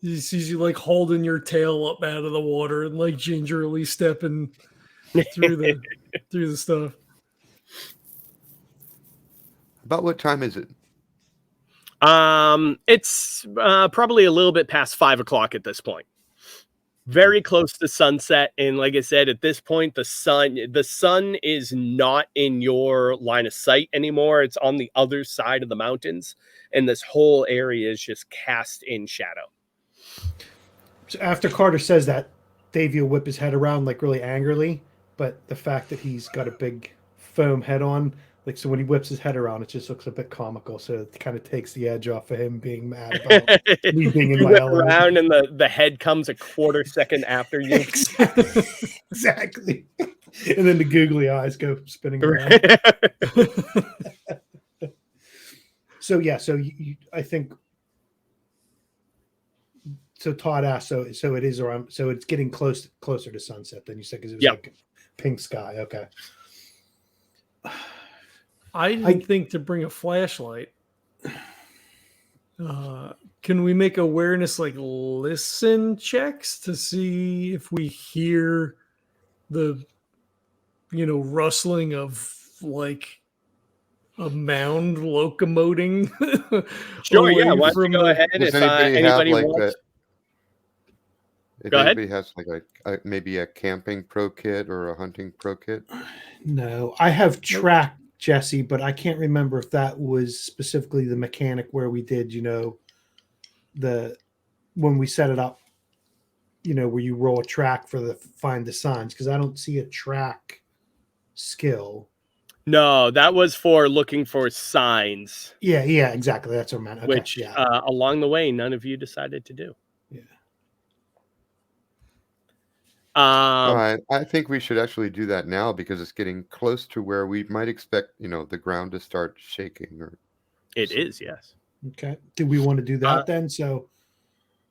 C: He sees you like holding your tail up out of the water and like gingerly stepping through the stuff.
B: About what time is it?
A: It's probably a little bit past 5 o'clock at this point. Very close to sunset, and like I said, at this point, the sun is not in your line of sight anymore. It's on the other side of the mountains, and this whole area is just cast in shadow.
D: So after Carter says that, Davy will whip his head around like really angrily, but the fact that he's got a big foam head on, like, so when he whips his head around, it just looks a bit comical. So it kind of takes the edge off of him being mad about me being in
A: You
D: my
A: whip
D: element.
A: around, and the head comes a quarter second after you.
D: Exactly. And then the googly eyes go spinning around. So yeah, so I think. So Todd asked, so it is around, so it's getting closer to sunset than you said, because it was like pink sky. Okay.
C: I didn't think to bring a flashlight. Can we make awareness, like, listen checks to see if we hear the, rustling of, like, a mound locomoting?
A: Sure, yeah.
C: away
A: Why don't you
C: from
A: go
C: the-
A: ahead
B: Does
A: if
B: anybody have
A: anybody
B: like
A: wants?
B: if
A: Go ahead.
B: anybody has like maybe a camping pro kit or a hunting pro kit?
D: No, I have track, Jesse, but I can't remember if that was specifically the mechanic where we did, when we set it up, where you roll a track for the find the signs, because I don't see a track skill.
A: No, that was for looking for signs,
D: Yeah, exactly. That's what I meant. Okay,
A: which along the way, none of you decided to do.
D: Yeah.
B: All right, I think we should actually do that now because it's getting close to where we might expect, the ground to start shaking. Or
A: It is, yes.
D: Okay. Do we want to do that then? So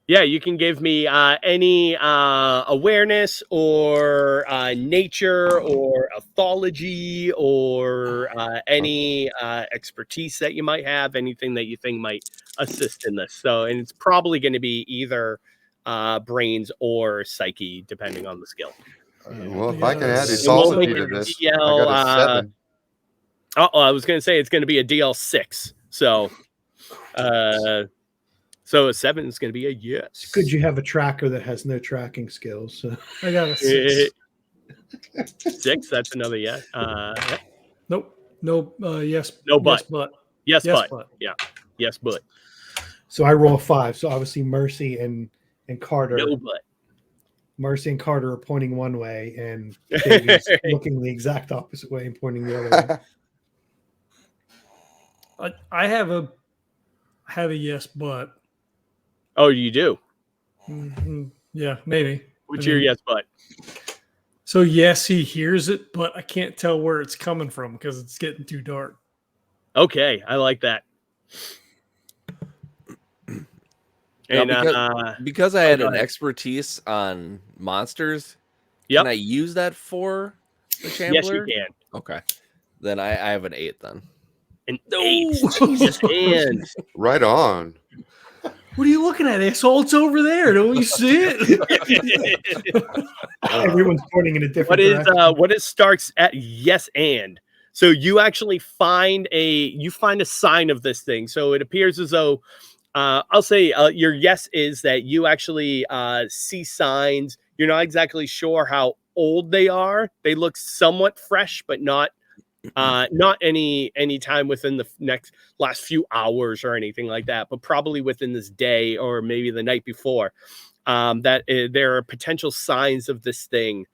A: Yeah, you can give me any awareness or nature or ethology or any expertise that you might have, anything that you think might assist in this. So, and it's probably going to be either brains or psyche, depending on the skill.
B: well, if I can add
C: Yes.
B: ethology
A: It
B: to
A: won't be
B: this,
A: a
B: I got a 7.
A: I was going to say it's going to be a DL6. So, so a 7 is going to be a yes.
D: could you have a tracker that has no tracking skills? So.
C: I got a 6.
A: 6, that's another yes.
C: Nope. No. Yes.
A: No, but.
C: Yes,
A: Yes,
C: but.
A: but. Yeah. Yes, but.
D: So I roll a 5. So obviously Mercy and Carter.
A: No, but.
D: Mercy and Carter are pointing one way, and Davy's looking the exact opposite way and pointing the other way.
C: I have a yes, but.
A: Oh, you do?
C: Yeah, maybe.
A: What's your yes, but?
C: So yes, he hears it, but I can't tell where it's coming from because it's getting too dark.
A: Okay, I like that. And
E: because I had an expertise on monsters, can I use that for the Shambler?
A: Yes, you can.
E: Okay. Then I have an 8 then.
A: An 8. Jesus, and
B: Right on.
C: What are you looking at, asshole? It's over there. Don't you see it?
D: Everyone's pointing in a different direction.
A: What is Stark's at yes and? So you actually find a sign of this thing. So it appears as though I'll say your yes is that you actually see signs. You're not exactly sure how old they are. They look somewhat fresh, but not any time within the last few hours or anything like that, but probably within this day or maybe the night before. That there are potential signs of this thing.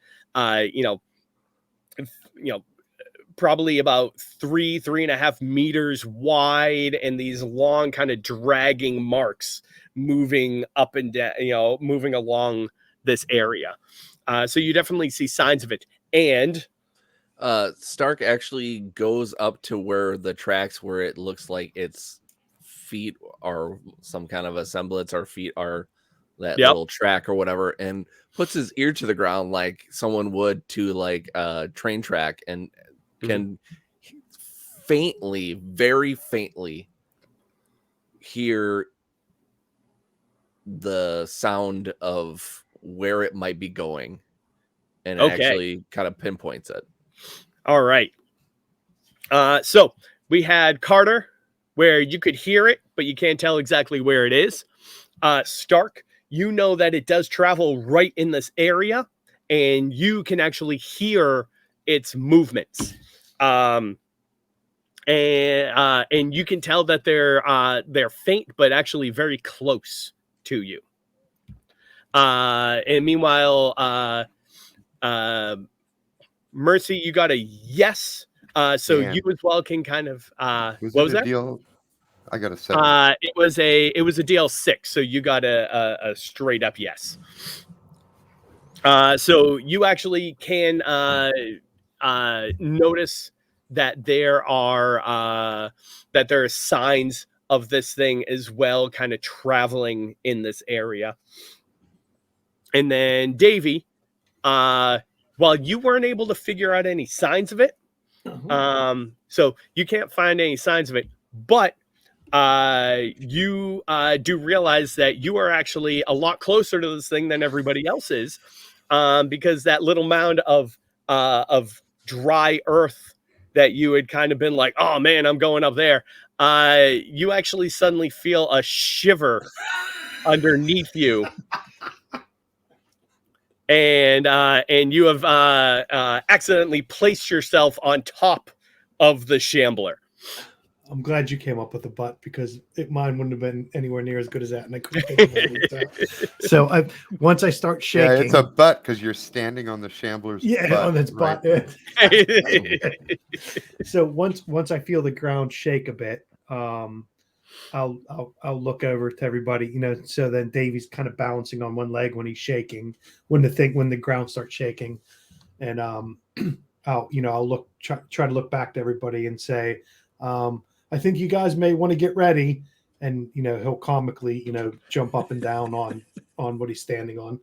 A: Probably about 3.5 meters wide, and these long kind of dragging marks moving up and down, moving along this area. So you definitely see signs of it. And
E: Stark actually goes up to where the tracks where it looks like its feet are some kind of a semblance, or feet are that little track or whatever, and puts his ear to the ground like someone would to like a train track, and can faintly, very faintly hear the sound of where it might be going, and it actually kind of pinpoints it.
A: All right. So we had Carter, where you could hear it, but you can't tell exactly where it is. Stark, you know that it does travel right in this area, and you can actually hear its movements. And you can tell that they're faint, but actually very close to you. And meanwhile, Mercy, you got a yes. So
B: Man.
A: you as well can kind of
B: Was
A: what
B: it
A: was
B: a
A: that?
B: deal? I got a 7.
A: It was a DL6, so you got a straight up yes. So you actually can notice that there are signs of this thing as well, kind of traveling in this area. And then Davy, while you weren't able to figure out any signs of it, so you can't find any signs of it, but you do realize that you are actually a lot closer to this thing than everybody else is, because that little mound of dry earth that you had kind of been like, oh man, I'm going up there. You actually suddenly feel a shiver underneath you. And you have accidentally placed yourself on top of the shambler.
D: I'm glad you came up with a butt, because mine wouldn't have been anywhere near as good as that, and I couldn't think of it. So once I start shaking,
B: Yeah, it's a butt because you're standing on the shambler's butt.
D: on its butt.
B: Right?
D: So once I feel the ground shake a bit, I'll look over to everybody, so then Davy's kind of balancing on one leg when he's shaking, when the ground starts shaking, and I'll try to look back to everybody and say, I think you guys may want to get ready, and he'll comically jump up and down on what he's standing on.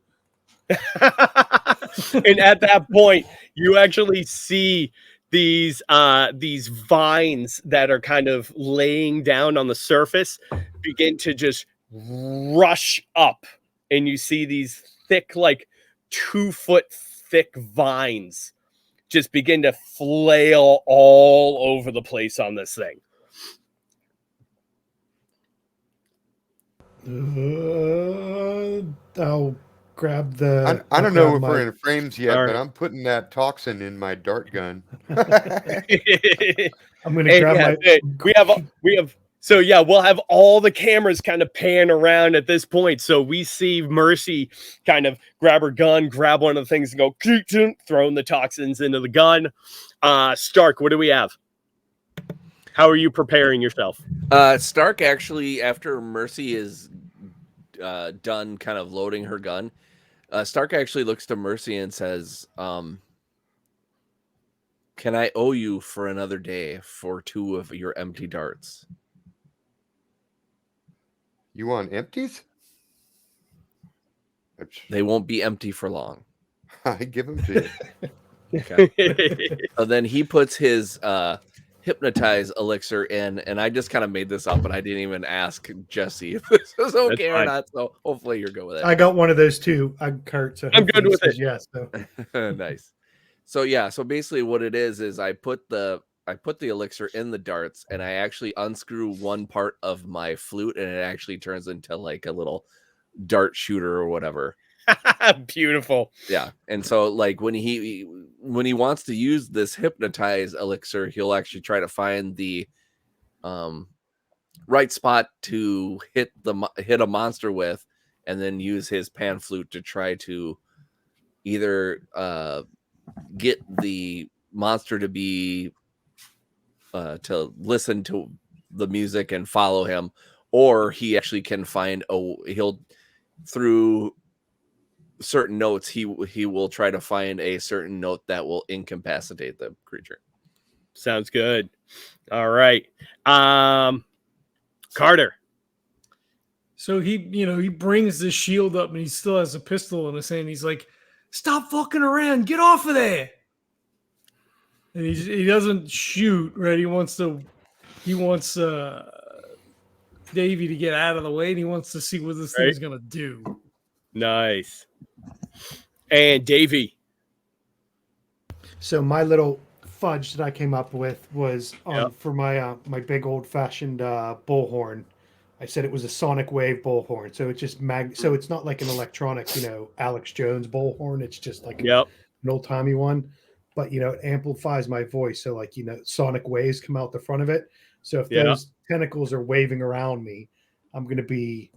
A: And at that point, you actually see these vines that are kind of laying down on the surface begin to just rush up, and you see these thick, like 2-foot thick vines just begin to flail all over the place on this thing.
D: I'll grab the.
B: I don't know if we're in frames yet,
A: All
B: but
A: right.
B: I'm putting that toxin in my dart gun.
D: I'm going to grab my.
A: We have. So yeah, we'll have all the cameras kind of pan around at this point. So we see Mercy kind of grab her gun, grab one of the things, and go throwing the toxins into the gun. Stark, what do we have? How are you preparing yourself?
E: Stark actually, after Mercy is done kind of loading her gun, Stark actually looks to Mercy and says, can I owe you for another day for 2 of your empty darts?
B: You want empties?
E: They won't be empty for long.
B: I give them to you.
E: Okay. So then he puts his hypnotize elixir in, and I just kind of made this up, and I didn't even ask Jesse if this was okay or not. So hopefully you're good with it.
D: I got one of those too. I'm Kurt. So
A: I'm good with it.
D: Yes. So.
E: Nice. So yeah. So basically, what it is I put the elixir in the darts, and I actually unscrew one part of my flute, and it actually turns into like a little dart shooter or whatever.
A: Beautiful.
E: Yeah. And so like when he wants to use this hypnotize elixir, he'll actually try to find the right spot to hit a monster with, and then use his pan flute to try to either get the monster to be to listen to the music and follow him, or he actually can find through certain notes he will try to find a certain note that will incapacitate the creature.
A: Sounds good. All right. Carter.
C: So he brings the shield up, and he still has a pistol in his hand. He's like, "Stop fucking around! Get off of there!" And he doesn't shoot, right? He wants Davy to get out of the way, and he wants to see what this thing's gonna do.
A: Nice. And Davy.
D: So my little fudge that I came up with was for my my big old fashioned bullhorn. I said it was a sonic wave bullhorn, so it's just so it's not like an electronic, Alex Jones bullhorn. It's just like an old timey one, but it amplifies my voice. So like sonic waves come out the front of it. So if those tentacles are waving around me, I'm going to be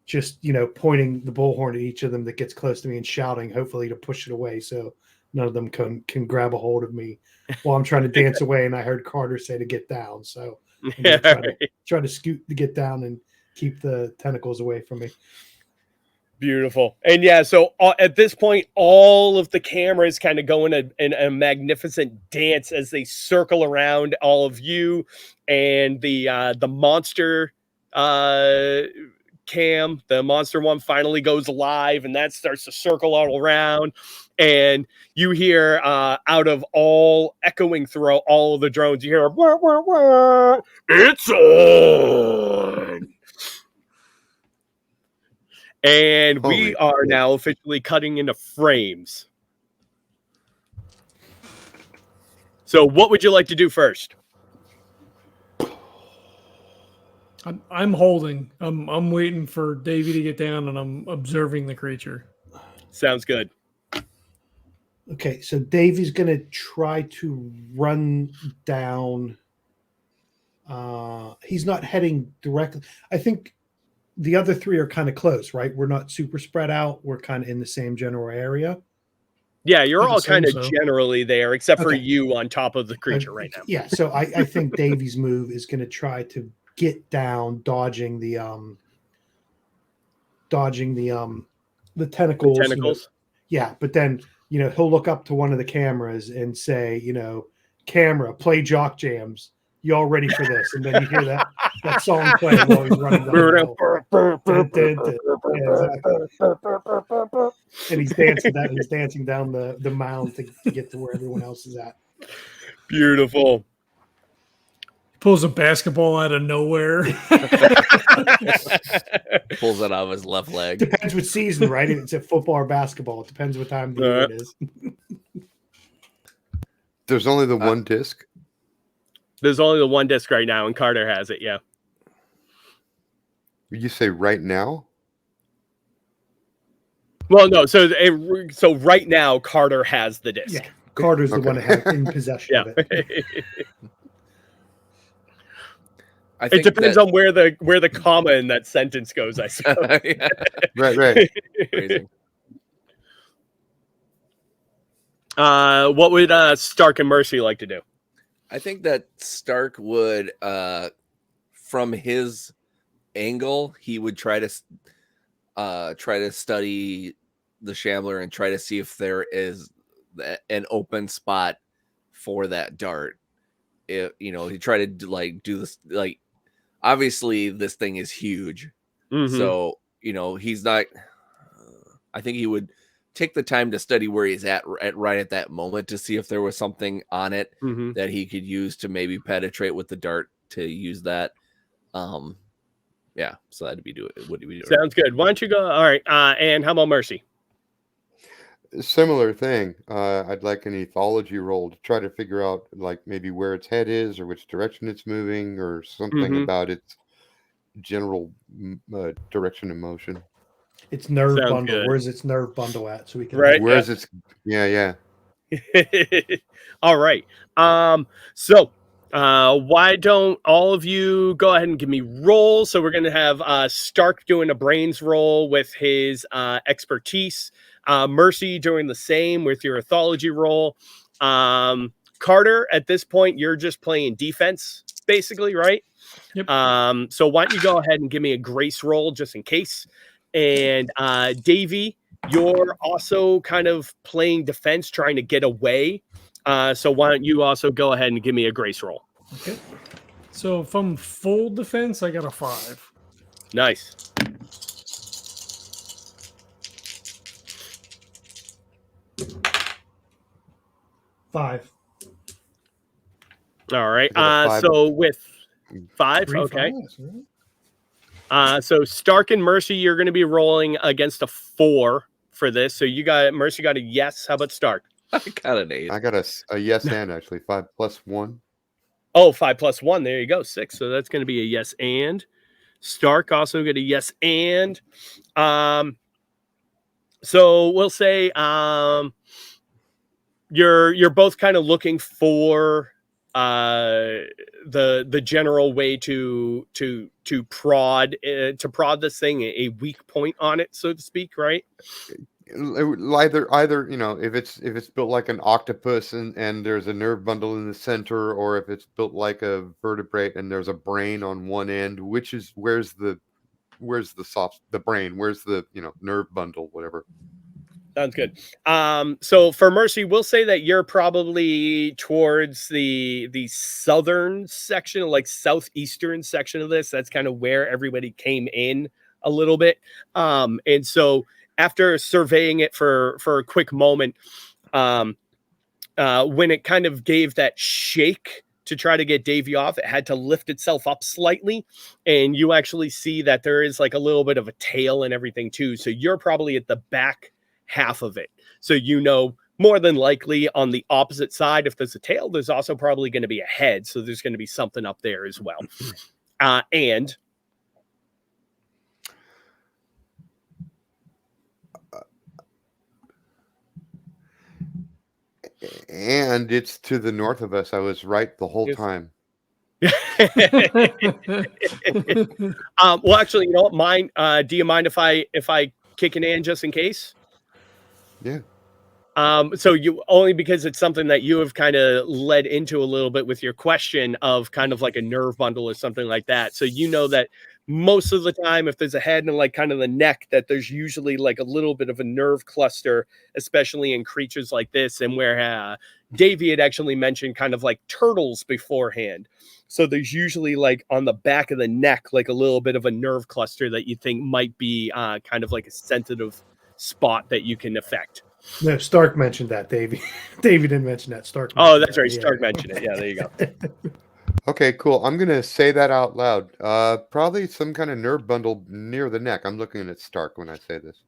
D: just pointing the bullhorn at each of them that gets close to me and shouting, hopefully to push it away, so none of them can grab a hold of me while I'm trying to dance away. And I heard Carter say to get down, so I'm gonna try to scoot to get down and keep the tentacles away from me.
A: Beautiful. And yeah, so at this point, all of the cameras kind of go in a magnificent dance as they circle around all of you, and the monster cam, the monster one, finally goes live, and that starts to circle all around, and you hear out of all echoing through all of the drones, you hear wah, wah, wah, it's on. And we are now officially cutting into frames. So what would you like to do first?
C: I'm holding. I'm waiting for Davy to get down, and I'm observing the creature.
A: Sounds good.
D: Okay, so Davy's going to try to run down. He's not heading directly. I think the other three are kind of close, right? We're not super spread out. We're kind of in the same general area.
A: Yeah, you're all kind of generally there, except for you on top of the creature right now.
D: Yeah, so I think Davy's move is going to try to get down, dodging the tentacles.
A: Tentacles.
D: Yeah, but then he'll look up to one of the cameras and say, camera, play Jock Jams. You all ready for this? And then you hear that song playing while he's running down the hill. And he's dancing down the mound to get to where everyone else is at.
A: Beautiful.
C: Pulls a basketball out of nowhere.
E: Pulls it out of his left leg.
D: Depends what season, right? If it's a football or basketball. It depends what time of the year it is.
B: There's only the one disc.
A: There's only the one disc right now, and Carter has it. Yeah.
B: You say right now?
A: Well, no. So right now, Carter has the disc.
D: Yeah, Carter's the one that has in possession of it.
E: I think
A: it depends on where the comma in that sentence goes, I suppose.
B: Right.
E: Crazy.
A: What would Stark and Mercy like to do?
E: I think that Stark would, from his angle, he would try to study the Shambler and try to see if there is an open spot for that dart. If he tried to do this, obviously this thing is huge, so he's not. I think he would take the time to study where he's at right at that moment to see if there was something on it that he could use to maybe penetrate with the dart to use that. Yeah, so that'd be what do we do?
A: Sounds good. Why don't you go? All right, and how about Mercy?
B: Similar thing. I'd like an ethology roll to try to figure out maybe where its head is or which direction it's moving or something about its general direction of motion.
D: Its nerve
A: Sounds
D: bundle.
A: good.
D: Where's its nerve bundle at? So we can.
A: Right.
B: Where's its? Yeah.
A: All right. So why don't all of you go ahead and give me rolls? So we're going to have Stark doing a brains roll with his expertise. Mercy doing the same with your ethology roll. Carter, at this point, you're just playing defense, basically, right?
C: Yep.
A: So why don't you go ahead and give me a grace roll just in case? And Davy, you're also kind of playing defense, trying to get away. So why don't you also go ahead and give me a grace roll?
C: Okay. So if I'm full defense, I got a 5.
A: Nice.
D: Five.
A: All right.
B: Five.
A: So with 5,
D: 3
A: okay.
D: fives, right?
A: So Stark and Mercy, you're going to be rolling against a 4 for this. So Mercy got a yes. How about Stark?
E: I got an 8.
B: I got a yes and actually 5 plus 1.
A: Oh, 5 plus 1. There you go. 6. So that's going to be a yes and. Stark also get a yes and. So we'll say you're both kind of looking for the general way to prod this thing, a weak point on it, so to speak, right?
B: Either if it's built like an octopus and there's a nerve bundle in the center, or if it's built like a vertebrate and there's a brain on one end, where's the brain, where's the nerve bundle, whatever.
A: Sounds good. So for Mercy, we'll say that you're probably towards the southern section, like southeastern section of this. That's kind of where everybody came in a little bit. And so after surveying it for a quick moment, when it kind of gave that shake to try to get Davy off, it had to lift itself up slightly. And you actually see that there is like a little bit of a tail and everything too. So you're probably at the back half of it. So more than likely on the opposite side, if there's a tail, there's also probably going to be a head. So there's going to be something up there as well. And
B: it's to the north of us. I was right the whole time.
A: Well, actually, do you mind if I kick an in just in case?
B: Yeah.
A: So you only because it's something that you have kind of led into a little bit with your question of kind of like a nerve bundle or something like that. So that most of the time, if there's a head and like kind of the neck, that there's usually like a little bit of a nerve cluster, especially in creatures like this, and where Davy had actually mentioned kind of like turtles beforehand. So there's usually like on the back of the neck, like a little bit of a nerve cluster that you think might be kind of like a sensitive spot that you can affect.
D: No, Stark mentioned that, Davy. Davy didn't mention that. Stark.
A: Oh, that's right. Stark mentioned it. Yeah, there you go.
B: Okay, cool. I'm going to say that out loud. Probably some kind of nerve bundle near the neck. I'm looking at Stark when I say this.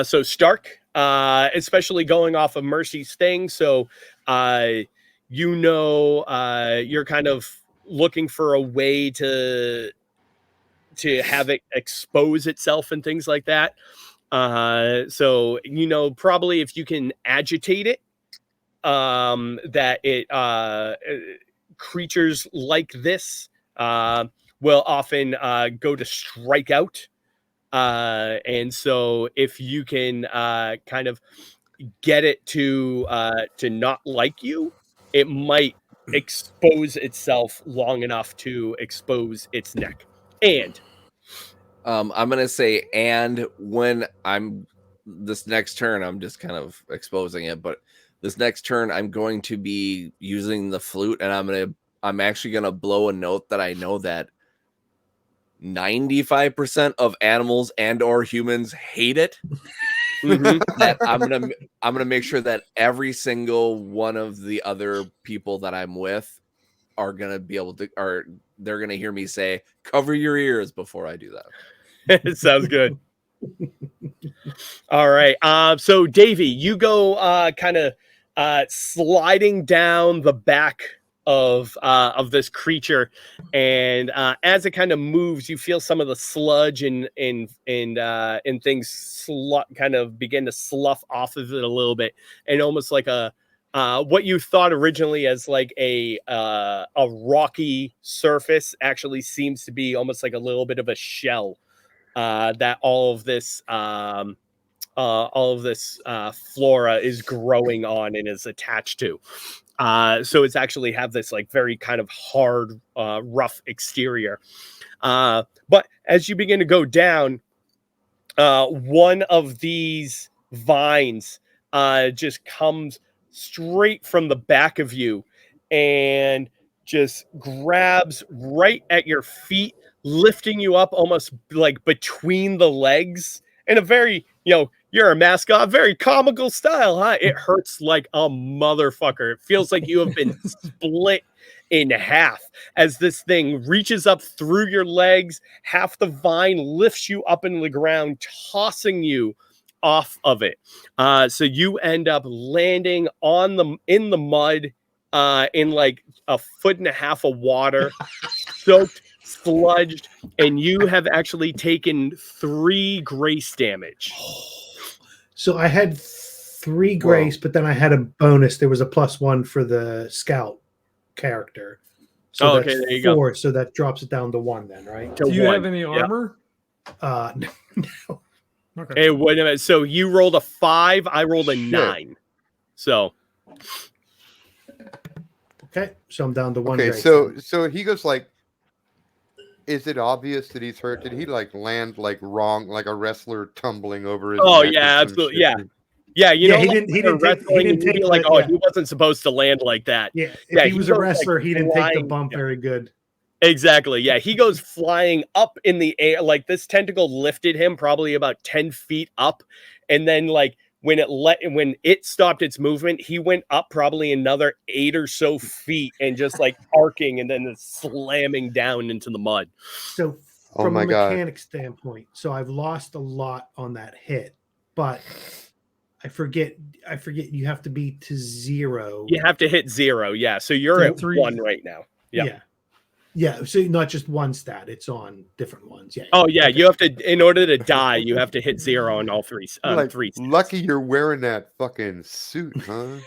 A: So Stark, especially going off of Mercy's thing. So, you're kind of looking for a way to have it expose itself and things like that. So, probably if you can agitate it, that it, creatures like this, will often, go to strike out. And so if you can, kind of get it to not like you, it might expose itself long enough to expose its neck. And
E: I'm gonna say, and when this next turn, I'm just kind of exposing it, but this next turn I'm going to be using the flute, and I'm actually gonna blow a note that I know that 95% of animals and or humans hate it. That I'm gonna make sure that every single one of the other people that I'm with are gonna be able to, or they're gonna hear me say, "Cover your ears" before I do that.
A: It sounds good. All right. So Davy, you go kind of sliding down the back of this creature, and as it kind of moves, you feel some of the sludge and things kind of begin to slough off of it a little bit, and almost like a what you thought originally as like a rocky surface actually seems to be almost like a little bit of a shell that all of this flora is growing on and is attached to. So it's actually have this like very kind of hard, rough exterior. But as you begin to go down, one of these vines just comes straight from the back of you and just grabs right at your feet, lifting you up almost like between the legs in a very, you're a mascot, very comical style, huh? It hurts like a motherfucker. It feels like you have been split in half as this thing reaches up through your legs. Half the vine lifts you up into the ground, tossing you off of it. So you end up landing in the mud, in like a foot and a half of water, soaked, sludged, and you have actually taken 3 grace damage.
D: So I had 3 grace, but then I had a bonus. There was a +1 for the scout character. So
A: Okay,
D: that's
A: there you
D: 4. So that drops it down to 1 then, right?
A: To
C: Do you
A: 1.
C: have any
A: Yep.
C: armor?
D: No.
C: Okay.
A: Hey, wait a minute. So you rolled a 5, I rolled a 9. So
D: Okay, so I'm down to 1
B: Okay,
D: grace.
B: so he goes like, is it obvious that he's hurt? Did he like land like wrong, like a wrestler tumbling over his
A: oh
B: neck or
A: yeah,
B: some
A: absolutely.
B: shit?
A: Yeah, you
D: Yeah,
A: know,
D: he
A: like
D: didn't- he
A: when
D: didn't
A: you're
D: take- he
A: wrestling,
D: didn't
A: you'd be
D: take
A: like,
D: the-
A: oh,
D: yeah.
A: he wasn't supposed to land like that.
D: Yeah, if
A: Yeah,
D: he
A: he
D: was a
A: goes, like,
D: wrestler, he didn't take the
A: flying-
D: bump
A: yeah.
D: very good.
A: Exactly. Yeah, he goes flying up in the air. Like this tentacle lifted him probably about 10 feet up, and then like when it stopped its movement, he went up probably another 8 or so feet and just like arcing and then slamming down into the mud.
D: So
B: Oh
D: from
B: my
D: a
B: God.
D: mechanic standpoint, so I've lost a lot on that hit, but I forget you have to be to 0.
A: You have to hit 0. Yeah, so you're
C: So
A: at
C: 3.
A: 1 right now. Yeah.
D: Yeah. So not just one stat; it's on different ones. Yeah.
A: Oh yeah,
D: Okay.
A: you have to, in order to die, you have to hit 0 on all 3.
B: Like,
A: 3 stats.
B: lucky you're wearing that fucking suit, huh?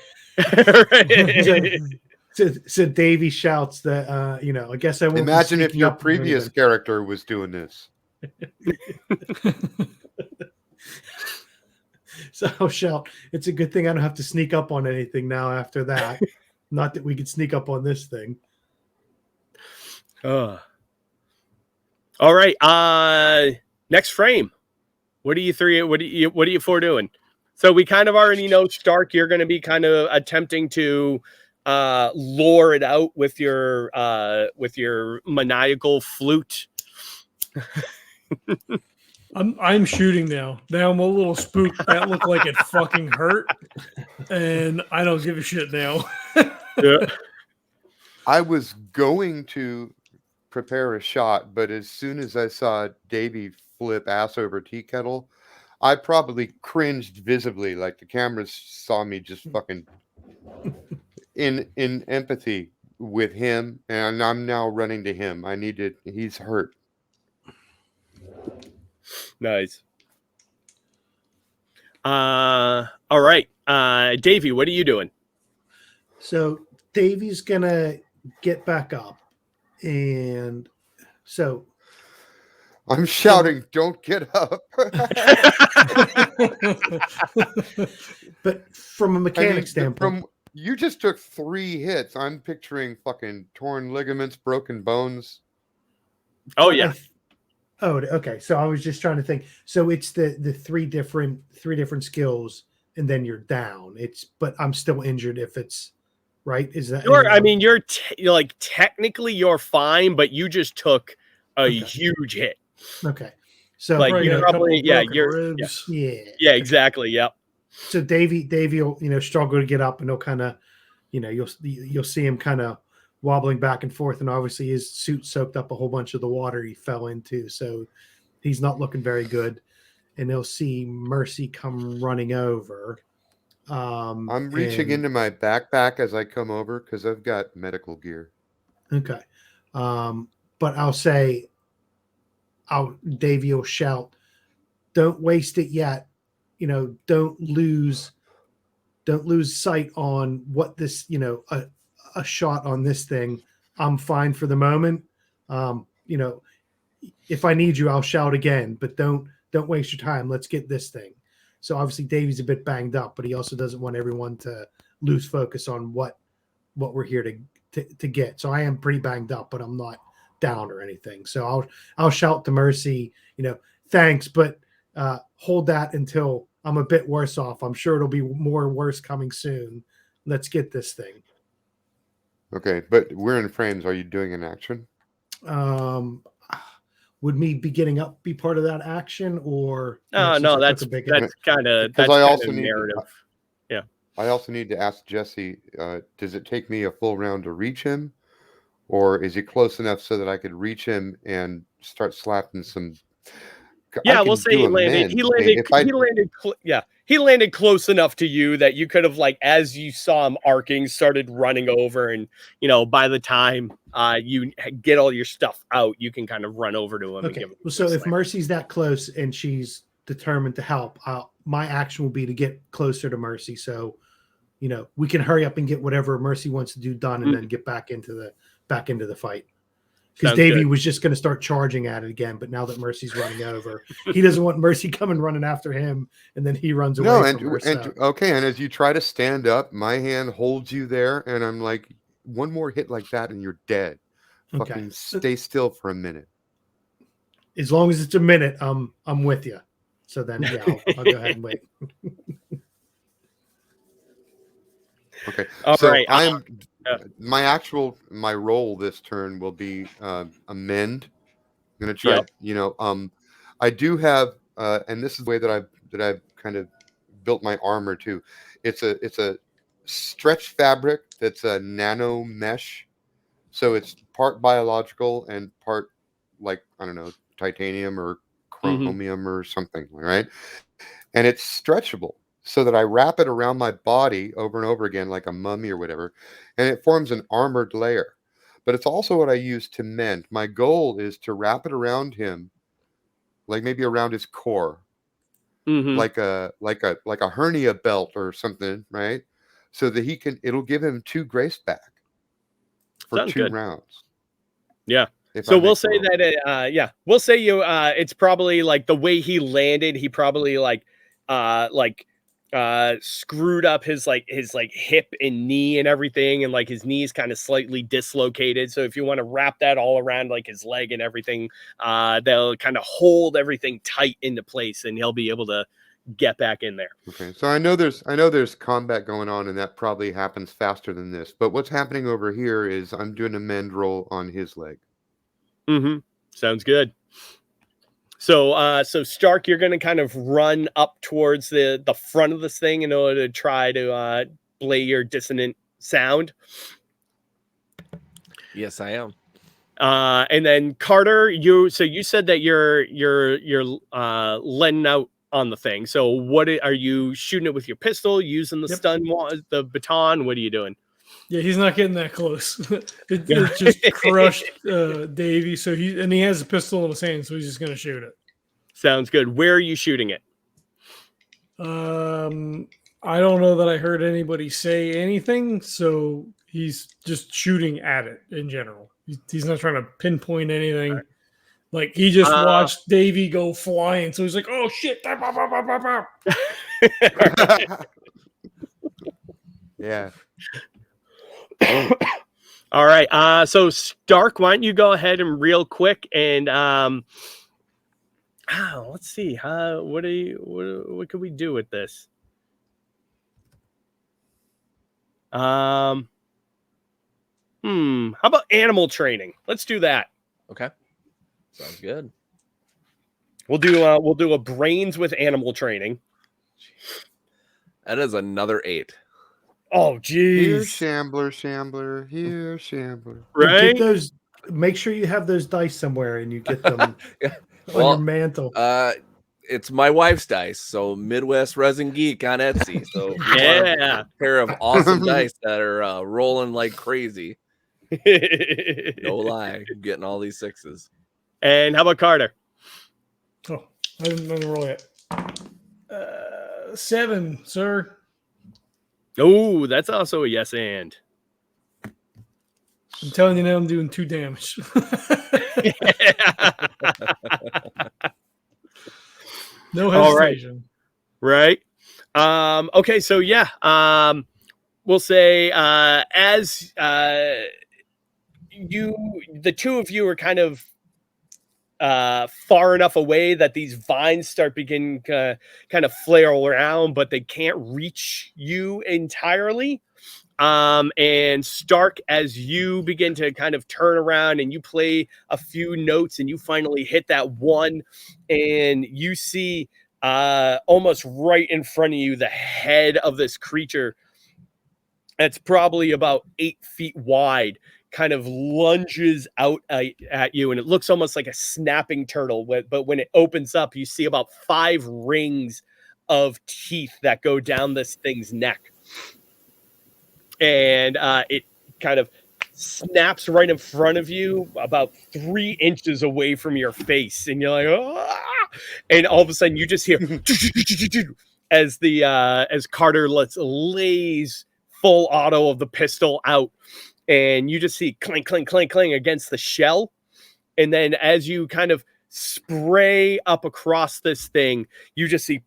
D: So Davy shouts that I guess I won't be
B: Imagine if
D: sneaking
B: your
D: up on
B: previous
D: anything.
B: character was doing this.
D: So I'll shout, it's a good thing I don't have to sneak up on anything now after that. Not that we could sneak up on this thing.
A: All right. Next frame. What are you 4 doing? So we kind of already know, Stark, you're going to be kind of attempting to lure it out with your maniacal flute.
C: I'm shooting now. Now I'm a little spooked. That looked like it fucking hurt, and I don't give a shit now.
A: Yeah.
B: I was going to prepare a shot, but as soon as I saw Davy flip ass over tea kettle, I probably cringed visibly. Like the cameras saw me just fucking in empathy with him, and I'm now running to him. He's hurt.
A: Nice. All right. Davy, what are you doing?
D: So Davy's gonna get back up, and so
B: I'm shouting, "Don't get up!"
D: but from a mechanic standpoint,
B: You just took 3 hits. I'm picturing fucking torn ligaments, broken bones.
A: Oh yeah.
D: Okay. So I was just trying to think. So it's the three different skills, and then you're down. But I'm still injured if it's right. Is that?
A: I mean, you're like technically you're fine, but you just took a huge hit.
D: Okay. So
A: Like
C: Probably
A: you
C: got a couple
A: probably,
C: of
A: yeah,
C: broken ribs.
A: yeah, exactly, yep.
D: So Davy will struggle to get up, and he'll kind of you'll see him kind of wobbling back and forth, and obviously his suit soaked up a whole bunch of the water he fell into, so he's not looking very good. And he'll see Mercy come running over.
B: I'm reaching into my backpack as I come over because I've got medical gear.
D: Okay. But I'll say, Davy will shout, "Don't waste it yet. Don't lose sight on what this, a shot on this thing. I'm fine for the moment. If I need you, I'll shout again, but don't waste your time. Let's get this thing." So obviously Davy's a bit banged up, but he also doesn't want everyone to lose focus on what we're here to get. So I am pretty banged up, but I'm not down or anything. So I'll shout to Mercy, thanks, but hold that until I'm a bit worse off. I'm sure it'll be more worse coming soon. Let's get this thing.
B: Okay, but we're in frames. Are you doing an action?
D: Would me be getting up be part of that action, or
A: No, that's kind of
B: Because I also need
A: narrative.
B: I also need to ask Jesse, does it take me a full round to reach him? Or is he close enough so that I could reach him and start slapping some
A: Yeah,
B: I
A: we'll
B: can
A: say
B: do
A: he
B: a
A: landed.
B: mend.
A: He
B: I mean,
A: landed.
B: if I
A: He landed. He landed close enough to you that you could have, like, as you saw him arcing, started running over, and by the time you get all your stuff out, you can kind of run over to him and
D: Okay.
A: give him.
D: Well, so if Mercy's that close and she's determined to help, my action will be to get closer to Mercy. So, we can hurry up and get whatever Mercy wants to do done, and then get back into the fight. Because
A: Sounds
D: Davy
A: good.
D: was just going to start charging at it again, but now that Mercy's running over, he doesn't want Mercy coming running after him, and then he runs away
B: no,
D: from her.
B: and okay, and as you try to stand up, my hand holds you there, and I'm like, one more hit like that, and you're dead.
D: Okay.
B: Fucking stay still for a minute.
D: As long as it's a minute, I'm with you. So then, yeah, I'll go ahead and wait.
B: Okay.
A: All
B: so
A: right,
B: I'm my role this turn will be amend. I'm gonna try.
A: Yep.
B: I do have, and this is the way that I've kind of built my armor too. It's a stretch fabric that's a nano mesh, so it's part biological and part, like, I don't know, titanium or chromium or something, right? And it's stretchable, so that I wrap it around my body over and over again like a mummy or whatever, and it forms an armored layer. But it's also what I use to mend. My goal is to wrap it around him, like maybe around his core, like a hernia belt or something, right? So that it'll give him 2 grace back for
A: Sounds
B: 2
A: good.
B: rounds.
A: Yeah.
B: If
A: So
B: I
A: we'll
B: make
A: say
B: the roll.
A: that we'll say it's probably like the way he landed, he probably screwed up his hip and knee and everything, and like his knee's kind of slightly dislocated. So if you want to wrap that all around like his leg and everything, they'll kind of hold everything tight into place, and he'll be able to get back in there.
B: Okay, so I know there's combat going on, and that probably happens faster than this. But what's happening over here is I'm doing a mend roll on his leg.
A: Sounds good. So Stark, you're going to kind of run up towards the front of this thing in order to try to play your dissonant sound.
E: Yes, I am.
A: And then Carter, you said that you're letting out on the thing. So what are you shooting it with your pistol, using the the baton? What are you doing?
C: Yeah, he's not getting that close. it just crushed Davy. So he has a pistol in his hand, so he's just gonna shoot it.
A: Sounds good. Where are you shooting it?
C: I don't know that I heard anybody say anything, so he's just shooting at it in general. He's not trying to pinpoint anything. Right. Like, he just watched Davy go flying, so he's like, "Oh shit!"
B: Yeah.
A: All right. So Stark, why don't you go ahead and real quick and let's see. What can we do with this? How about animal training? Let's do that.
E: Okay. Sounds good.
A: We'll do a brains with animal training.
E: That is another 8.
A: Oh, geez.
B: Here, Shambler. Here, Shambler.
A: Right?
D: Get those. Make sure you have those dice somewhere, and you get them on your mantle.
E: It's my wife's dice, so Midwest Resin Geek on Etsy. So
A: yeah,
E: a pair of awesome dice that are rolling like crazy. No lie, I'm getting all these 6s.
A: And how about Carter?
C: Oh, I didn't roll yet. 7, sir.
A: Oh, that's also a yes and.
C: I'm telling you now, I'm doing 2 damage. No hesitation.
A: Right. Okay, so yeah. We'll say as the 2 of you are kind of far enough away that these vines start beginning to kind of flail around, but they can't reach you entirely. And Stark, as you begin to kind of turn around and you play a few notes and you finally hit that one, and you see almost right in front of you the head of this creature that's probably about 8 feet wide kind of lunges out at you, and it looks almost like a snapping turtle. But when it opens up, you see about 5 rings of teeth that go down this thing's neck. And it kind of snaps right in front of you, about 3 inches away from your face. And you're like, ah! And all of a sudden you just hear as Carter lays full auto of the pistol out, and you just see clink, clink, clink, clink against the shell. And then as you kind of spray up across this thing, you just see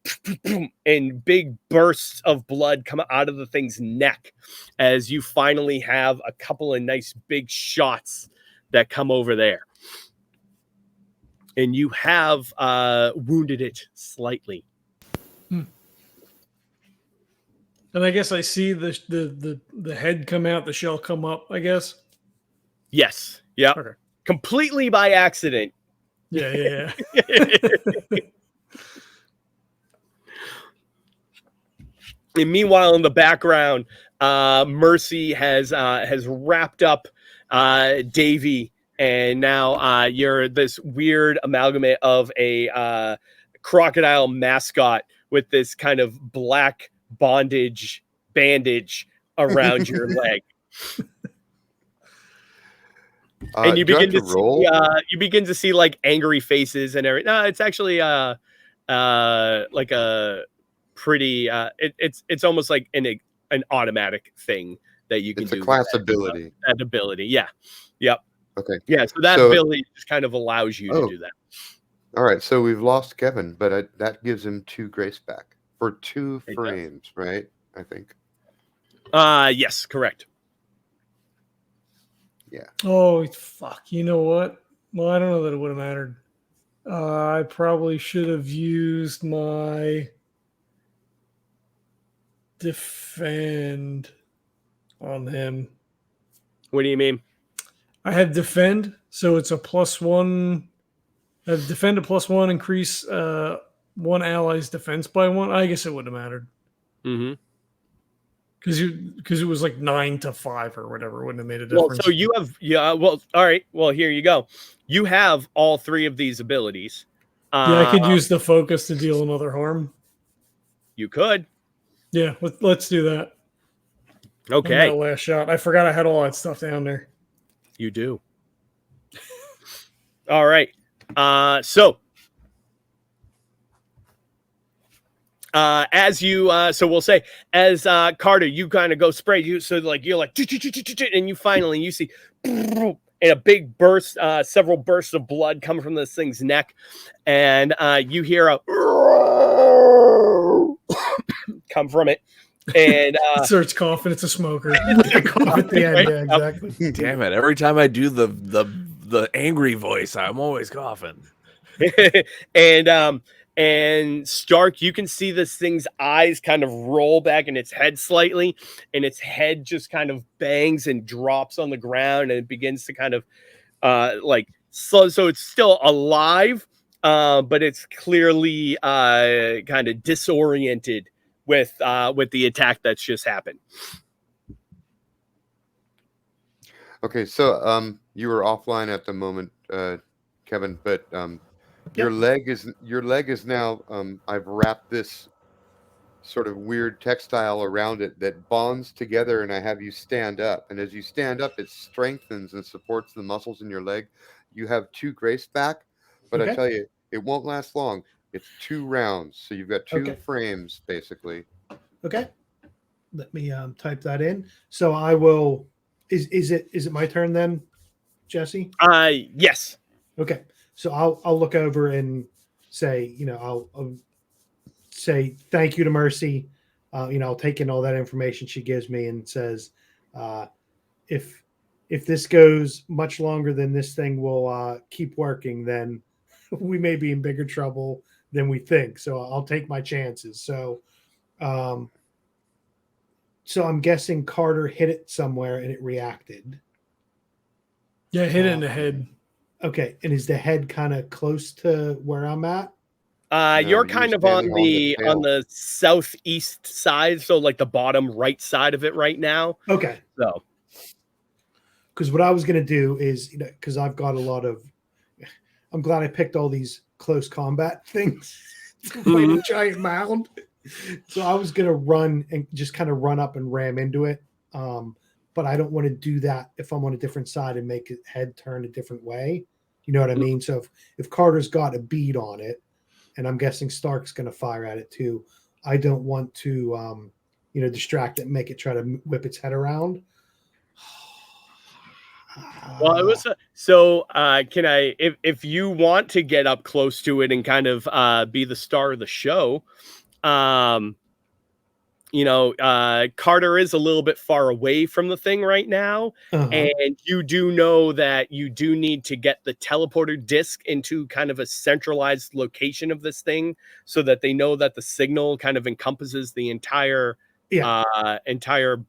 A: and big bursts of blood come out of the thing's neck as you finally have a couple of nice big shots that come over there. And you have wounded it slightly.
C: And I guess I see the head come out, the shell come up, I guess.
A: Yes. Yeah.
C: Okay.
A: Completely by accident.
C: Yeah.
A: And meanwhile, in the background, Mercy has wrapped up Davy, and now you're this weird amalgamate of a crocodile mascot with this kind of black bandage around your leg. And you begin to see, you begin to see like angry faces and everything. No, it's actually like a pretty it's almost like an automatic thing that you can do.
B: It's a class ability.
A: That ability, yeah. Yep.
B: Okay.
A: Yeah, so that ability just kind of allows you to do that.
B: All right, so we've lost Kevin, but that gives him 2 grace back for 2 frames, right? I think.
A: Yes, correct.
B: Yeah.
C: Oh, fuck. You know what? Well, I don't know that it would have mattered. I probably should have used my defend on him.
A: What do you mean?
C: I have defend, so it's a +1. I have defend a +1, increase one ally's defense by 1. I guess it would have mattered.
A: Mm-hmm.
C: Because it was like 9 to 5 or whatever. It wouldn't have made a difference.
A: Well, so you have, well, all right. Well, here you go. You have all 3 of these abilities.
C: Yeah, I could use the focus to deal another harm.
A: You could.
C: Yeah, let's do that.
A: Okay.
C: That last shot. I forgot I had all that stuff down there.
A: You do. All right. So as you so we'll say as Carter, you kind of go spray you, so like you're like and you finally you see and a big burst, several bursts of blood come from this thing's neck, and you hear a come from it, and
C: it starts coughing. It's a smoker. Cough at the end. Yeah, exactly.
E: Damn it! Every time I do the angry voice, I'm always coughing.
A: And Stark, you can see this thing's eyes kind of roll back in its head slightly, and its head just kind of bangs and drops on the ground, and it begins to kind of like so it's still alive, but it's clearly kind of disoriented with the attack that's just happened.
B: Okay, so you were offline at the moment, Kevin, but your leg is now I've wrapped this sort of weird textile around it that bonds together, and I have you stand up, and as you stand up it strengthens and supports the muscles in your leg. You have 2 grace back, but I tell you, it won't last long. It's 2 rounds, so you've got 2 frames basically.
D: Okay, let me type that in. So I will. Is it my turn then, Jesse?
A: Yes.
D: Okay, so I'll look over and say, I'll say thank you to Mercy. I'll take in all that information she gives me and says, if this goes much longer than this thing will keep working, then we may be in bigger trouble than we think. So I'll take my chances. So I'm guessing Carter hit it somewhere and it reacted.
C: Yeah, hit it in the head.
D: Okay, and is the head kind of close to where I'm at?
A: You're kind of on the southeast side, so like the bottom right side of it right now.
D: Okay.
A: So
D: because what I was going to do is, because I've got a lot of, I'm glad I picked all these close combat things to fight a giant mound. So I was going to run and just kind of run up and ram into it. But I don't want to do that if I'm on a different side and make it head turn a different way. You know what I mean? So if Carter's got a bead on it, and I'm guessing Stark's going to fire at it too, I don't want to, distract it and make it try to whip its head around.
A: Well, it was can I, if you want to get up close to it and kind of be the star of the show, Carter is a little bit far away from the thing right now, and you do know that you do need to get the teleporter disc into kind of a centralized location of this thing so that they know that the signal kind of encompasses the entire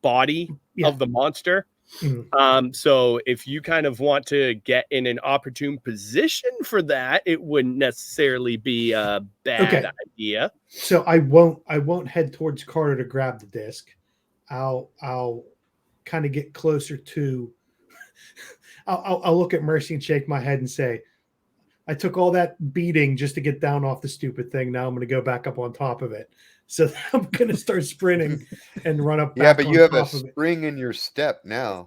A: body of the monster. So if you kind of want to get in an opportune position for that, it wouldn't necessarily be a bad idea.
D: So I won't head towards Carter to grab the disc. I'll kind of get closer to. I'll look at Mercy and shake my head and say, I took all that beating just to get down off the stupid thing. Now I'm going to go back up on top of it. So I'm going to start sprinting and run up.
B: Yeah, but you have a spring in your step now.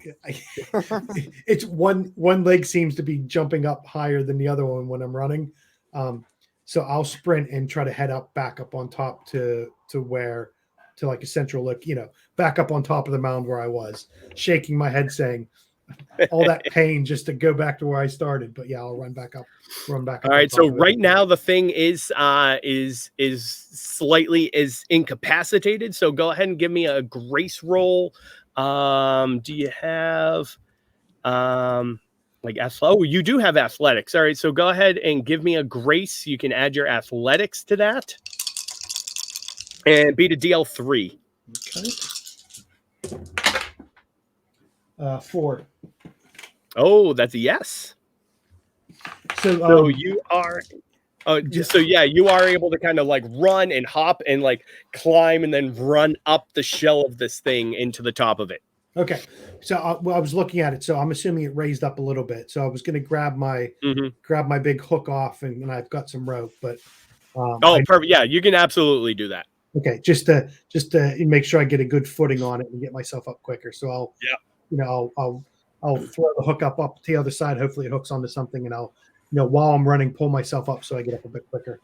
D: It's one leg seems to be jumping up higher than the other one when I'm running. So I'll sprint and try to head back up on top to like a central look, back up on top of the mound where I was, shaking my head saying, all that pain just to go back to where I started. But yeah, I'll run back up. All right.
A: So right now the thing is slightly incapacitated. So go ahead and give me a grace roll. Do you have you do have athletics. All right. So go ahead and give me a grace. You can add your athletics to that and beat a DL3.
D: Okay. 4.
A: Oh, that's a yes. So you are, you are able to kind of like run and hop and like climb and then run up the shell of this thing into the top of it.
D: Okay. So I was looking at it. So I'm assuming it raised up a little bit. So I was going to grab my big hook off and I've got some rope, but.
A: Perfect. Yeah, you can absolutely do that.
D: Okay. Just to make sure I get a good footing on it and get myself up quicker. So I'll throw the hook up to the other side. Hopefully it hooks onto something, and I'll, while I'm running, pull myself up so I get up a bit quicker.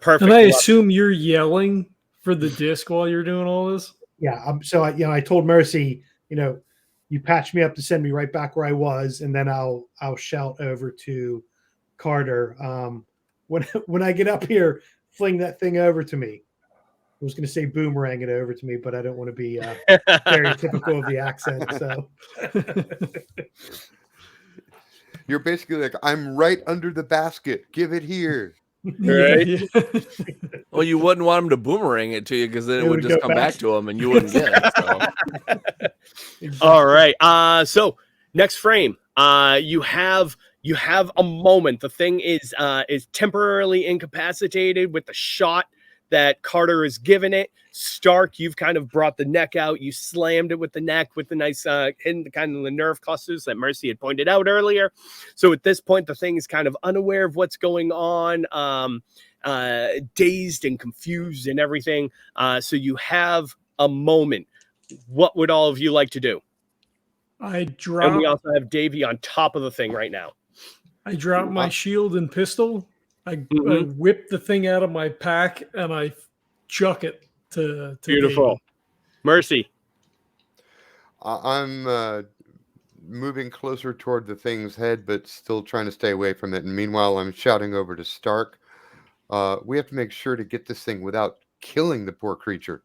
A: Perfect.
C: And I assume you're yelling for the disc while you're doing all this?
D: Yeah. I told Mercy, you patch me up to send me right back where I was, and then I'll shout over to Carter. When I get up here, fling that thing over to me. I was going to say boomerang it over to me, but I don't want to be stereotypical of the accent. So
B: you're basically like, I'm right under the basket. Give it here.
A: Right?
C: Yeah.
E: Well, you wouldn't want him to boomerang it to you because then it would just come back to him and you wouldn't get it. So.
D: Exactly.
A: All right. So next frame, you have a moment. The thing is temporarily incapacitated with the shot that Carter has given it. Stark, you've kind of brought the neck out. You slammed it with the neck with the nice hidden kind of the nerve clusters that Mercy had pointed out earlier. So at this point, the thing is kind of unaware of what's going on, dazed and confused and everything. So you have a moment. What would all of you like to do? And we also have Davy on top of the thing right now.
C: I drop my shield and pistol. I whip the thing out of my pack and I chuck it to
A: Beautiful.
C: Davey.
A: Mercy.
B: I'm moving closer toward the thing's head, but still trying to stay away from it. And meanwhile, I'm shouting over to Stark. We have to make sure to get this thing without killing the poor creature.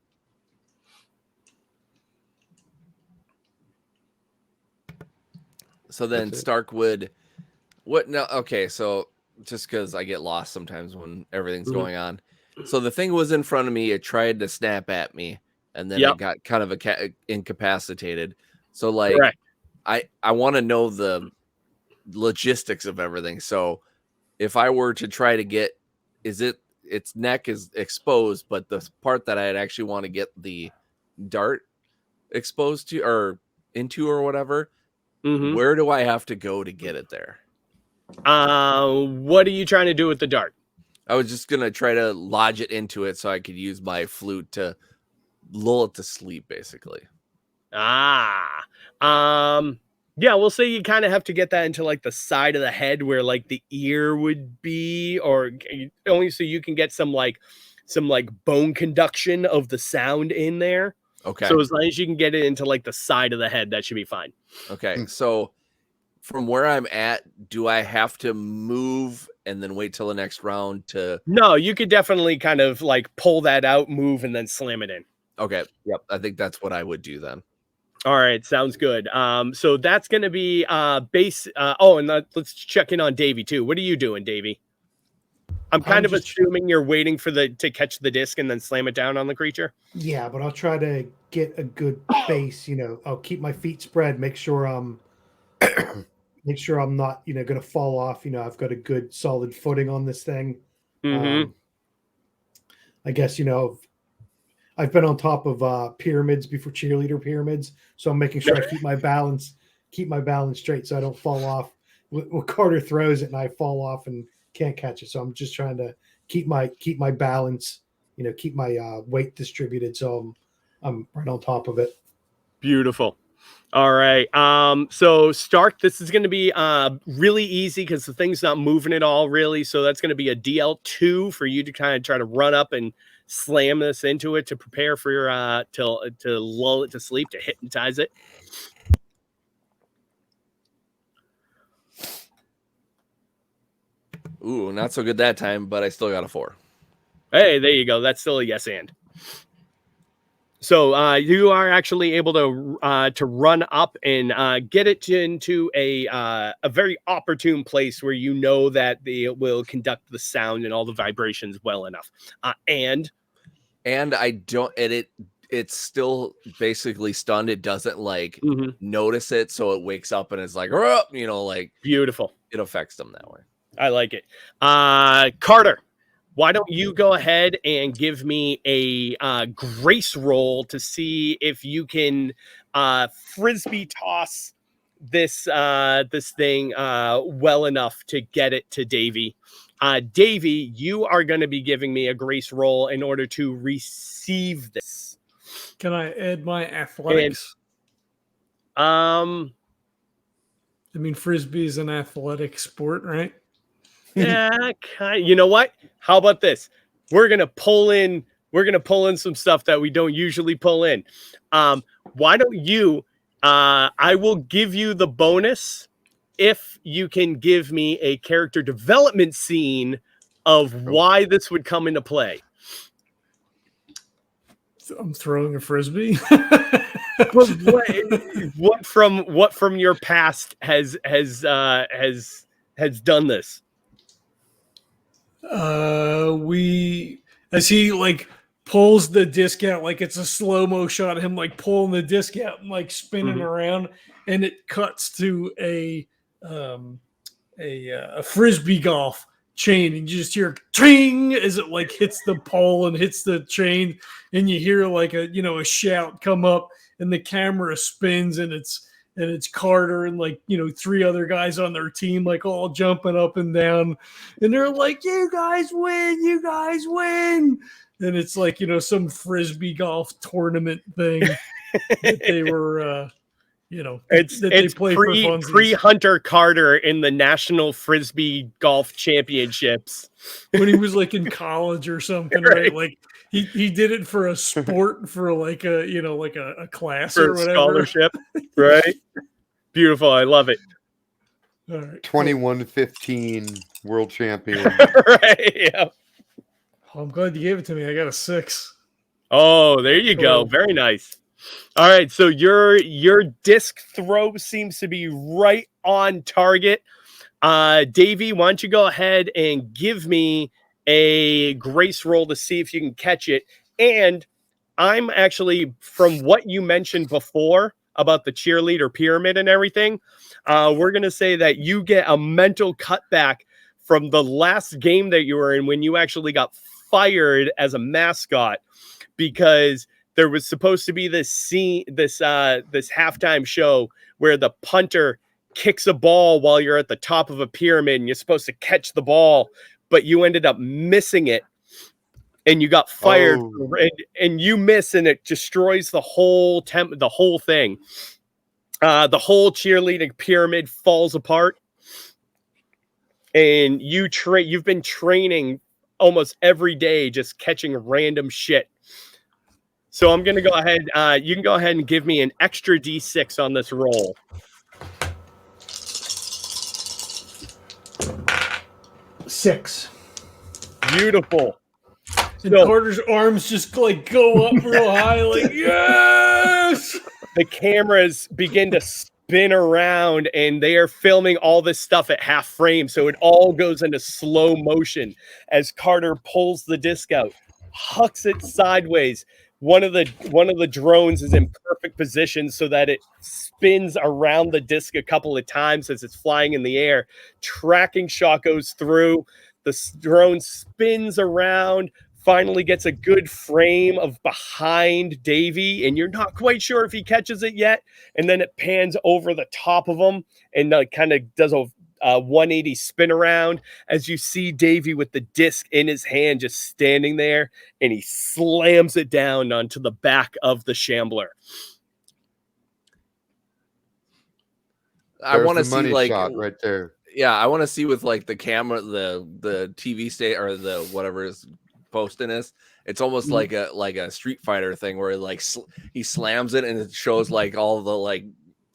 E: So then Stark would... What? No, okay, so... just because I get lost sometimes when everything's going on. So the thing was in front of me. It tried to snap at me, and then it got kind of incapacitated. So like,
A: correct.
E: I want to know the logistics of everything. So if I were to try to get, its neck is exposed, but the part that I'd actually want to get the dart exposed to or into or whatever,
A: Mhm.
E: Where do I have to go to get it there?
A: What are you trying to do with the dart?
E: I was just gonna try to lodge it into it so I could use my flute to lull it to sleep, basically.
A: Yeah, we'll say you kind of have to get that into like the side of the head where like the ear would be, or only so you can get some bone conduction of the sound in there.
E: Okay.
A: So as long as you can get it into like the side of the head, that should be fine.
E: Okay. So from where I'm at, do I have to move and then wait till the next round to?
A: No, you could definitely kind of like pull that out, move, and then slam it in.
E: Okay. Yep. I think that's what I would do then.
A: All right, sounds good. So that's going to be base. And let's check in on Davy too. What are you doing, Davy? I'm kind of assuming you're waiting for to catch the disc and then slam it down on the creature.
D: Yeah, but I'll try to get a good base. I'll keep my feet spread, make sure I'm not, going to fall off. I've got a good solid footing on this thing.
A: Mm-hmm.
D: I guess, I've been on top of pyramids before, cheerleader pyramids. So I'm making sure I keep my balance straight so I don't fall off. When Carter throws it and I fall off and can't catch it. So I'm just trying to keep my balance, keep my weight distributed. So I'm right on top of it.
A: Beautiful. All right. So Stark, this is going to be really easy because the thing's not moving at all, really. So that's going to be a DL2 for you to kind of try to run up and slam this into it to prepare for your to lull it to sleep, to hypnotize it.
E: Ooh, not so good that time, but I still got a 4.
A: Hey, there you go. That's still a yes and. So you are actually able to run up and get it into a very opportune place where you know that it will conduct the sound and all the vibrations well enough. And
E: I don't, and it's still basically stunned. It doesn't like notice it, so it wakes up and it's like, like
A: beautiful.
E: It affects them that way.
A: I like it. Carter, why don't you go ahead and give me a grace roll to see if you can frisbee toss this thing well enough to get it to Davy. Davy, you are going to be giving me a grace roll in order to receive this.
C: Can I add my athletics?
A: And,
C: I mean, frisbee is an athletic sport, right?
A: Yeah, you know what? How about this? We're gonna pull in some stuff that we don't usually pull in. Why don't you? I will give you the bonus if you can give me a character development scene of why this would come into play.
C: I'm throwing a frisbee.
A: what from your past has done this?
C: As he like pulls the disc out, like it's a slow-mo shot of him like pulling the disc out and like spinning around, and it cuts to a frisbee golf chain, and you just hear ting as it like hits the pole and hits the chain, and you hear like a shout come up, and the camera spins, and it's Carter and 3 other guys on their team, like all jumping up and down, and they're like, you guys win. And it's like, some frisbee golf tournament thing that they were,
A: it's pre-Hunter Carter in the National Frisbee Golf Championships
C: when he was like in college or something, right? Like he did it for a sport, for like a class
A: for
C: or whatever,
A: scholarship, right? Beautiful, I love it.
C: All right,
B: 21-15 world champion.
A: Right, yeah.
C: Oh, I'm glad you gave it to me. I got a 6.
A: Oh, there you go. Very nice. All right, so your disc throw seems to be right on target. Davy, why don't you go ahead and give me a grace roll to see if you can catch it. And I'm actually, from what you mentioned before about the cheerleader pyramid and everything, we're going to say that you get a mental cutback from the last game that you were in when you actually got fired as a mascot, because there was supposed to be this scene, this halftime show where the punter kicks a ball while you're at the top of a pyramid and you're supposed to catch the ball, but you ended up missing it and you got fired and you miss and it destroys the whole the whole thing. The whole cheerleading pyramid falls apart. And you've been training almost every day, just catching random shit. So I'm going to go ahead. You can go ahead and give me an extra D6 on this roll.
D: 6.
A: Beautiful.
C: And Carter's arms just like go up real high, like, yes!
A: The cameras begin to spin around and they are filming all this stuff at half frame. So it all goes into slow motion as Carter pulls the disc out, hucks it sideways. One of the drones is in perfect position so that it spins around the disc a couple of times as it's flying in the air. Tracking shot goes through. The drone spins around, finally gets a good frame of behind Davy, and you're not quite sure if he catches it yet. And then it pans over the top of him and kind of does a 180 spin around as you see Davy with the disc in his hand just standing there, and he slams it down onto the back of the shambler.
E: I want to see like
B: shot right there.
E: Yeah, I want to see with like the camera, the TV state or the whatever is posting is. It's almost like a Street Fighter thing where like he slams it and it shows like all the like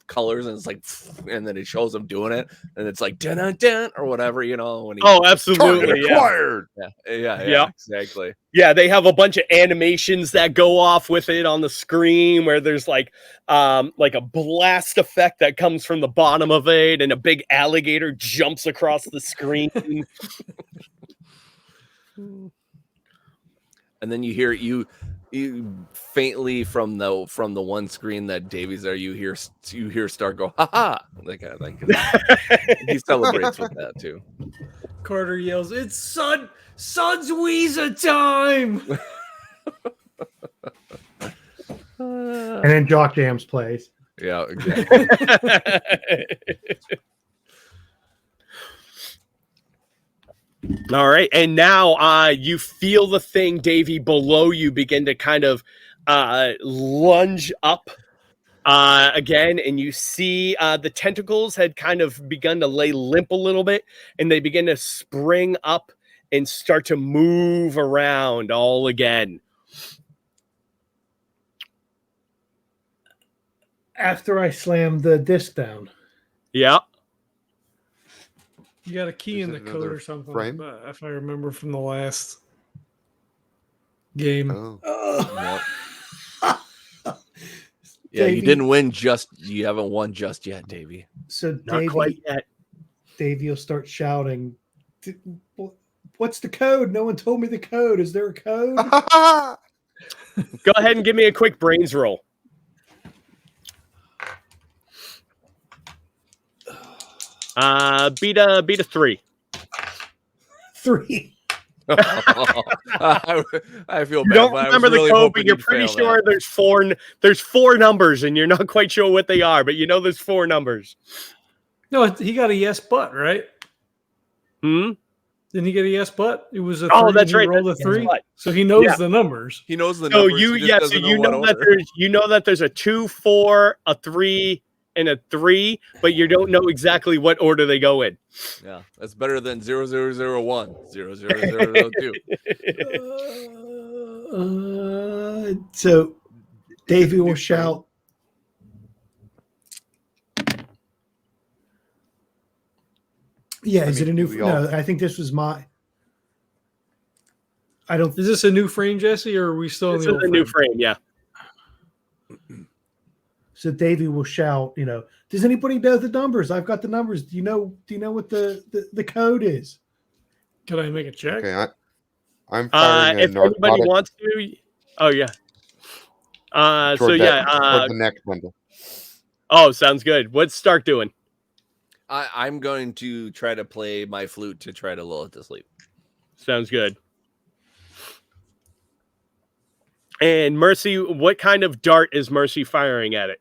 E: colors and it's like, and then it shows him doing it and it's like dun dun dun or whatever, you know. When
A: Absolutely,
E: acquired. Yeah, exactly.
A: Yeah, they have a bunch of animations that go off with it on the screen where there's like a blast effect that comes from the bottom of it and a big alligator jumps across the screen.
E: And then you hear you faintly from the one screen that Davy's there, you hear Stark go, ha ha. Like he celebrates with that too.
C: Carter yells, "It's Sun's Weezer time!"
D: And then Jock Jams plays.
E: Yeah, exactly.
A: All right, and now you feel the thing, Davy, below you begin to kind of lunge up again, and you see the tentacles had kind of begun to lay limp a little bit, and they begin to spring up and start to move around all again.
D: After I slam the disc down.
A: Yeah.
C: You got a key in the code or something,
B: frame?
C: If I remember from the last game.
B: Oh.
E: Yeah, you didn't win you haven't won just yet, Davy.
D: So
A: Not quite yet.
D: Davy will start shouting, "What's the code? No one told me the code. Is there a code?"
A: Go ahead and give me a quick brains roll. Beat a 3.
D: 3.
E: I feel bad.
A: You don't remember the code, but you're pretty sure there's four numbers, and you're not quite sure what they are, but you know there's 4 numbers.
C: No, he got a yes, but right. Didn't he get a yes, but it was a 3?
A: That's right.
C: Rolled a 3, so he knows the numbers.
E: He knows the
A: so
E: numbers.
A: you know that there's a 2, 4, a 3, and a 3, but you don't know exactly what order they go in.
E: Yeah, that's better than 0001, 0002.
D: So Davy will shout, is it a new? No, I think this was my. I don't.
C: Is this a new frame, Jesse, or are we still in the old frame?
A: New frame? Yeah.
D: So Davy will shout, does anybody know the numbers? I've got the numbers. Do you know what the code is?
C: Can I make a check?
B: Okay, I'm firing
A: if anybody wants to. Oh yeah.
B: Toward the next bundle.
A: Oh, sounds good. What's Stark doing?
E: I'm going to try to play my flute to try to lull it to sleep.
A: Sounds good. And Mercy, what kind of dart is Mercy firing at it?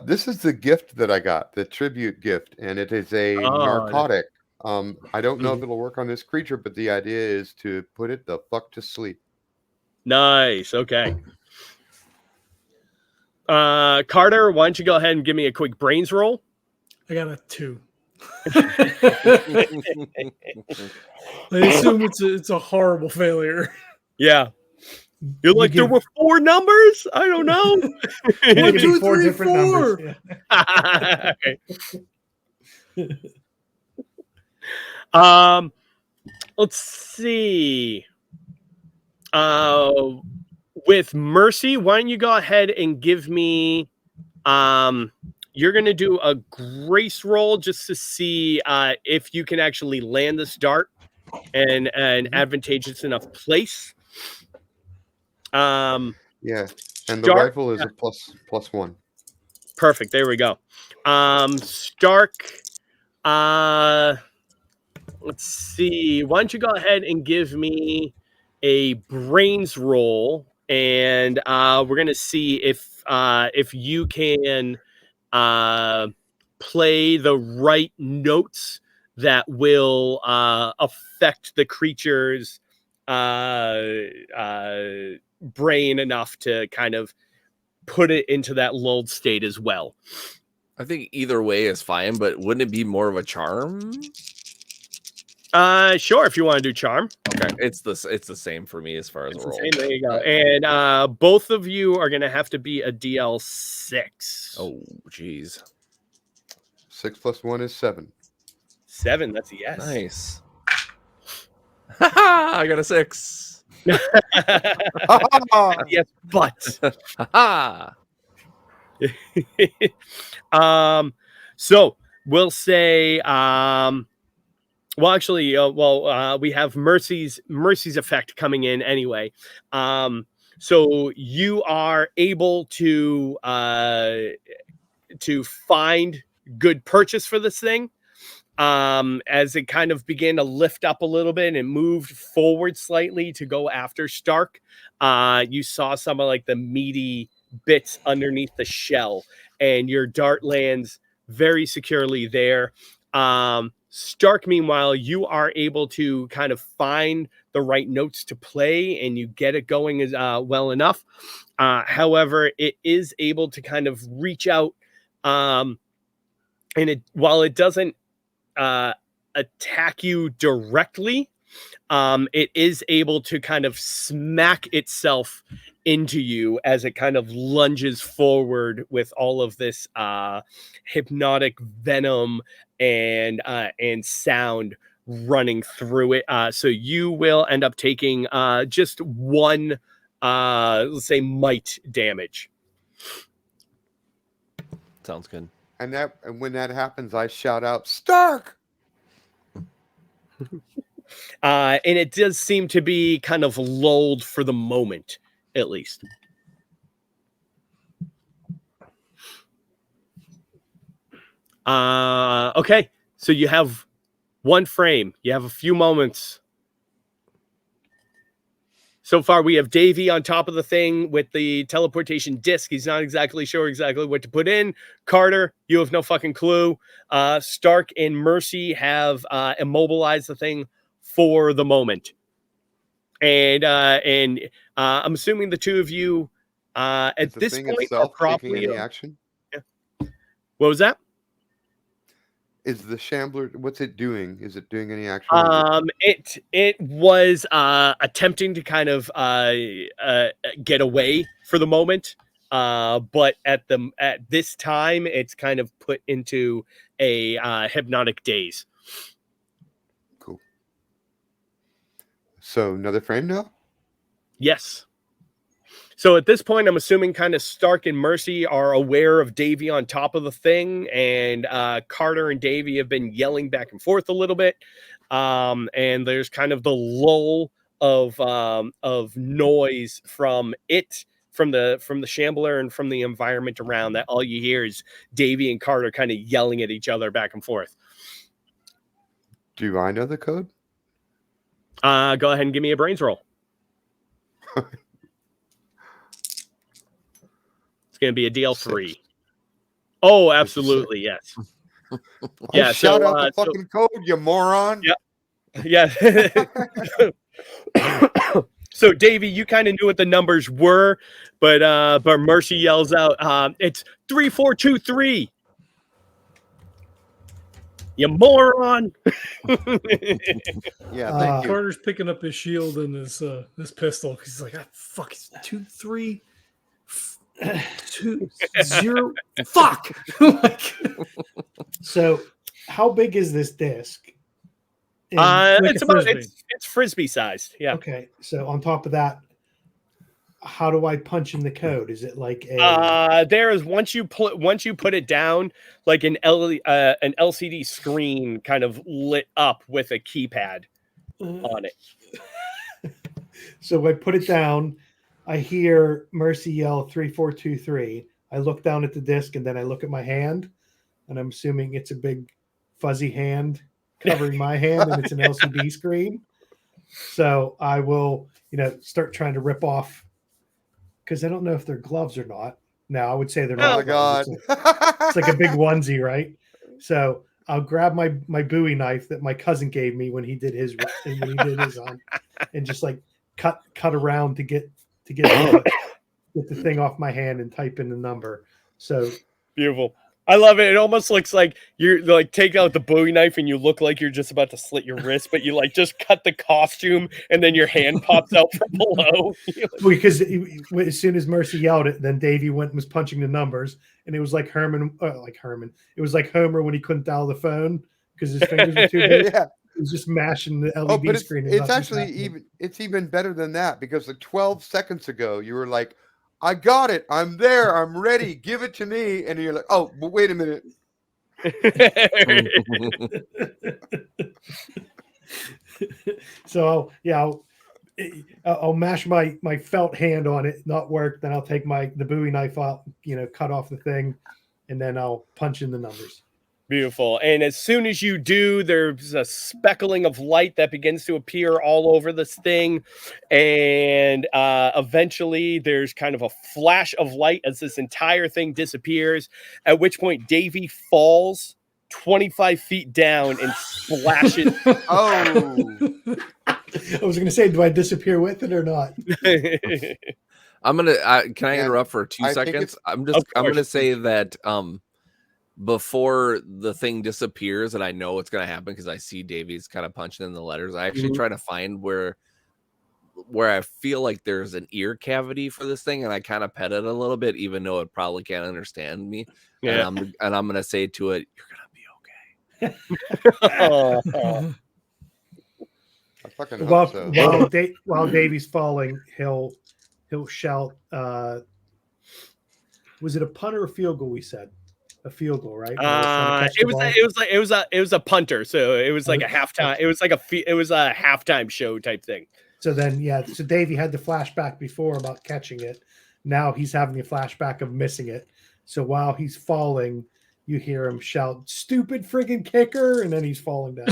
B: This is the gift that I got, the tribute gift, and it is a
A: Oh,
B: narcotic. I don't know if
A: Mhm.
B: it'll work on this creature, but the idea is to put it the fuck to sleep.
A: Nice. Okay. Carter, why don't you go ahead and give me a quick brains roll?
C: I got a 2. I assume it's a horrible failure.
A: Yeah. You're like, there
D: give-
A: were 4 numbers? I don't know.
C: You're
D: Give me
C: getting
D: 4
C: 3,
D: different
C: 4.
D: numbers. Yeah.
A: Okay. Let's see. With Mercy, why don't you go ahead and give me you're gonna do a grace roll just to see if you can actually land this dart in an advantageous enough place.
B: Yeah, and the
A: Stark,
B: rifle is a +1.
A: perfect. There we go. Stark, let's see. Why don't you go ahead and give me a brains roll, and we're gonna see if you can play the right notes that will affect the creature's brain enough to kind of put it into that lulled state as well.
E: I think either way is fine, but wouldn't it be more of a charm?
A: Sure, if you want to do charm.
E: Okay, it's the same for me as far as
A: It's
E: a
A: the
E: roll.
A: same. There you go. And both of you are going to have to be a DL6.
E: Oh, jeez.
B: 6 + 1 is 7.
A: 7, that's a yes.
E: Nice. I got a 6.
A: Yes, but
E: Ha
A: so we'll say well actually we have Mercy's effect coming in anyway. So you are able to find good purchase for this thing. As it kind of began to lift up a little bit and it moved forward slightly to go after Stark, you saw some of like the meaty bits underneath the shell, and your dart lands very securely there. Stark, meanwhile, you are able to kind of find the right notes to play, and you get it going as well enough. However, it is able to kind of reach out, and while it doesn't attack you directly, it is able to kind of smack itself into you as it kind of lunges forward with all of this hypnotic venom and sound running through it. So you will end up taking just 1 let's say might damage.
E: Sounds good.
B: And when that happens, I shout out, Stark!
A: And it does seem to be kind of lulled for the moment, at least. Okay, so you have 1 frame. You have a few moments. So far, we have Davy on top of the thing with the teleportation disc. He's not exactly sure what to put in. Carter, you have no fucking clue. Stark and Mercy have immobilized the thing for the moment. And I'm assuming the two of you at this point are probably
B: taking any action?
A: Yeah. What was that?
B: Is the shambler, what's it doing? Is it doing any action?
A: It was attempting to kind of get away for the moment. But at this time, it's kind of put into a hypnotic daze.
B: Cool. So another frame now?
A: Yes. So at this point, I'm assuming kind of Stark and Mercy are aware of Davy on top of the thing, and Carter and Davy have been yelling back and forth a little bit. And there's kind of the lull of noise from it, from the shambler and from the environment around, that all you hear is Davy and Carter kind of yelling at each other back and forth.
B: Do I know the code?
A: Go ahead and give me a brains roll. It's going to be a DL3. Oh, absolutely, yes. Yeah,
B: Shout
A: so,
B: out the fucking code, you moron.
A: Yeah. So, Davey, you kind of knew what the numbers were, but Mercy yells out, "It's 3423." You moron!
B: Yeah, thank you.
C: Carter's picking up his shield and his pistol. He's like, fuck, it's 2 3 2 0. Fuck.
D: So, how big is this disc? And-
C: like
A: It's
C: a
A: about
C: Frisbee.
A: it's frisbee sized. Yeah.
D: okay, so on top of that, how do I punch in the code? Is it like a
A: There is once you put it down, like an LCD screen kind of lit up with a keypad on it.
D: So I put it down. I hear Mercy yell 3423. I look down at the disc and then I look at my hand, and I'm assuming it's a big fuzzy hand covering my hand, and it's an LCD screen. So I will, start trying to rip off, because I don't know if they're gloves or not. No, I would say they're
B: Oh
D: not.
B: my god.
D: It's like a big onesie, right? So I'll grab my Bowie knife that my cousin gave me when he did his on, and just like cut around to get the thing off my hand and type in the number. So
A: Beautiful. I love it. It almost looks like you're like take out the Bowie knife and you look like you're just about to slit your wrist, but you like just cut the costume and then your hand pops out from below.
D: because as soon as Mercy yelled it, then Davey went and was punching the numbers, and it was like Herman. It was like Homer when he couldn't dial the phone because his fingers were too big.
B: Yeah.
D: He was just mashing the LED
B: Oh, but
D: screen. and
B: it's
D: nothing's
B: actually
D: happening.
B: even better than that, because like 12 seconds ago you were like, I got it, I'm there, I'm ready, give it to me, and you're like, oh, but wait a minute.
D: So I'll mash my felt hand on it, not work. Then I'll take the Bowie knife out, cut off the thing, and then I'll punch in the numbers.
A: Beautiful. And as soon as you do, there's a speckling of light that begins to appear all over this thing. And eventually there's kind of a flash of light as this entire thing disappears, at which point Davy falls 25 feet down and splashes.
B: Oh,
D: I was going to say, do I disappear with it or not?
E: I'm gonna. Can I
B: Yeah,
E: interrupt for 2
B: I think
E: seconds? I'm
A: Of
E: gonna
A: course.
E: say that before the thing disappears, and I know it's gonna happen because I see Davy's kind of punching in the letters. I actually try to find where I feel like there's an ear cavity for this thing, and I kind of pet it a little bit, even though it probably can't understand me.
A: Yeah.
E: And I'm gonna say to it, "You're gonna be okay."
A: Oh.
B: I fucking hope so.
D: While Davy's falling, he'll shout. Was it a punt or a field goal? We said a field goal, right?
A: It was a punter, so it was like a halftime. It was like it was a halftime show type thing.
D: So then, so Davey had the flashback before about catching it. Now he's having a flashback of missing it. So while he's falling, you hear him shout, "Stupid friggin' kicker!" and then he's falling down.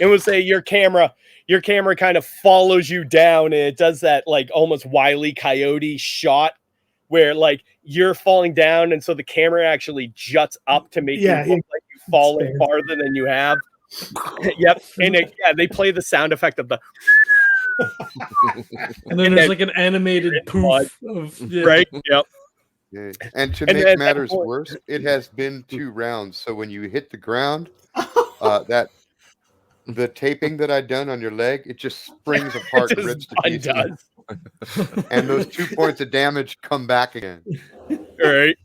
A: It would say your camera kind of follows you down, and it does that like almost Wile E. Coyote shot where like you're falling down, and so the camera actually juts up to make you look like you've fallen farther than you have. Yep, and they play the sound effect of the.
C: And then there's like an animated poof of
A: right. Yep.
B: Yeah. And to
A: And
B: make
A: then at that
B: matters
A: point-
B: worse, it has been 2 rounds. So when you hit the ground, that the taping that I'd done on your leg, it just springs apart, and rips to pieces,
A: undoes.
B: and those 2 points of damage come back again.
A: All right.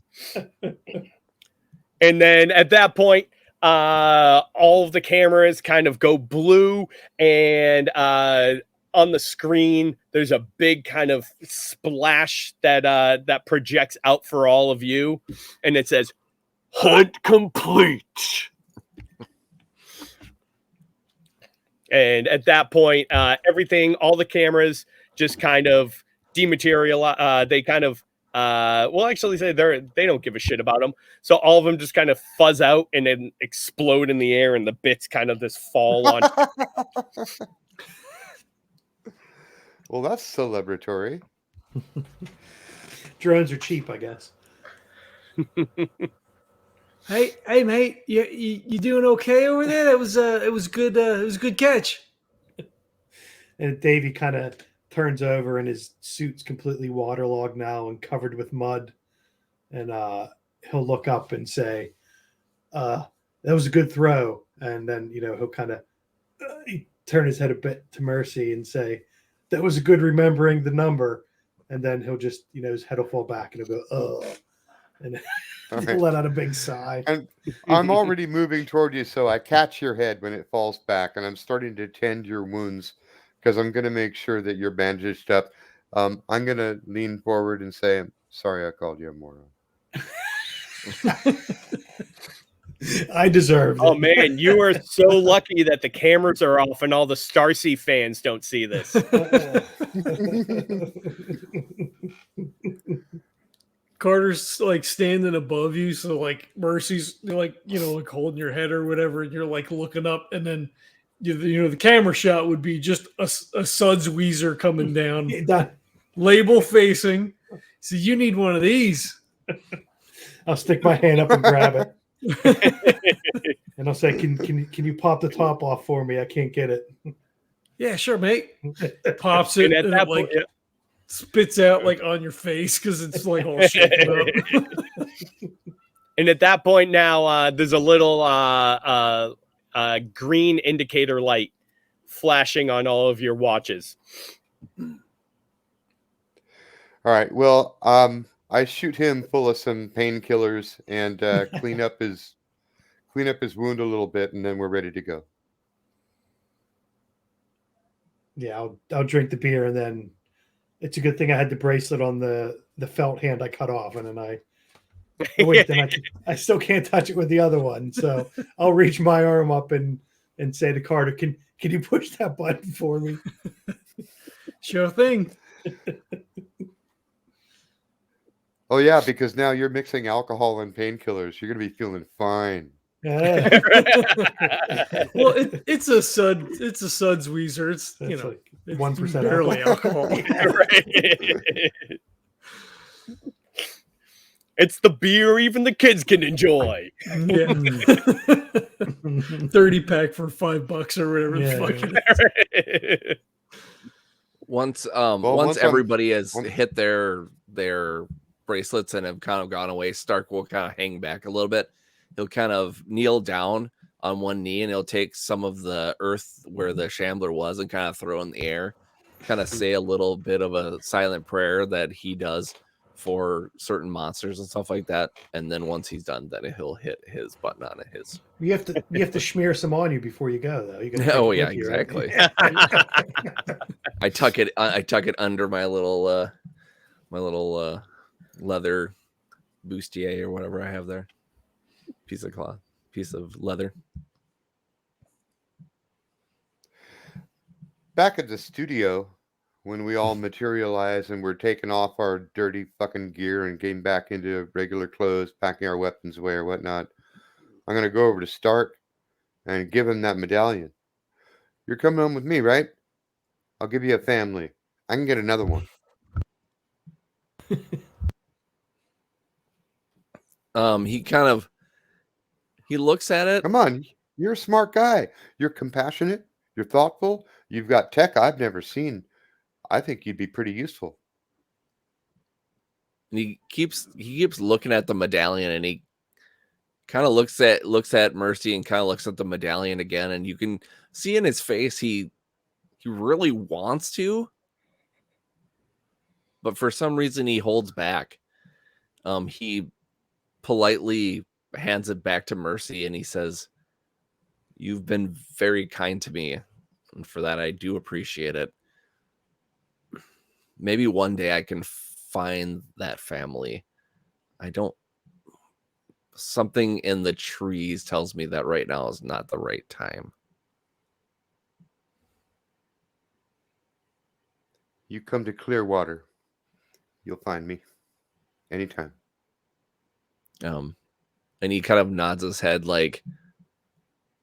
A: And then at that point, all of the cameras kind of go blue, and on the screen there's a big kind of splash that projects out for all of you, and it says "Hunt complete." And at that point, all the cameras just kind of dematerialize. They kind of actually say they don't give a shit about them. So all of them just kind of fuzz out and then explode in the air, and the bits kind of just fall on.
B: Well, that's celebratory.
D: Drones are cheap, I guess.
C: Hey, mate, you doing okay over there? It was good. It was a good catch.
D: And Davy kind of turns over, and his suit's completely waterlogged now and covered with mud. And he'll look up and say, "That was a good throw." And then he'll kind of turn his head a bit to Mercy and say, "That was a good remembering the number." And then he'll just his head will fall back and he'll go, "Oh," and
B: All
D: he'll
B: right.
D: let out a big sigh.
B: And I'm already moving toward you, so I catch your head when it falls back, and I'm starting to tend your wounds because I'm going to make sure that you're bandaged up. I'm going to lean forward and say, "I'm sorry I called you a moron."
D: I deserved it.
A: Oh man, you are so lucky that the cameras are off and all the Starsea fans don't see this.
C: Carter's like standing above you, so like Mercy's like like holding your head or whatever, and you're like looking up, and then the camera shot would be just a Suds Weezer coming down, label facing. So you need one of these.
D: I'll stick my hand up and grab it. And I'll say, can you pop the top off for me? I can't get it.
C: Yeah, sure, mate. Pops it,
A: And at
C: and
A: that
C: it, like
A: point,
C: spits out like on your face because it's like all shaken up.
A: and at that point now, there's a little green indicator light flashing on all of your watches.
B: All right. Well, I shoot him full of some painkillers and clean up his wound a little bit, and then we're ready to go.
D: Yeah, I'll drink the beer, and then it's a good thing I had the bracelet on the felt hand I cut off, and then I still can't touch it with the other one. So I'll reach my arm up and say to Carter, can you push that button for me?
C: Sure thing.
B: Oh yeah, because now you're mixing alcohol and painkillers. You're gonna be feeling fine.
D: Yeah.
C: Well, it's a Suds Weezer. It's
D: That's
C: like it's
D: 1%
C: barely alcohol.
A: Right. It's the beer even the kids can enjoy.
C: Yeah. 30-pack for $5 or whatever
D: Yeah,
C: the fuck it is.
E: Once
B: once
E: everybody has hit their bracelets and have kind of gone away, Stark will kind of hang back a little bit. He'll kind of kneel down on one knee, and he'll take some of the earth where the shambler was and kind of throw in the air, kind of say a little bit of a silent prayer that he does for certain monsters and stuff like that. And then once he's done, then he'll hit his button on his.
D: You have to smear some on you before you go, though.
E: Oh yeah, exactly. I tuck it under my little leather bustier or whatever I have there. Piece of leather.
B: Back at the studio, when we all materialize and we're taking off our dirty fucking gear and getting back into regular clothes, packing our weapons away or whatnot, I'm gonna go over to Stark and give him that medallion. You're coming home with me, right? I'll give you a family. I can get another one.
E: He looks at it.
B: Come on, you're a smart guy. You're compassionate. You're thoughtful. You've got tech I've never seen. I think you'd be pretty useful.
E: And he keeps looking at the medallion, and he kind of looks at Mercy and kind of looks at the medallion again, and you can see in his face he really wants to, but for some reason he holds back. He politely hands it back to Mercy, and he says, "You've been very kind to me, and for that I do appreciate it. Maybe one day I can find that family. Something in the trees tells me that right now is not the right time."
B: You come to Clearwater, you'll find me anytime.
E: And he kind of nods his head like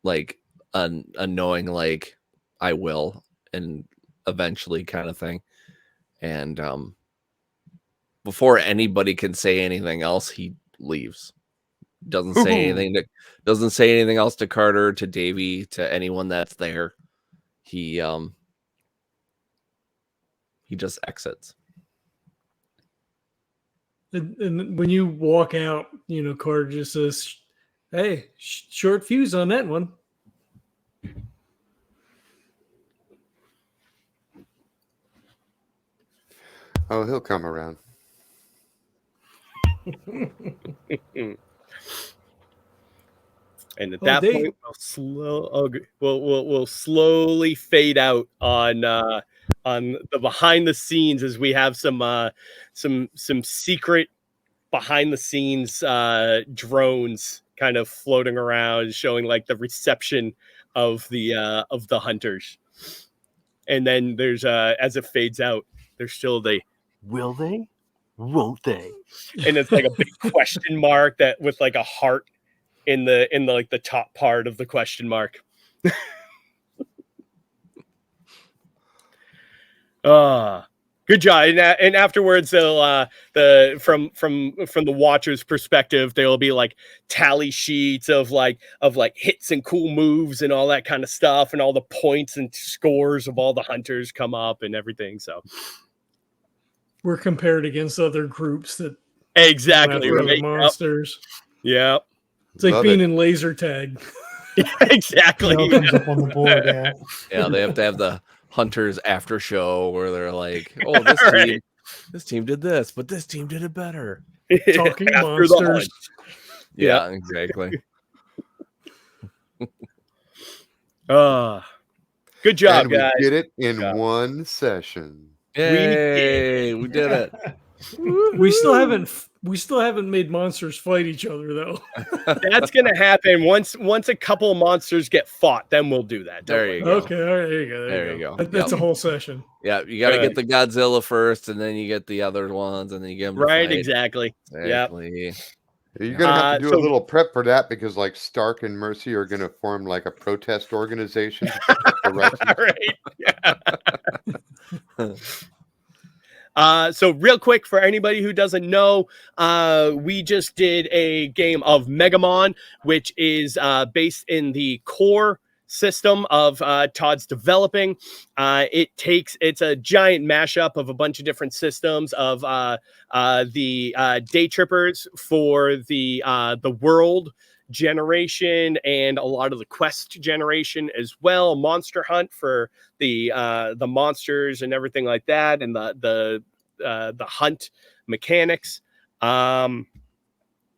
E: a knowing, like, I will, and eventually kind of thing. And before anybody can say anything else, he leaves. Doesn't say anything else to Carter, to Davy, to anyone that's there. He just exits.
C: And when you walk out, Carter just says, "Hey, short fuse on that one."
B: Oh, he'll come around.
A: And at that point, we'll slowly fade out on the behind the scenes as we have some secret behind the scenes drones kind of floating around, showing like the reception of the hunters. And then there's as it fades out, there's still the will they, won't they, and it's like a big question mark that with like a heart in the like the top part of the question mark. Good job. And afterwards they'll from the watcher's perspective, there'll be like tally sheets of like hits and cool moves and all that kind of stuff, and all the points and scores of all the hunters come up and everything. So
C: we're compared against other groups that
A: exactly
C: right? Monsters.
A: Yep.
C: It's like being in laser tag.
A: Exactly.
D: It all comes up on the board. Yeah.
E: Yeah, they have to have the hunters after show where they're like, "Oh, this team did this, but this team did it better."
C: Talking monsters.
E: Yeah, exactly.
A: Good job,
B: and
A: guys.
B: We did it in one session.
E: Yay, we did it.
C: We still haven't made monsters fight each other though.
A: That's gonna happen once a couple of monsters get fought. Then we'll do that.
E: There you go.
C: Okay, all right, there you go.
E: There you go.
C: That's a whole session.
E: Yeah, you got to get the Godzilla first, and then you get the other ones, and then you get them
A: right.
E: fight.
A: Exactly.
E: Exactly.
A: Yep.
B: You're gonna have to do a little prep for that, because like Stark and Mercy are gonna form like a protest organization to protect the Russians.
A: Right. So real quick, for anybody who doesn't know, we just did a game of Megamon, which is based in the core system of Todd's developing. It's a giant mashup of a bunch of different systems of the DayTrippers for the world generation, and a lot of the quest generation as well. Monster Hunt for the monsters and everything like that, and the hunt mechanics.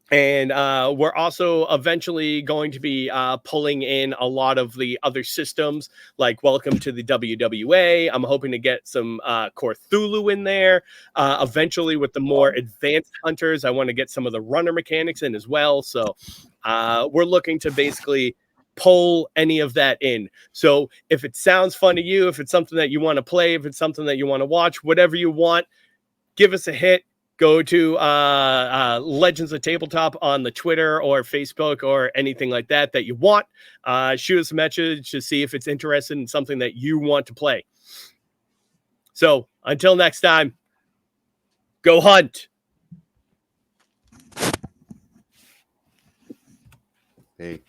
A: And we're also eventually going to be pulling in a lot of the other systems, like Welcome to the WWA. I'm hoping to get some COREthulhu in there. Eventually, with the more advanced hunters, I want to get some of the runner mechanics in as well. So we're looking to basically pull any of that in. So if it sounds fun to you, if it's something that you want to play, if it's something that you want to watch, whatever you want, give us a hit. Go to Legends of Tabletop on the Twitter or Facebook or anything like that you want. Shoot us a message to see if it's interested in something that you want to play. So until next time, go hunt.
B: Hey.